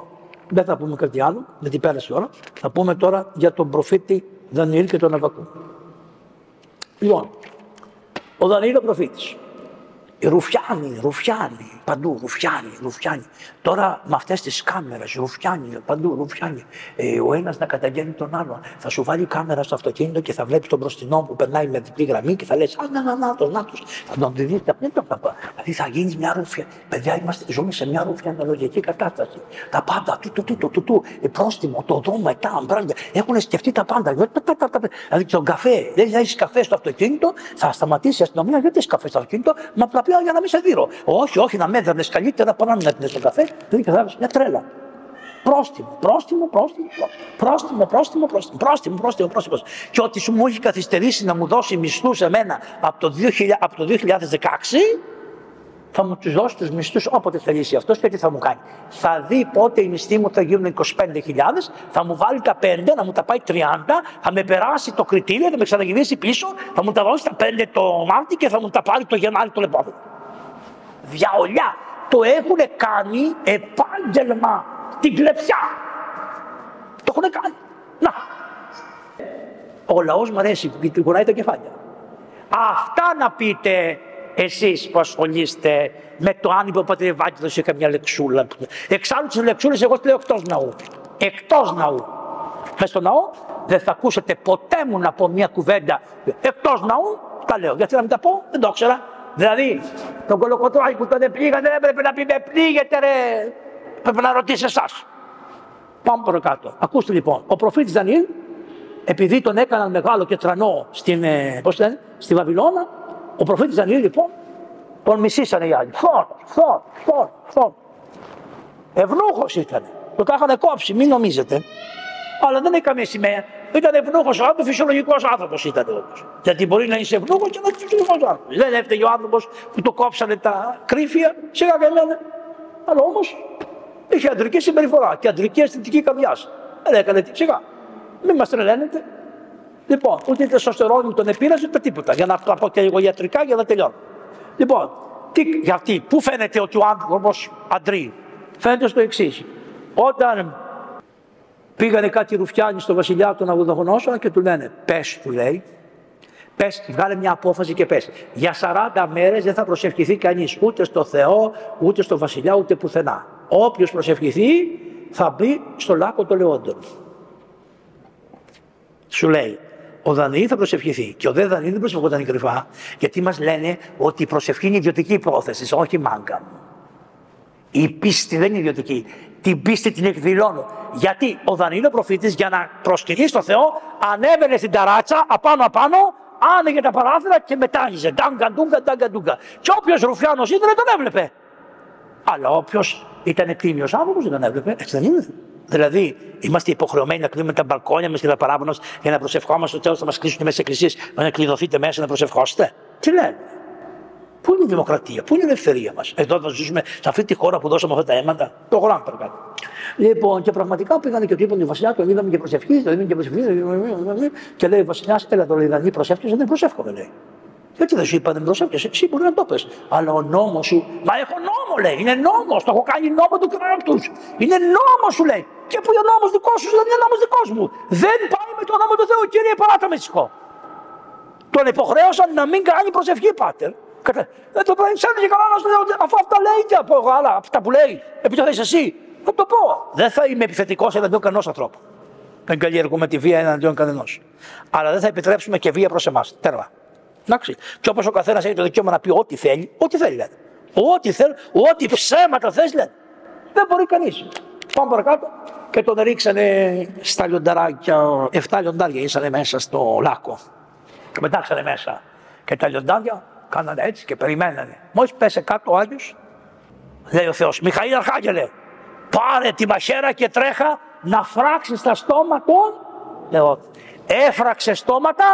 δεν θα πούμε κάτι άλλο, γιατί πέρασε η ώρα. Θα πούμε τώρα για τον προφήτη Δανιήλ και τον Αββακούμ. Λοιπόν, ο Δανιήλ ο προφήτης. Ρουφιάνοι, παντού, ρουφιάνοι. Τώρα με αυτές τις κάμερες, ρουφιάνοι, παντού, ρουφιάνοι. Ο ένας να καταγγέλνει τον άλλον. Θα σου βάλει κάμερα στο αυτοκίνητο και θα βλέπεις τον μπροστινό που περνάει με διπλή γραμμή και θα λες: νάτος. Θα τον δεις, δηλαδή θα γίνεις μια ρουφιά. Παιδιά, ζούμε σε μια ρουφιανολογική κατάσταση. Τα πάντα, πρόστιμο, το δω μετά, έχουν σκεφτεί τα πάντα. Δηλαδή τον καφέ, δεν θα έχεις καφέ στο αυτοκίνητο, θα σταματήσει η αστυνομία. Γιατί έχεις καφέ στο αυτοκίνητο? Μα απλά για να μην σε δείρω. Όχι, να με έδερνες καλύτερα παρά να την στο καφέ, δεν καταλάβεις, μια τρέλα. Πρόστιμο. Και ότι σου μου έχει καθυστερήσει να μου δώσει μισθούς εμένα από το 2016, θα μου τους δώσει τους μισθούς όποτε θελήσει αυτός και τι θα μου κάνει? Θα δει πότε οι μισθοί μου θα γίνουν 25.000, θα μου βάλει τα 5, να μου τα πάει 30, θα με περάσει το κριτήριο, θα με ξαναγυρίσει πίσω, θα μου τα δώσει τα 5 το Μάρτι και θα μου τα πάρει το Γενάρη το επόμενο. Διαολιά! Το έχουν κάνει επάγγελμα την κλεψιά. Το έχουν κάνει. Να. Ο λαός μου αρέσει που κουράει τα κεφάλια. Αυτά να πείτε εσείς που ασχολείστε με το αν είπε ο πατήρ Ευάγγελος σε καμιά λεξούλα. Εξάλλου τις λεξούλες εγώ τις λέω εκτός ναού. Εκτός ναού. Μες στο ναό δεν θα ακούσετε ποτέ μου να πω μια κουβέντα εκτός ναού. Τα λέω. Γιατί να μην τα πω, δεν το ήξερα. Δηλαδή, τον Κολοκοτρώνη που τον επλήγανε δεν έπρεπε να πει: με πλήγετε ρε. Πρέπει να ρωτήσει εσάς. Πάμε παρακάτω. Ακούστε λοιπόν, ο προφήτης Δανιήλ, επειδή τον έκαναν μεγάλο και τρανό στη Βαβυλώνα, ο προφήτης Δανιήλ λοιπόν τον μισήσανε οι άλλοι. Φων. Ευνούχος ήταν. Το τα είχαν κόψει, μην νομίζετε. Αλλά δεν έχει καμία σημαία. Ήταν ευνούχος ο άνθρωπος, φυσιολογικός άνθρωπος ήταν όμως. Γιατί μπορεί να είσαι ευνούχος και να είσαι φυσιολογικός άνθρωπος. Δεν έφταιγε ο άνθρωπος που το κόψανε τα κρύφια, σιγά και λένε. Αλλά όμως είχε αντρική συμπεριφορά και αντρική αισθητική καρδιάς. Δεν έκανε σιγά. Μην μας τρελαίνετε. Λοιπόν, ούτε η τεστοστερόνη τον επήρασε ούτε τίποτα. Για να τα πω και λίγο ιατρικά για να τελειώνω. Λοιπόν, γιατί, πού φαίνεται ότι ο άνθρωπος αντρεί? Φαίνεται στο εξής. Όταν πήγανε κάτι ρουφιάνοι στο βασιλιά του Ναβουχοδονόσορα και του λένε: πες, του λέει, πες, βγάλε μια απόφαση και πες. Για 40 μέρες δεν θα προσευχηθεί κανείς ούτε στο Θεό, ούτε στο βασιλιά, ούτε πουθενά. Όποιος προσευχηθεί θα μπει στο λάκκο των λεόντων. Σου λέει, ο Δανιήλ θα προσευχηθεί. Και ο δε Δανιήλ δεν προσευχόταν κρυφά, γιατί μας λένε ότι η προσευχή είναι ιδιωτική υπόθεση, όχι μάγκα. Η πίστη δεν είναι ιδιωτική. την πίστη την εκδηλώνω. Γιατί ο Δανιήλ ο προφήτης για να προσκυνήσει τον Θεό ανέβαινε στην ταράτσα απάνω, άνοιγε τα παράθυρα και μετάγιζε. Ντάγκα. Και όποιος ρουφιάνος ήταν τον έβλεπε. Αλλά όποιος ήταν τίμιος άνθρωπος δεν τον έβλεπε. Έτσι δεν είναι? Δηλαδή, είμαστε υποχρεωμένοι να κλείνουμε τα μπαλκόνια μας και τα παράπονα μας για να προσευχόμαστε. Στο τέλος θα μας κλείσουν μέσα στις εκκλησίες, να κλειδωθείτε μέσα να προσευχώσετε. Τι λένε? Πού είναι η δημοκρατία, πού είναι η ελευθερία μας? Εδώ θα ζήσουμε σε αυτή τη χώρα που δώσαμε αυτά τα αίματα. Το Κοράν παρακάτω. Λοιπόν, και πραγματικά πήγανε και του είπαν: Βασιλιά, τον είδαμε και προσευχή, και λέει ο Βασιλιάς: Έλα τώρα, Δανιήλ, προσεύχεσαι? Δεν προσεύχομαι, λέει. Γιατί δεν σου είπα, δεν προσεύχεσαι? Εσύ μπορεί να το πες. Αλλά ο νόμος σου, μα έχω νόμο, λέει. Είναι νόμος, το έχω κάνει νόμο του κράτους. Είναι νόμος σου, λέει. Και που είναι ο νόμος δικός σου, δεν είναι νόμος δικός μου. Δεν πάει με τον νόμο του Θεού, κύριε, παράτα με σηκώ. Τον υποχρέωσαν να μην κάνει προσευχή, πάτερ. Δεν το πρέπει και καλά να σου λέω, αφού αυτά λέει και από άλλα, αυτά που λέει, επειδή το θες εσύ. Θα το πω. Δεν θα είμαι επιθετικός εναντίον κανένας ανθρώπου. Δεν καλλιεργούμε τη βία εναντίον κανενός. Αλλά δεν θα επιτρέψουμε και βία προς εμάς. Τέρμα. Εντάξει. Και όπως ο καθένας έχει το δικαίωμα να πει ό,τι θέλει, λένε. Ό,τι ψέματα θες, λένε. Δεν μπορεί κανείς. Πάμε παρακάτω και τον ρίξανε στα λιονταράκια. 7 λιοντάρια ήσανε μέσα στο λάκκο. Και πετάξανε μέσα. Και τα λιοντάρια κάνανε έτσι και περιμένανε. Μόλις πέσε κάτω ο Άγιος, λέει ο Θεός: Μιχαήλ Αρχάγγελε, πάρε τη μαχαίρα και τρέχα να φράξεις τα στόμα των λεόντων. Έφραξε στόματα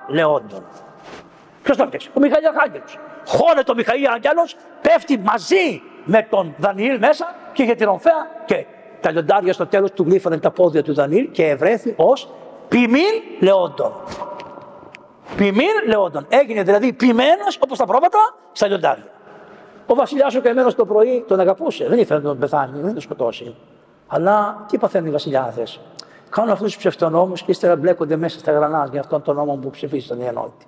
λεόντων. Ποιος το έφτιαξε? Ο Μιχαήλ Αρχάγγελος. Χώνεται ο Μιχαήλ Αρχάγγελος, πέφτει μαζί με τον Δανιήλ μέσα και είχε την ομφαία και τα λιοντάρια στο τέλος του γλύφανε τα πόδια του Δανιήλ και ευρέθη ως ποιμήν λεόντων. Ποιμήν λεόντων. Έγινε δηλαδή ποιμένος όπως τα πρόβατα στα λιοντάρια. Ο βασιλιάς ο καημένος το πρωί τον αγαπούσε. Δεν ήθελε να τον πεθάνει, δεν τον σκοτώσει. Αλλά τι παθαίνουν οι βασιλιάδες? Κάνουν αυτούς τους ψευτονόμους και ύστερα μπλέκονται μέσα στα γρανάζια αυτών των νόμων που ψηφίσαν οι ενότητοι.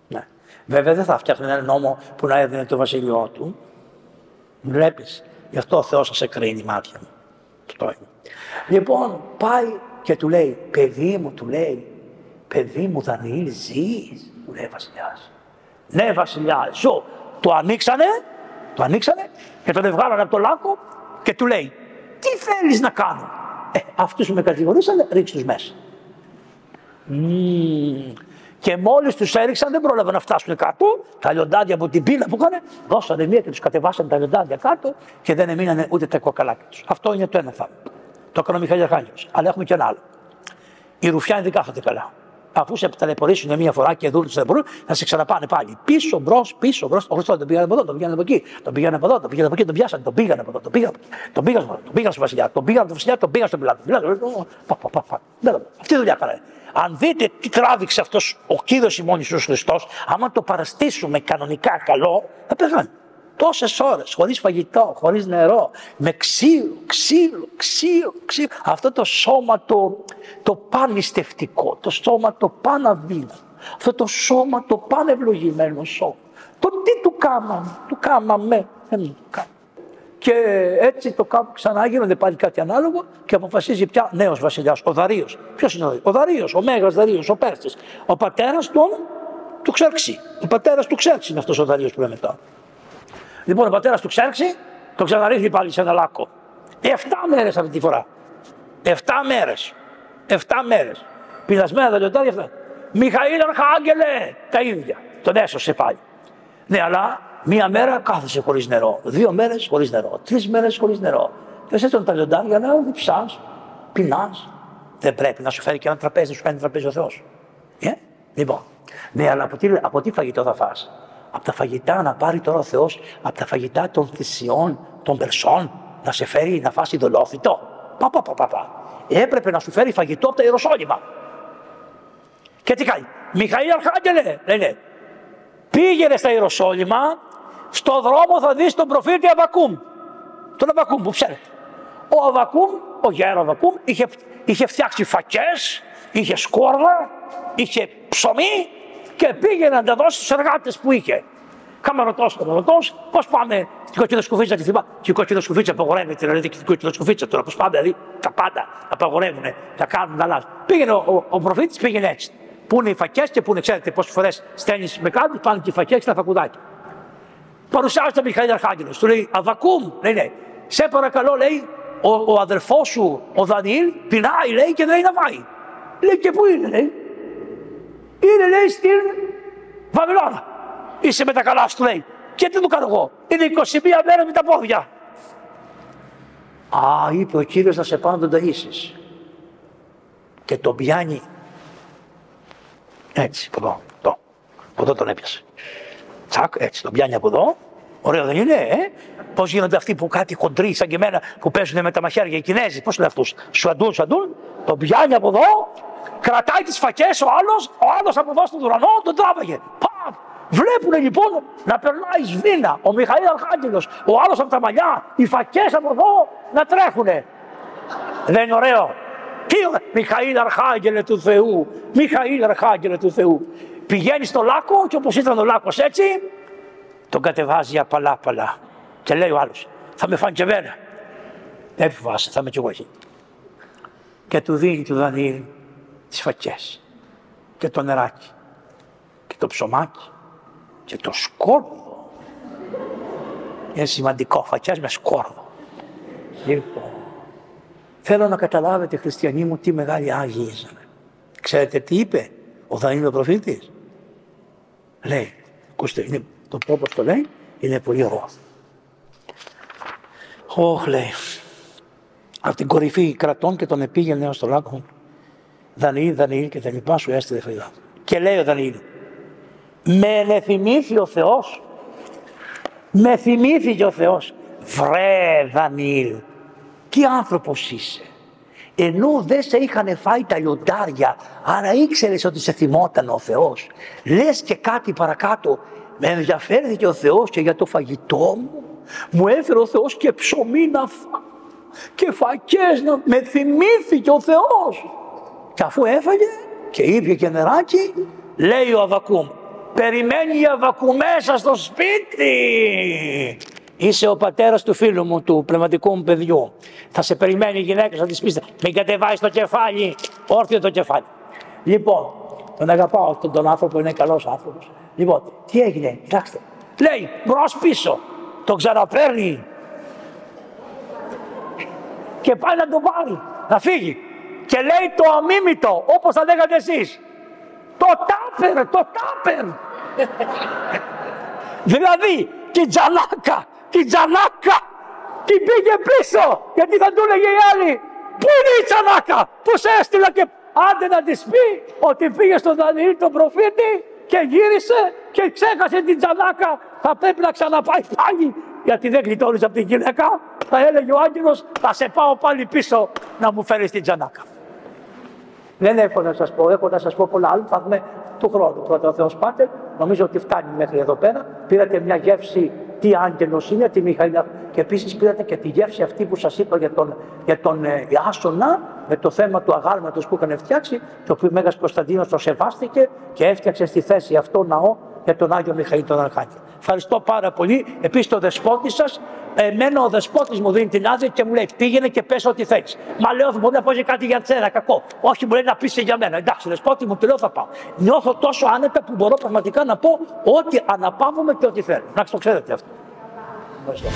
Ναι. Βέβαια δεν θα φτιάχνουν ένα νόμο που να έδινε το βασίλειό του. Βλέπεις, γι' αυτό ο Θεός σας εκρίνει μάτια μου. Αυτό είναι. Λοιπόν, πάει και του λέει: παιδί μου, του λέει, παιδί μου Δανιήλ, ζεις? Του λέει ο βασιλιάς. Ναι, βασιλιά, ζω. Το ανοίξανε και τον βγάλανε από το λάκκο και του λέει: τι θέλεις να κάνω? Αυτούς που με κατηγορήσανε, ρίξ' τους μέσα. Και μόλις τους έριξαν, δεν πρόλαβαν να φτάσουν κάτω. Τα λιοντάρια από την πείνα που είχαν, δώσανε μία και τους κατεβάσανε τα λιοντάρια κάτω και δεν εμείνανε ούτε τα κοκαλάκια τους. Αυτό είναι το ένα θαύμα. Το έκανε ο Μιχαήλ Αρχάγγελος. Αλλά έχουμε και ένα άλλο. Οι ρουφιάνοι δεν κάθονται καλά. Αφού σε ταλαιπωρήσουν μία φορά και δούλουν, θα σε ξαναπάνε πάλι. Πίσω, μπρος. Ο Χριστός τον πήγανε από εδώ, τον πήγανε από εκεί. Τον πήγανε από εδώ, τον πήγανε από εκεί, τον πιάσανε, τον πήγανε από εδώ, τον πήγανε στο βασιλιά, τον πήγανε στον Πιλάτο. Αυτή η δουλειά κάνανε. Αν δείτε τι τράβηξε αυτός ο Κύριος ημών Ιησούς Χριστός, άμα το παραστήσουμε κανονικά καλό, θα πεθάνει. Τόσες ώρες, χωρίς φαγητό, χωρίς νερό, με ξύλο. Αυτό το σώμα το πανιστευτικό, το σώμα το παναδύναμο, αυτό το σώμα το πανευλογημένο σώμα. Το τι του κάμαμε, Και έτσι το κάπου ξανά γίνονται πάλι κάτι ανάλογο και αποφασίζει πια νέος βασιλιάς, ο Δαρείος. Ποιος είναι ο Δαρείος? Ο Μέγας Δαρείος, ο Πέρσης. Ο πατέρας του Ξέρξη. Ο πατέρας του Ξέρξη είναι αυτός ο Δαρείος που λέμε τώρα. Λοιπόν, ο πατέρας του Ξέρξη τον ξαναρίχνει πάλι σε ένα λάκκο. 7 μέρες αυτή τη φορά. 7 μέρες. Πεινασμένα τα λιοντάρια αυτά. Μιχαήλ Αρχάγγελε! Τα ίδια. Τον έσωσε πάλι. Ναι, αλλά μία μέρα κάθεσε χωρίς νερό. 2 μέρες χωρίς νερό. 3 μέρες χωρίς νερό. Και έσαι τα λιοντάρια να διψάς, πεινάς. Δεν πρέπει να σου φέρει και ένα τραπέζι, να σου κάνει τραπέζι ο Θεός. Λοιπόν. Ναι, αλλά από τι φαγητό θα φας? Από τα φαγητά να πάρει τώρα ο Θεός, από τα φαγητά των θυσιών, των Περσών, να σε φέρει να φας ειδωλόφυτο? Έπρεπε να σου φέρει φαγητό από τα Ιεροσόλυμα. Και τι κάνει? Μιχαήλ Αρχάγγελε, λένε, πήγαινε στα Ιεροσόλυμα, στο δρόμο θα δεις τον προφήτη Αββακούμ. Τον Αββακούμ που ξέρετε. Ο Αββακούμ, ο γέρο Αββακούμ, είχε φτιάξει φακές, είχε σκόρδα, είχε ψωμί και πήγαινε να τα δώσει στους εργάτες που είχε. Καμαρωτός, πώς πάμε στην κοκκινοσκουφίτσα, τη θυμάμαι. Και η κοκκινοσκουφίτσα απαγορεύεται, δηλαδή την κοκκινοσκουφίτσα τώρα, πώς πάμε, δηλαδή τα πάντα απαγορεύουν, τα κάνουν, τα αλλάζουν. Πήγαινε ο προφήτης, πήγαινε έτσι. Πού είναι οι φακές και πού είναι, ξέρετε πόσες φορές στέλνεις με κάτι, πάνε και οι φακές και τα φακουδάκια. Παρουσιάζεται ο Μιχαήλ Αρχάγγελος, του λέει Αββακούμ, λέει, σε παρακαλώ, λέει, ο αδερφός σου, ο Δανιήλ, πεινάει, λέει, και δεν έχει να φάει. Λέει, και πού είναι, λέει? Είναι, λέει, στην Βαβυλώνα. Είσαι με τα καλά σου, λέει. Και τι του κάνω εγώ? Είναι 21 μέρες με τα πόδια. Α, είπε ο Κύριος, να σε πάω να τον ταΐσεις. Και τον πιάνει έτσι, από εδώ τον έπιασε. Τσακ, έτσι, τον πιάνει από εδώ. Ωραίο δεν είναι, Πώς γίνονται αυτοί που κάτι χοντροί σαν και εμένα που παίζουν με τα μαχαίρια, οι Κινέζοι, πώς λένε αυτούς? Σουαντούν, τον πιάνει από εδώ, κρατάει τις φακές ο άλλος από εδώ στον ουρανό, τον τράβαγε. Παμ! Βλέπουνε λοιπόν να περνάει σβήνα, ο Μιχαήλ Αρχάγγελος, ο άλλος από τα μαλλιά, οι φακές από εδώ να τρέχουνε. Δεν είναι ωραίο? Μιχαήλ Αρχάγγελε του Θεού, Μιχαήλ Αρχάγγελε του Θεού. Πηγαίνει στο λάκκο και όπως ήταν ο λάκκος έτσι, τον κατεβάζει απαλά. Και λέει ο άλλος, θα με φάνε και εμένα. Δεν φοβάσαι, θα είμαι κι εγώ εκεί. Και του δίνει του Δανιήλ τις φακές και το νεράκι και το ψωμάκι και το σκόρδο. Είναι σημαντικό, φακές με σκόρδο. Λοιπόν, θέλω να καταλάβετε, χριστιανοί μου, τι μεγάλοι Άγιοι ήσανε. Ξέρετε τι είπε ο Δανιήλ ο προφήτης? Λέει, ακούστε, είναι, το πω όπως το λέει, είναι πολύ ωραίο. Λέει, από την κορυφή κρατών και τον επήγαινε ως το λάκκο. Δανιήλ και τα λοιπά, σου έστειλε φρύδα. Και λέει ο Δανιήλ, με ενεθυμήθη ο Θεός, με θυμήθηκε ο Θεός. Βρε Δανιήλ, τι άνθρωπος είσαι? Ενώ δεν σε είχαν φάει τα λιοντάρια, άρα ήξερες ότι σε θυμόταν ο Θεός. Λες και κάτι παρακάτω, με ενδιαφέρθηκε ο Θεός και για το φαγητό μου. Μου έφερε ο Θεός και ψωμί να φάω και φακές να... Με θυμήθηκε ο Θεός. Και αφού έφαγε και ήπια και νεράκι, λέει ο Αββακούμ, περιμένει η Αββακούμ μέσα στο σπίτι. Είσαι ο πατέρας του φίλου μου, του πνευματικού μου παιδιού. Θα σε περιμένει η γυναίκα, θα της πεις, μην κατεβάεις το κεφάλι, όρθιο το κεφάλι. Λοιπόν, τον αγαπάω αυτόν τον άνθρωπο, είναι καλός άνθρωπος. Λοιπόν, τι έγινε, κοιτάξτε. Λέει, μπρος πίσω, τον ξαναπαίρνει και πάει να τον πάρει, να φύγει. Και λέει το αμίμητο, όπως θα λέγατε εσείς. Το τάπερ. Δηλαδή, την τζανάκα, την πήγε πίσω, γιατί θα του έλεγε οι άλλοι, πού είναι η τζανάκα, που σε έστειλα, και άντε να της πει ότι πήγε στον Δανιήλ τον προφήτη και γύρισε και ξέχασε την τζανάκα, θα πρέπει να ξαναπάει πάλι, γιατί δεν γλιτώνεις από την γυναίκα, θα έλεγε ο άγγελος, θα σε πάω πάλι πίσω να μου φέρεις την τζανάκα. Δεν έχω να σας πω, έχω να σας πω πολλά άλλα, θα δούμε του χρόνου. Πρώτα ο Θεός Πάτερ, νομίζω ότι φτάνει μέχρι εδώ πέρα. Πήρατε μια γεύση τι άγγελος είναι, τη Μιχαήλα, και επίσης πήρατε και τη γεύση αυτή που σας είπα για τον Άσονα, με το θέμα του αγάλματος που είχαν φτιάξει, το οποίο ο Μέγας Κωνσταντίνος το σεβάστηκε και έφτιαξε στη θέση αυτό ναό για τον Άγιο Μιχαήλ τον Αρχάγγελο. Ευχαριστώ πάρα πολύ. Επίσης το δεσπότη σας, εμένα ο δεσπότης μου δίνει την άδεια και μου λέει πήγαινε και πες ό,τι θέλεις. Μα λέω μπορεί να πω και κάτι για τσένα κακό. Όχι, μου λέει να πεις για μένα. Εντάξει, δεσπότη μου, του λέω θα πάω. Νιώθω τόσο άνετα που μπορώ πραγματικά να πω ό,τι αναπαύομαι και ό,τι θέλω. Να το ξέρετε αυτό. Ευχαριστώ.